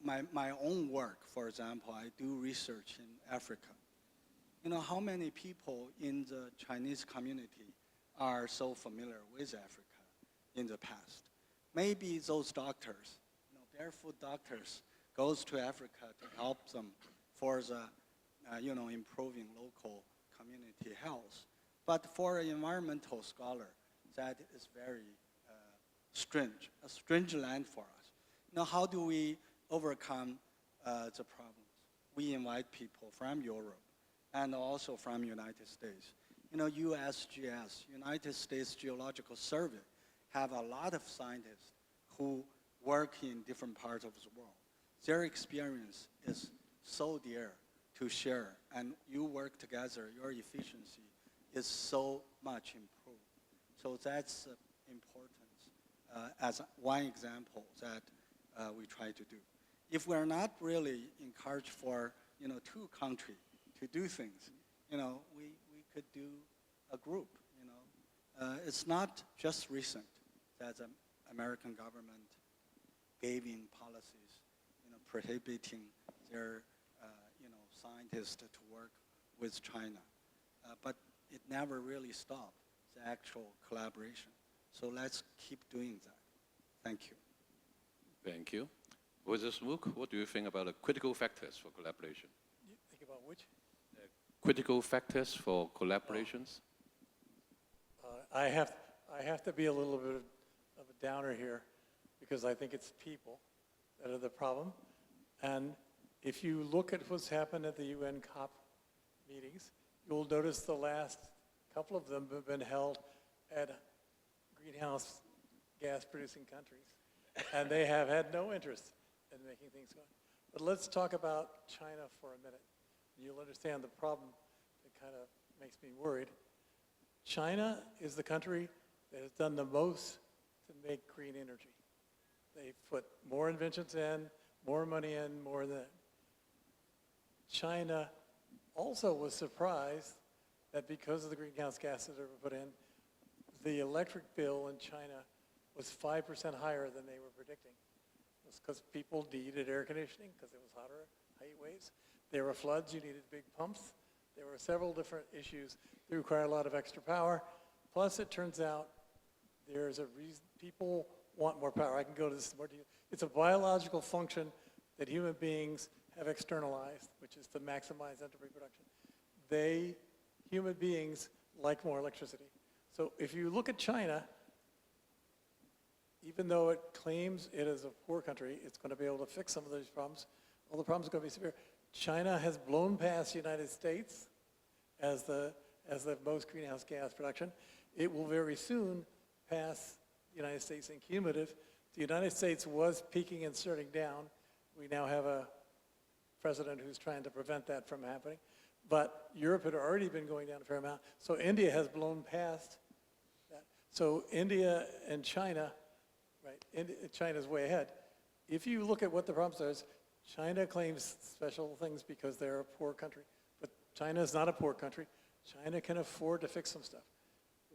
My own work, for example, I do research in Africa. How many people in the Chinese community are so familiar with Africa in the past? Maybe those doctors, barefoot doctors, goes to Africa to help them for the, improving local community health. But for an environmental scholar, that is very a strange land for us. How do we overcome the problems? We invite people from Europe and also from United States. USGS, United States Geological Survey, have a lot of scientists who work in different parts of the world. Their experience is so dear to share, and you work together, your efficiency is so much improved. So that's important as one example that we try to do. If we're not really encouraged for two countries to do things, we could do a group. It's not just recent that the American government gave in policies, prohibiting their scientists to work with China, but it never really stopped the actual collaboration. So let's keep doing that. Thank you. Thank you. Professor Smook, what do you think about the critical factors for collaboration? You think about which? Critical factors for collaborations? I have to be a little bit of a downer here because I think it's people. that are the problem. And if you look at what's happened at the UN COP meetings, you'll notice the last couple of them have been held at greenhouse gas producing countries. And they have had no interest in making things go. But let's talk about China for a minute. You'll understand the problem that kind of makes me worried. China is the country that has done the most to make green energy. They've put more inventions in, more money in, more than. China also was surprised that because of the greenhouse gases that were put in, the electric bill in China was 5% higher than they were predicting. It was because people needed air conditioning because it was hotter, heat waves. There were floods, you needed big pumps. There were several different issues that require a lot of extra power. Plus, it turns out there's a reason people want more power. I can go to this more detail. It's a biological function that human beings have externalized, which is to maximize energy production. Human beings, like more electricity. So if you look at China, even though it claims it is a poor country, it's going to be able to fix some of those problems. All the problems are going to be severe. China has blown past the United States as the most greenhouse gas production. It will very soon pass the United States in cumulative. The United States was peaking and starting down. We now have a president who's trying to prevent that from happening. But Europe had already been going down a fair amount. So India has blown past that. So India and China, right, China's way ahead. If you look at what the problems are, China claims special things because they're a poor country. But China is not a poor country. China can afford to fix some stuff.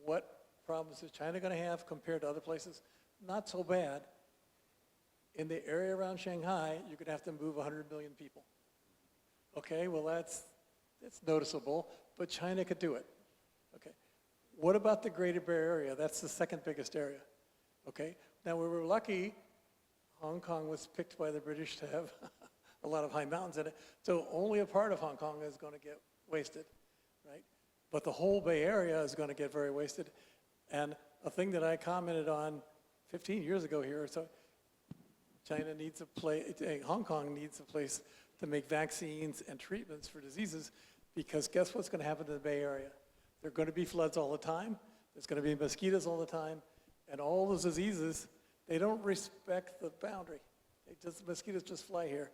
What problems is China going to have compared to other places? Not so bad. In the area around Shanghai, you're going to have to move 100 million people. Okay, well that's noticeable, but China could do it. Okay, what about the Greater Bay Area? That's the second biggest area. Okay, now we were lucky. Hong Kong was picked by the British to have a lot of high mountains in it, so only a part of Hong Kong is going to get wasted, right? But the whole Bay Area is going to get very wasted. And a thing that I commented on 15 years ago here, so China needs a place, Hong Kong needs a place to make vaccines and treatments for diseases, because guess what's going to happen to the Bay Area? There are going to be floods all the time. There's going to be mosquitoes all the time. And all those diseases, they don't respect the boundary. Mosquitoes just fly here.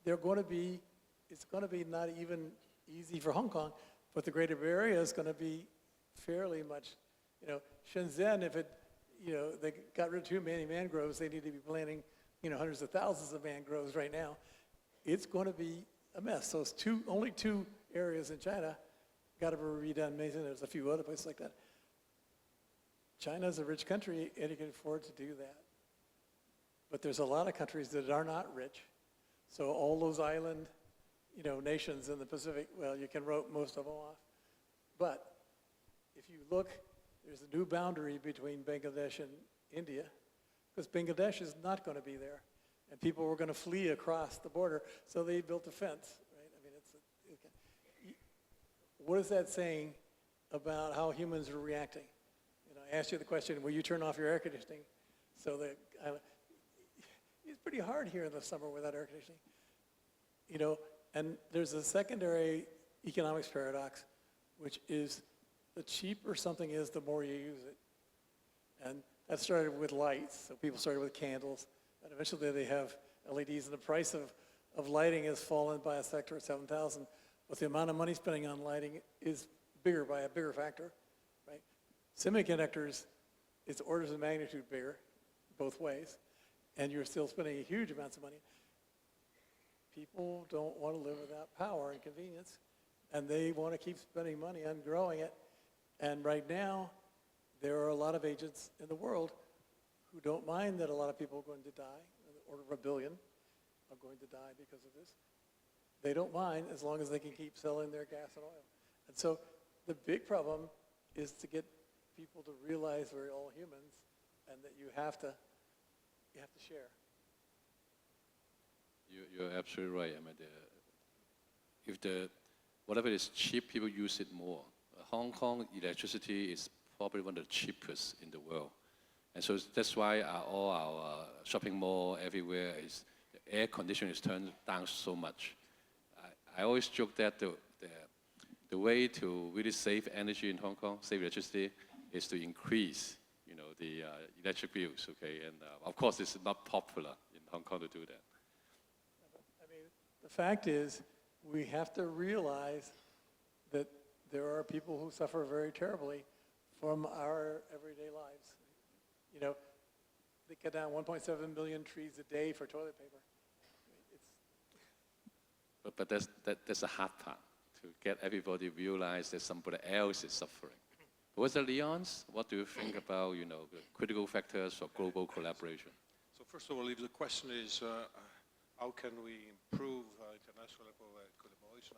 It's going to be not even easy for Hong Kong, but the Greater Bay Area is going to be fairly much, Shenzhen, if they got rid of too many mangroves, they need to be planting, hundreds of thousands of mangroves right now. It's going to be a mess. So it's only two areas in China got to be redone. There's a few other places like that. China's a rich country, and it can afford to do that. But there's a lot of countries that are not rich. So all those island, nations in the Pacific, well, you can wrote most of them off. But if you look, there's a new boundary between Bangladesh and India, because Bangladesh is not going to be there. And people were going to flee across the border, so they built a fence, right? I mean, what is that saying about how humans are reacting? I asked you the question, will you turn off your air conditioning? So it's pretty hard here in the summer without air conditioning. And there's a secondary economics paradox, which is the cheaper something is, the more you use it. And that started with lights, so people started with candles, and eventually they have LEDs, and the price of lighting has fallen by a factor of 7,000, but the amount of money spending on lighting is bigger by a bigger factor, right? Semiconductors, it's orders of magnitude bigger, both ways, and you're still spending huge amounts of money. People don't want to live without power and convenience, and they want to keep spending money on growing it. And right now, there are a lot of agents in the world who don't mind that a lot of people are going to die, in the order of 1 billion are going to die because of this. They don't mind as long as they can keep selling their gas and oil. And so the big problem is to get people to realize we're all humans and that you have to share. You're absolutely right. I mean, whatever is cheap, people use it more. Hong Kong electricity is probably one of the cheapest in the world. And so that's why all our shopping mall everywhere is air conditioning is turned down so much. I always joke that the way to really save energy in Hong Kong, save electricity, is to increase, the electric bills, okay? And of course, it's not popular in Hong Kong to do that. I mean, the fact is, we have to realize that there are people who suffer very terribly from our everyday lives. They cut down 1.7 million trees a day for toilet paper. But that's a hard part, to get everybody realize that somebody else is suffering. Professor Leons, what do you think about, the critical factors for global collaboration? So first of all, if the question is how can we improve international collaboration,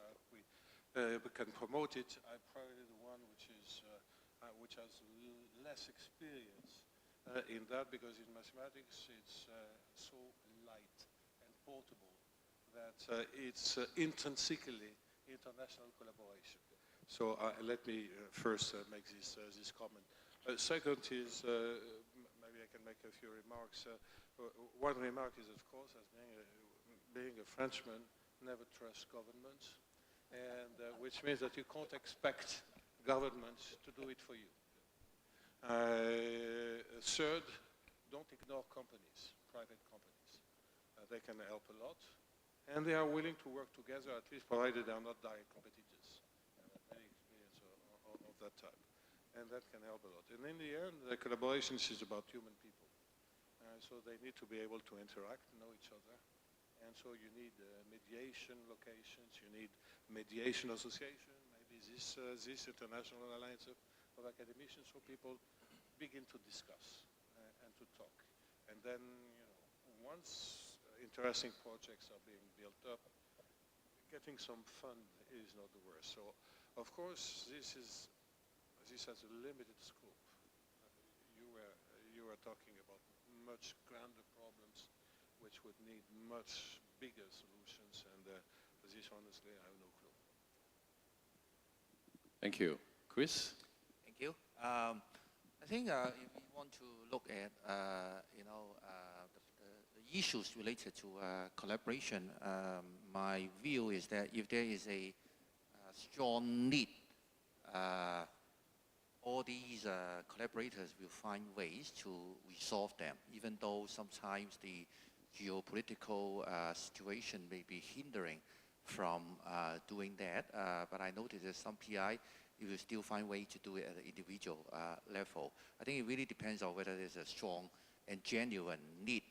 we can promote it, I prioritize the one which has less experience in that, because in mathematics it's so light and portable that it's intrinsically international collaboration. So let me first make this comment. Second is, maybe I can make a few remarks. One remark is, of course, as being a Frenchman, never trust governments, and which means that you can't expect governments to do it for you. Third, don't ignore companies, private companies. They can help a lot, and they are willing to work together, at least provided they are not direct competitors. I have many experience of that type, and that can help a lot. And in the end, the collaborations is about human people. So they need to be able to interact, know each other, and so you need mediation locations, you need mediation association, maybe this international alliance of academicians, so people begin to discuss and to talk. And then, once interesting projects are being built up, getting some fund is not the worst. So, of course, this has a limited scope. You were talking about much grander problems, which would need much bigger solutions, and this, honestly, I have no clue. Thank you. Chris? Thank you. I think if we want to look at, the issues related to collaboration, my view is that if there is a strong need, all these collaborators will find ways to resolve them, even though sometimes the geopolitical situation may be hindering from doing that. But I noticed that some PI, you will still find ways to do it at an individual level. I think it really depends on whether there's a strong and genuine need.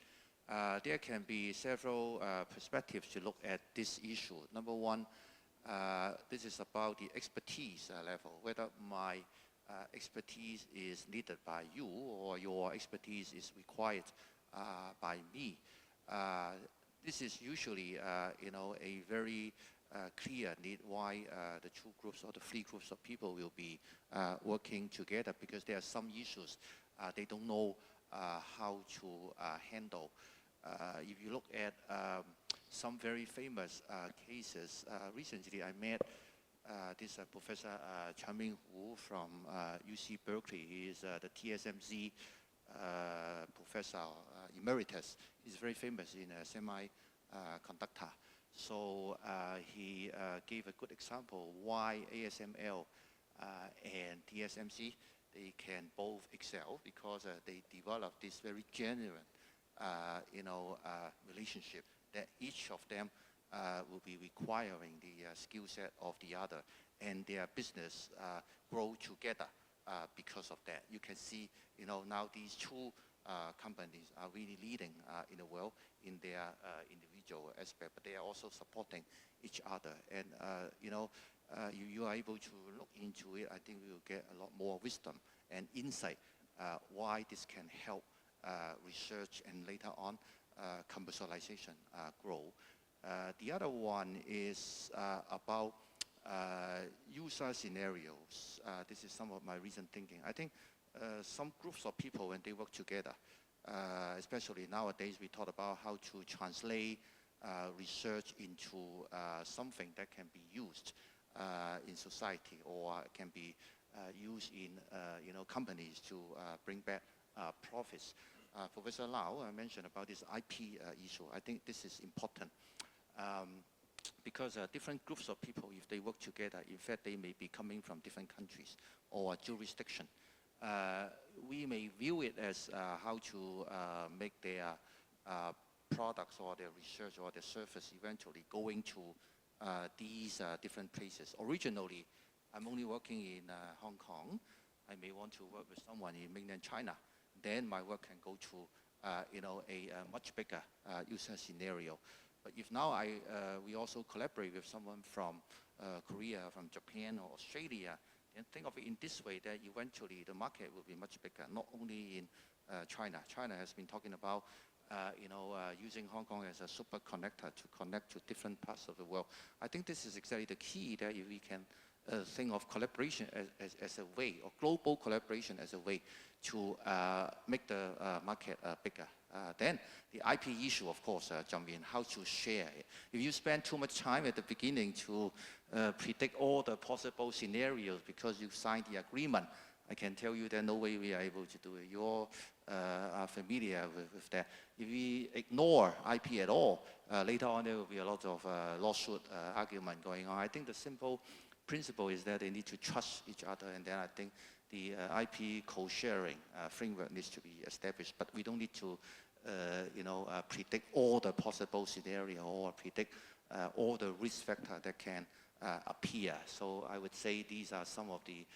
There can be several perspectives to look at this issue. Number one, this is about the expertise level, whether my expertise is needed by you or your expertise is required by me. This is usually, a very clear need why the two groups or the three groups of people will be working together, because there are some issues they don't know how to handle. If you look at some very famous cases, recently I met this Professor Chanming Hu from UC Berkeley. He is the TSMC professor emeritus. He's very famous in semiconductor. So he gave a good example why ASML and TSMC, they can both excel, because they develop this very genuine relationship that each of them will be requiring the skill set of the other, and their business grow together because of that. You can see, now these two companies are really leading in the world in their individual aspect, but they are also supporting each other. And you are able to look into it. I think we will get a lot more wisdom and insight why this can help research and later on commercialization grow. The other one is about user scenarios. This is some of my recent thinking. I think some groups of people, when they work together, especially nowadays, we talk about how to translate research into something that can be used in society, or can be used in companies to bring back profits. Professor Lau mentioned about this IP issue. I think this is important because different groups of people, if they work together, in fact, they may be coming from different countries or jurisdiction. We may view it as how to make their products or their research or their service eventually going to these different places. Originally, I'm only working in Hong Kong. I may want to work with someone in mainland China. Then my work can go to a much bigger user scenario. But if now we also collaborate with someone from Korea, from Japan or Australia, and think of it in this way, that eventually the market will be much bigger, not only in China. China has been talking about using Hong Kong as a super connector to connect to different parts of the world. I think this is exactly the key, that if we can think of collaboration as a way, or global collaboration as a way to make the market bigger. Then the IP issue, of course, jump in, how to share it. If you spend too much time at the beginning to predict all the possible scenarios because you signed the agreement, I can tell you that no way we are able to do it. You all are familiar with that. If we ignore IP at all, later on there will be a lot of lawsuit argument going on. I think the simple principle is that they need to trust each other, and then I think the IP co-sharing framework needs to be established. But we don't need to predict all the possible scenario or predict all the risk factor that can appear. So I would say these are some of the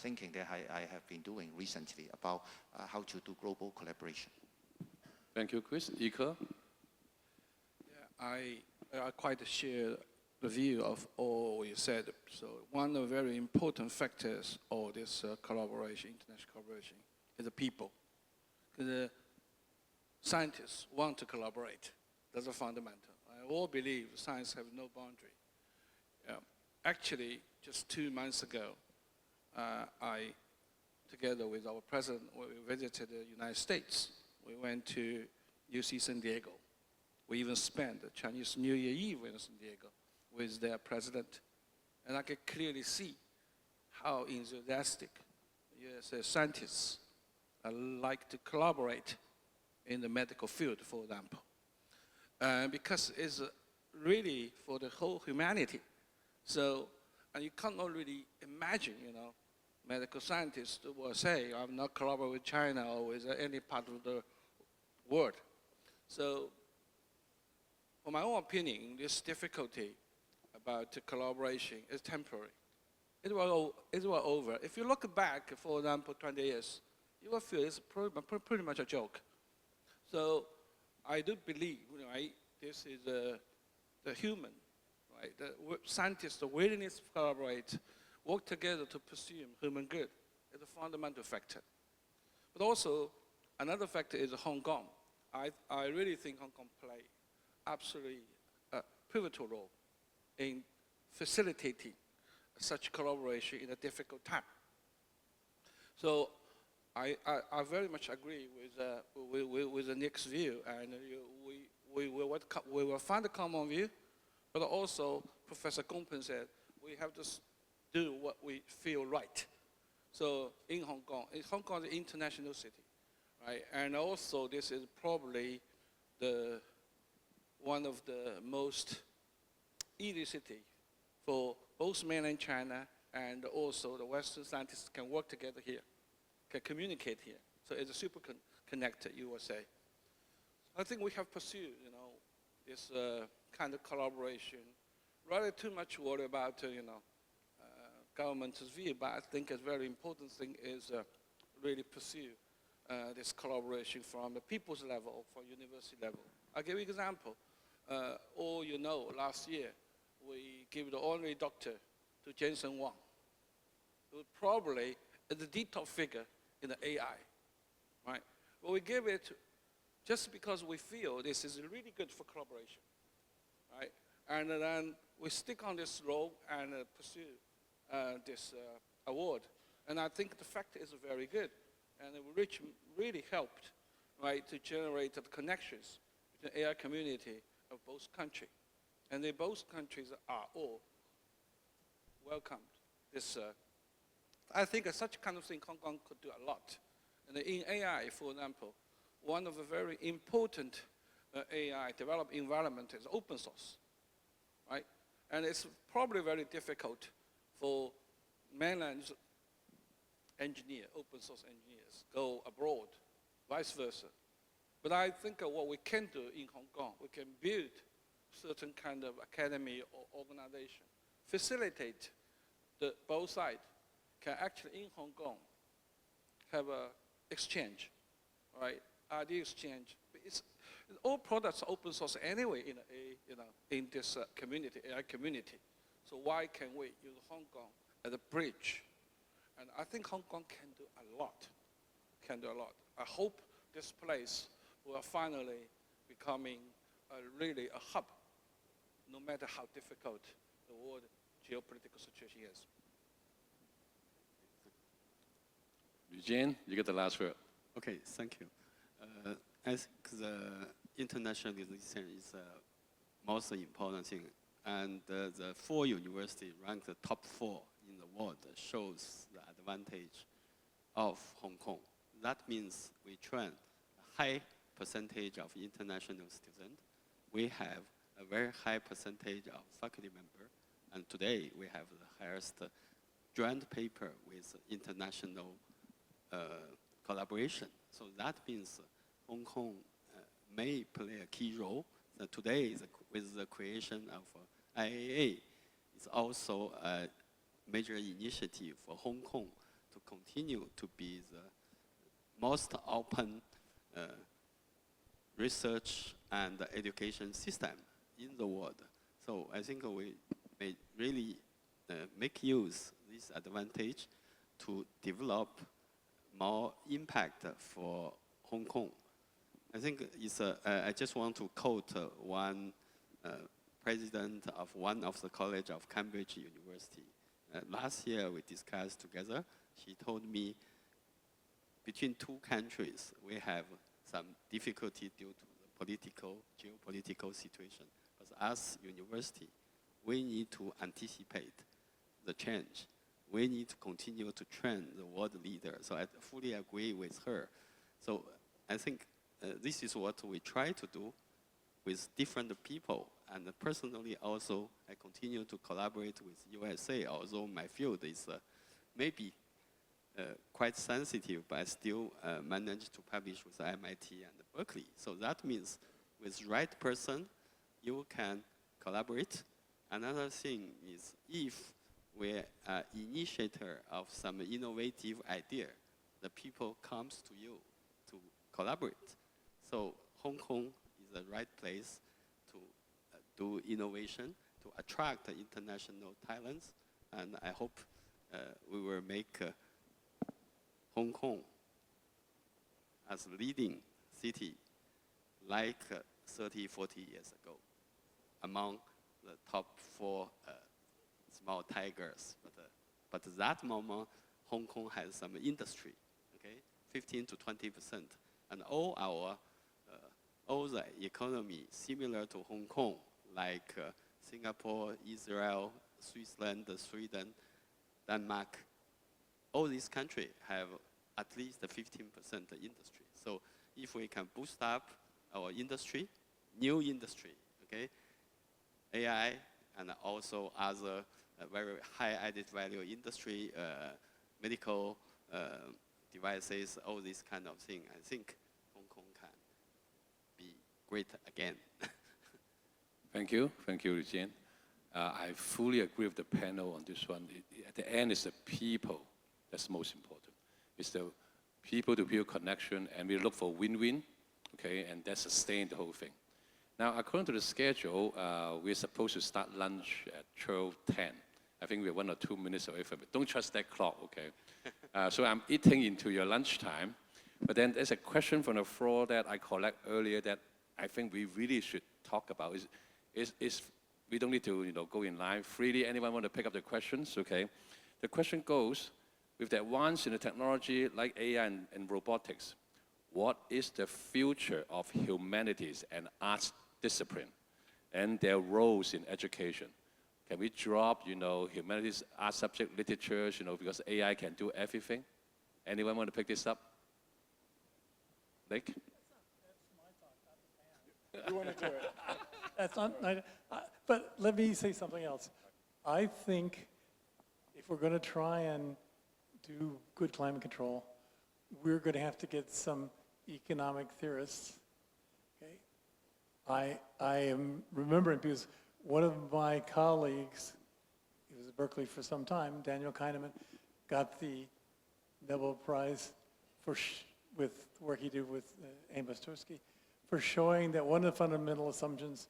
thinking that I have been doing recently about how to do global collaboration. Thank you, Chris. Ika? Yeah, I quite share the view of all you said. So one of the very important factors of this collaboration, international collaboration, is the people. The scientists want to collaborate. That's a fundamental. I all believe science has no boundary. Actually, just 2 months ago, I, together with our president, we visited the United States. We went to UC San Diego. We even spent the Chinese New Year Eve in San Diego with their president. And I could clearly see how enthusiastic US scientists like to collaborate in the medical field, for example. Because it's really for the whole humanity. So, and you cannot really imagine, medical scientists will say, I'm not collaborating with China or with any part of the world. So, for my own opinion, this difficulty about collaboration is temporary. It will over. If you look back, for example, 20 years, you will feel it's pretty much a joke. So I do believe, this is the human, right? The scientists, the willingness to collaborate, work together to pursue human good is a fundamental factor. But also, another factor is Hong Kong. I really think Hong Kong play absolutely a pivotal role in facilitating such collaboration in a difficult time. So I very much agree with the Nick's view, and we will find a common view, but also Professor Gongpeng said we have to do what we feel right. So in Hong Kong is an international city, right? And also this is probably one of the most easy city for both mainland China and also the Western scientists can work together here, can communicate here. So it's a super connected, you will say. I think we have pursued, this kind of collaboration. Rather too much worry about, government's view, but I think a very important thing is really pursue this collaboration from the people's level, from university level. I'll give you an example. All last year, we gave the honorary doctor to Jensen Huang, who probably is the top figure in the AI, right? But we give it just because we feel this is really good for collaboration, right? And then we stick on this role and pursue this award. And I think the fact is very good. And it really helped, right, to generate the connections between the AI community of both countries. And they both countries are all welcomed. I think such kind of thing Hong Kong could do a lot. And in AI, for example, one of the very important AI developed environment is open source, right? And it's probably very difficult for mainland engineer, open source engineers, go abroad, vice versa. But I think what we can do in Hong Kong, we can build certain kind of academy or organization, facilitate the both sides can actually in Hong Kong have a exchange, right? Idea exchange. All products are open source anyway in this community, AI community. So why can we use Hong Kong as a bridge? And I think Hong Kong can do a lot, I hope this place will finally becoming really a hub, no matter how difficult the world geopolitical situation is. Eugene, you get the last word. Okay, thank you. I think the internationalization is the most important thing. And the 4 universities ranked the top 4 in the world shows the advantage of Hong Kong. That means we train a high percentage of international students. We have a very high percentage of faculty members. And today we have the highest joint paper with international collaboration. So that means Hong Kong may play a key role. Today, with the creation of IAA, it's also a major initiative for Hong Kong to continue to be the most open research and education system in the world. So I think we may really make use of this advantage to develop more impact for Hong Kong. I think it's I just want to quote one president of one of the college of Cambridge University. Last year we discussed together. She told me between 2 countries we have some difficulty due to the geopolitical situation. But as university, we need to anticipate the change. We need to continue to train the world leader. So I fully agree with her. So I think this is what we try to do with different people. And personally also, I continue to collaborate with USA, although my field is maybe quite sensitive, but I still managed to publish with MIT and Berkeley. So that means with right person, you can collaborate. Another thing is if we're an initiator of some innovative idea, the people comes to you to collaborate. So Hong Kong is the right place to do innovation, to attract international talents, and I hope we will make Hong Kong as a leading city like 30, 40 years ago among the top 4 small tigers. But at that moment, Hong Kong has some industry, okay, 15 to 20%. And all the economy similar to Hong Kong, like Singapore, Israel, Switzerland, Sweden, Denmark, all these countries have at least 15% industry. So if we can boost up our industry, new industry, okay, AI and also other very high added value industry, medical devices, all these kind of things, I think Hong Kong can be great again. Thank you, Eugene. I fully agree with the panel on this one. At the end, it's the people that's most important. It's the people-to-people connection, and we look for win-win, okay, and that sustains the whole thing. Now, according to the schedule, we're supposed to start lunch at 12:10. I think we're 1 or 2 minutes away from it. Don't trust that clock, okay? So I'm eating into your lunchtime, but then there's a question from the floor that I collect earlier that I think we really should talk about. We don't need to go in line freely. Anyone want to pick up the questions, okay? The question goes, with the advance in the technology like AI and robotics, what is the future of humanities and arts discipline and their roles in education? Can we drop, humanities, art subject, literature, because AI can do everything? Anyone want to pick this up? Nick? So You want to do it. That's not, but let me say something else. I think if we're going to try and do good climate control, we're going to have to get some economic theorists. Okay? I am remembering because one of my colleagues, he was at Berkeley for some time, Daniel Kahneman, got the Nobel Prize for with work he did with Amos Tversky for showing that one of the fundamental assumptions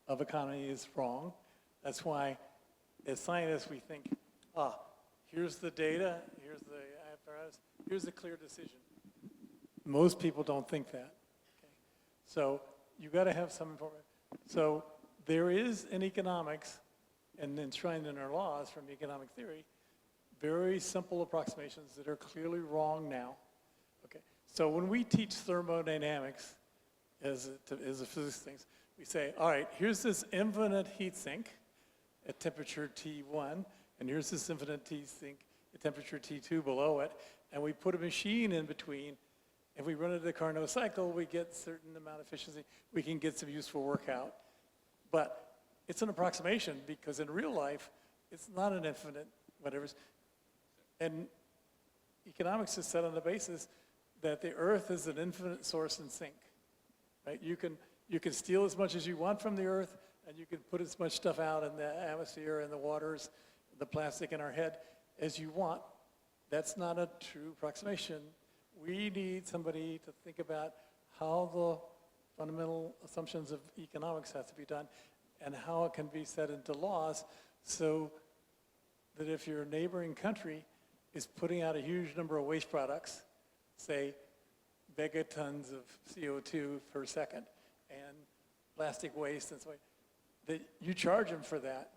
of economy is wrong. That's why, as scientists, we think, here's the data, here's the apparatus, here's the clear decision. Most people don't think that. Okay? So you got to have some information. So there is in economics, and enshrined in our laws from economic theory, very simple approximations that are clearly wrong now. Okay. So when we teach thermodynamics as a physics thing, we say, all right, here's this infinite heat sink at temperature T1, and here's this infinite heat sink at temperature T2 below it, and we put a machine in between. If we run it at a Carnot cycle, we get a certain amount of efficiency. We can get some useful work out. But it's an approximation because in real life, it's not an infinite whatever. And economics is set on the basis that the Earth is an infinite source and sink. Right? You can steal as much as you want from the Earth, and you can put as much stuff out in the atmosphere and the waters, the plastic in our head, as you want. That's not a true approximation. We need somebody to think about how the fundamental assumptions of economics have to be done and how it can be set into laws so that if your neighboring country is putting out a huge number of waste products, say megatons of CO2 per second and plastic waste and so on, that you charge them for that.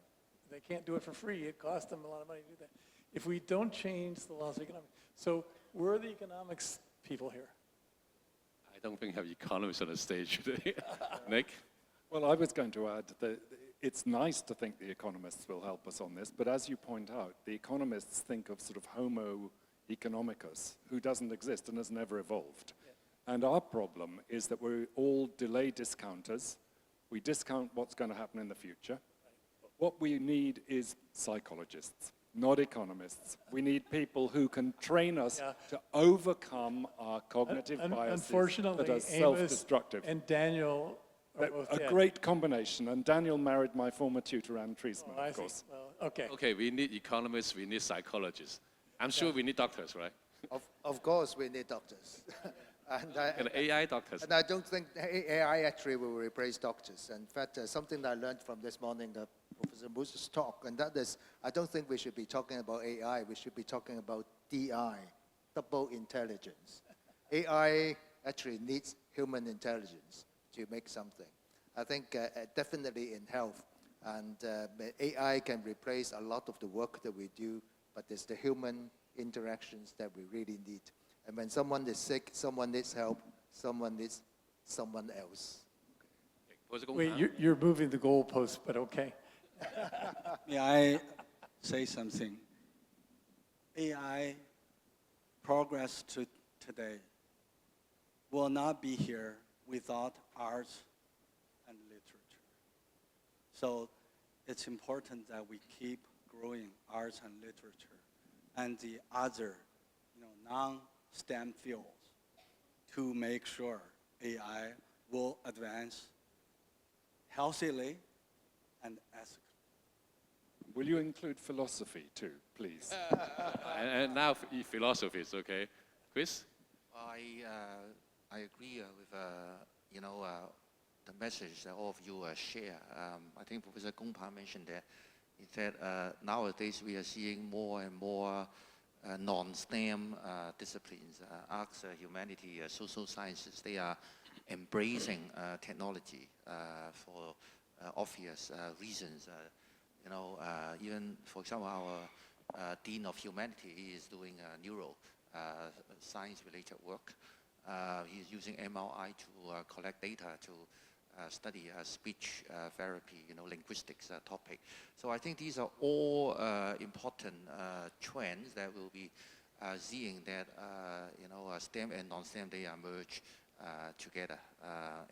They can't do it for free. It costs them a lot of money to do that. If we don't change the laws of economics. So we're the economics people here. I don't think we have economists on the stage today. Nick? Well, I was going to add that it's nice to think the economists will help us on this, but as you point out, the economists think of sort of homo economicus, who doesn't exist and has never evolved. Yeah. And our problem is that we're all delay discounters. We discount what's going to happen in the future. Right. What we need is psychologists, not economists. We need people who can train us to overcome our cognitive biases that are self-destructive. And Daniel a great combination, and Daniel married my former tutor, Anne Treisman, of course. Well, okay. Okay, we need economists, we need psychologists. I'm sure we need doctors, right? Of course we need doctors. and AI doctors. And I don't think AI actually will replace doctors. In fact, something that I learned from this morning, Professor Moose's talk, and that is, I don't think we should be talking about AI, we should be talking about DI, double intelligence. AI actually needs human intelligence to make something. I think definitely in health, and AI can replace a lot of the work that we do, but it's the human interactions that we really need. And when someone is sick, someone needs help, someone needs someone else. Wait, you're moving the goalpost, but okay. May I say something? AI progress today will not be here without arts and literature. So it's important that we keep growing arts and literature and the other non-STEM fields to make sure AI will advance healthily and ethically. Will you include philosophy too, please? and now philosophy is okay. Chris? I agree with the message that all of you share. I think Professor Gongpa mentioned that. He said nowadays we are seeing more and more non-STEM disciplines, arts, humanity, social sciences. They are embracing technology for obvious reasons. Even for example, our Dean of Humanity is doing neuro science-related work. He's using MRI to collect data to study speech therapy, linguistics topic. So I think these are all important trends that we'll be seeing that, STEM and non-STEM, they emerge together.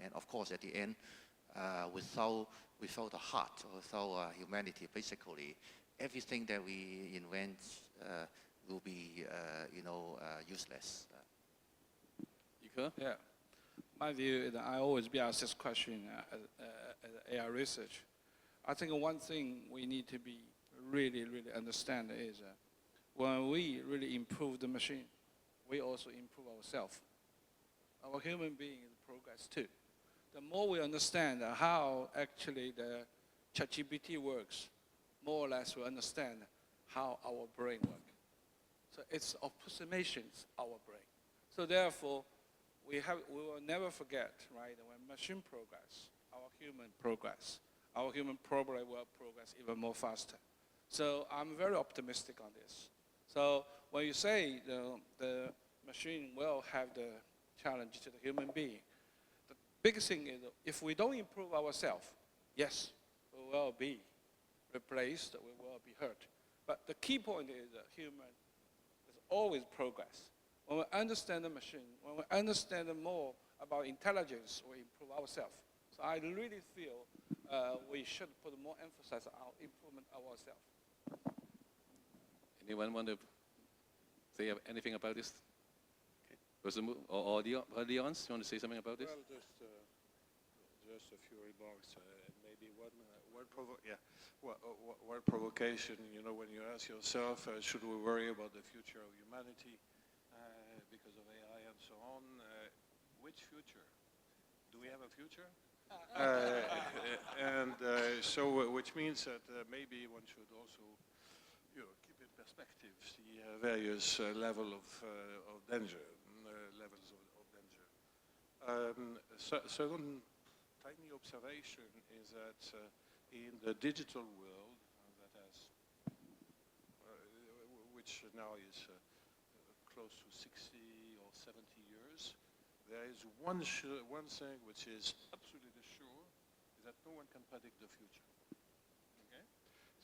And of course, at the end, without the heart, without humanity, basically, everything that we invent will be, useless. Yeah. My view is that I always be asked this question as AI research. I think one thing we need to be really understand is when we really improve the machine, we also improve ourselves. Our human being is progress too. The more we understand how actually the ChatGPT works, more or less we understand how our brain works. So it's approximations our brain. So therefore, we will never forget, right, when machine progress, our human progress. Our human probably will progress even more faster. So I'm very optimistic on this. So when you say the machine will have the challenge to the human being, the biggest thing is if we don't improve ourselves, yes, we will be replaced, we will be hurt. But the key point is that human is always progress. When we understand the machine, when we understand more about intelligence, we improve ourselves. So I really feel we should put more emphasis on improvement ourselves. Anyone want to say anything about this? Okay. Or the audience, you want to say something about this? Well, just a few remarks. Maybe one provocation. You know, when you ask yourself, should we worry about the future of humanity because of AI and so on? Which future? Do we have a future? Which means that maybe one should also, keep in perspective the various levels of danger. Second tiny observation is that in the digital world, which now is close to 60 or 70 years, there is one thing which is absolutely sure, is that no one can predict the future. Okay?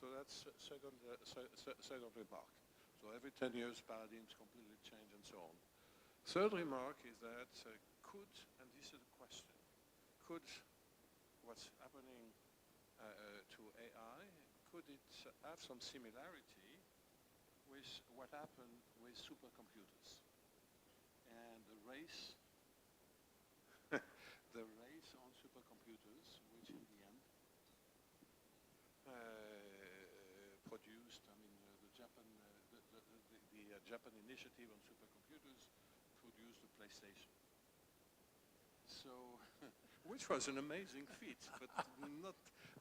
So that's second remark. So every 10 years, paradigms completely change and so on. Third remark is that and this is a question, could what's happening to AI, could it have some similarity with what happened with supercomputers? And the race on supercomputers, which in the end produced, the Japan initiative on supercomputers produced the PlayStation. So, which was an amazing feat, but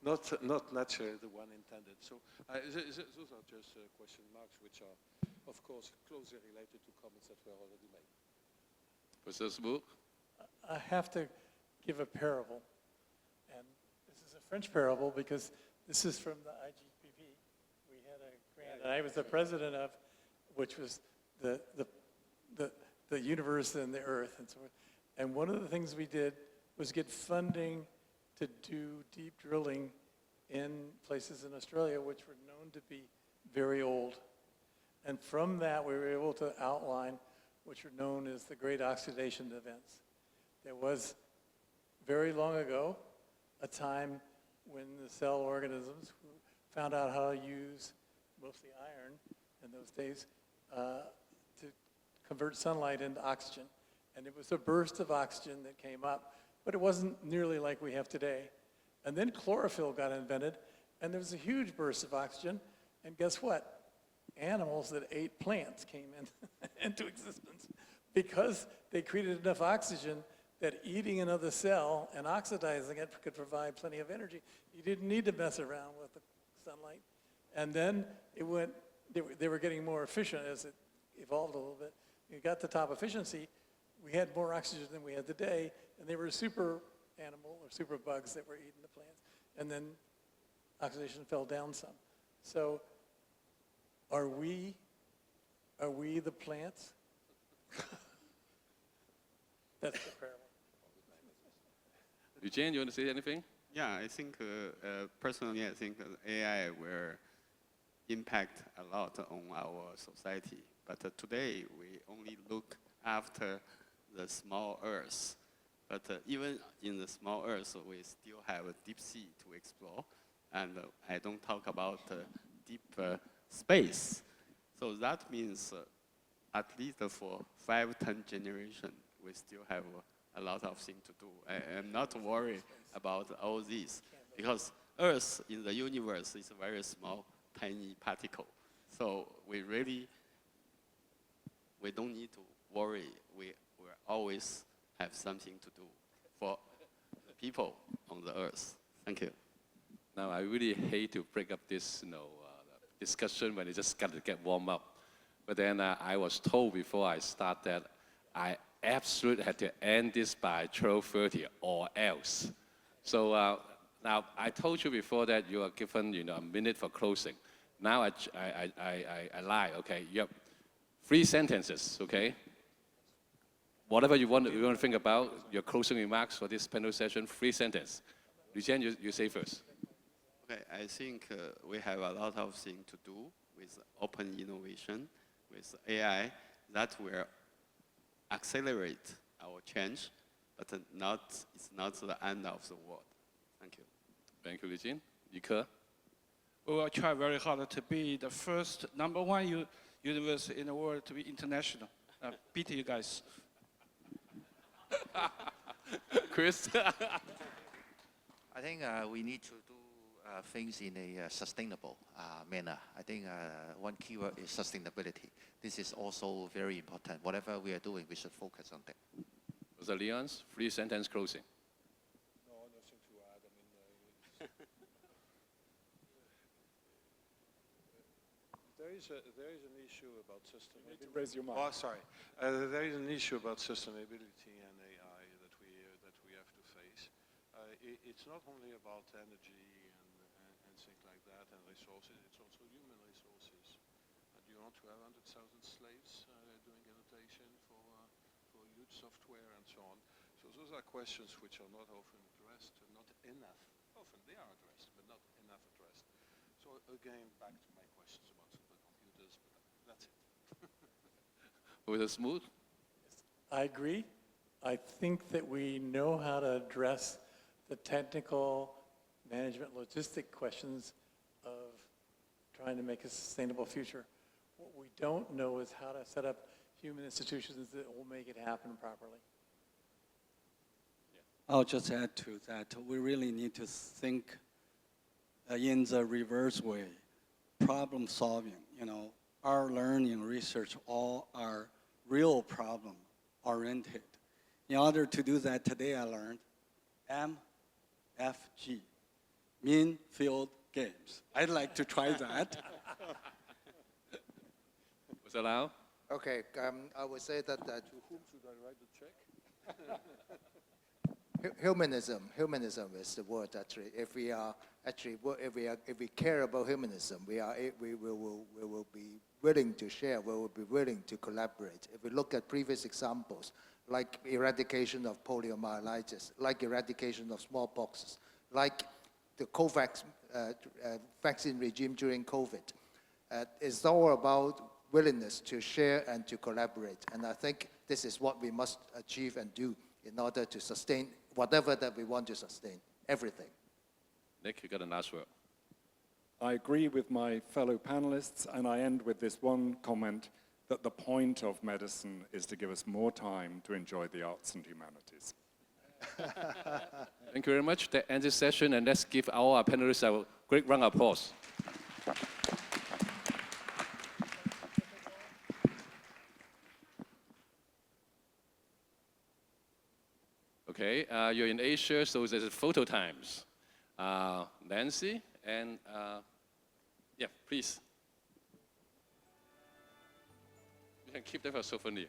not naturally the one intended. So, those are just question marks, which are, of course, closely related to comments that were already made. Professor Smoot? I have to give a parable, and this is a French parable because this is from the IGPP. We had a grant, and I was the president of, which was the universe and the earth and so forth. And one of the things we did was get funding to do deep drilling in places in Australia which were known to be very old. And from that, we were able to outline which are known as the great oxidation events. There was, very long ago, a time when the cell organisms found out how to use mostly iron in those days to convert sunlight into oxygen. And it was a burst of oxygen that came up, but it wasn't nearly like we have today. And then chlorophyll got invented, and there was a huge burst of oxygen, and guess what? Animals that ate plants came into existence because they created enough oxygen that eating another cell and oxidizing it could provide plenty of energy. You didn't need to mess around with the sunlight. And then they were getting more efficient as it evolved a little bit. You got to top efficiency, we had more oxygen than we had today, and they were super animal or super bugs that were eating the plants. And then oxidation fell down some. So are we the plants? That's the parable. Eugene, you want to say anything? Yeah, I think personally, I think AI will impact a lot on our society. But today, we only look after the small Earth. But even in the small Earth, we still have a deep sea to explore. And I don't talk about deep space. So that means at least for 5-10 generations, we still have a lot of things to do. I am not worried about all this because Earth in the universe is a very small, tiny particle. So we don't need to worry. We will always have something to do for the people on the Earth. Thank you. Now, I really hate to break up this discussion when it just got to get warm up. But then I was told before I start that I absolutely had to end this by 12:30 or else. So now, I told you before that you are given a minute for closing. Now I lie, okay? You have 3 sentences, okay? Whatever you want to think about, your closing remarks for this panel session, 3 sentences. Lucien, you say first. Okay, I think we have a lot of things to do with open innovation, with AI, that will accelerate our change, but it's not the end of the world. Thank you. Thank you, Lucien. Yike? We will try very hard to be the first #1 university in the world to be international. Beat you guys. Chris? I think we need to do things in a sustainable manner. I think one keyword is sustainability. This is also very important. Whatever we are doing, we should focus on that. Mr. Leon's 3-sentence closing. No, nothing to add. I mean, there is an issue about sustainability. Raise your mic. Oh, sorry. There is an issue about sustainability and AI that we have to face. It's not only about energy and things like that and resources. It's also human resources. Do you want to have 100,000 slaves doing annotation for huge software and so on? So those are questions which are not often addressed, not enough. Often they are addressed, but not enough addressed. So again, back to my questions about supercomputers, but that's it. With a smooth? I agree. I think that we know how to address the technical management logistic questions of trying to make a sustainable future. What we don't know is how to set up human institutions that will make it happen properly. I'll just add to that. We really need to think in the reverse way, problem solving. Our learning research all are real problem oriented. In order to do that, today I learned MFG, mean field games. I'd like to try that. Mr. Lau? Okay, I would say that To whom should I write the check? Humanism is the word actually. If we care about humanism, we will be willing to share. We will be willing to collaborate. If we look at previous examples, like eradication of poliomyelitis, like eradication of smallpox, like the COVAX vaccine regime during COVID, it's all about willingness to share and to collaborate. And I think this is what we must achieve and do in order to sustain whatever that we want to sustain, everything. Nick, you got a last word. I agree with my fellow panelists, and I end with this one comment that the point of medicine is to give us more time to enjoy the arts and humanities. Thank you very much. That ends this session, and let's give our panelists a great round of applause. Okay, you're in Asia, so there's photo times. Nancy, and yeah, please. You can keep that for a souvenir.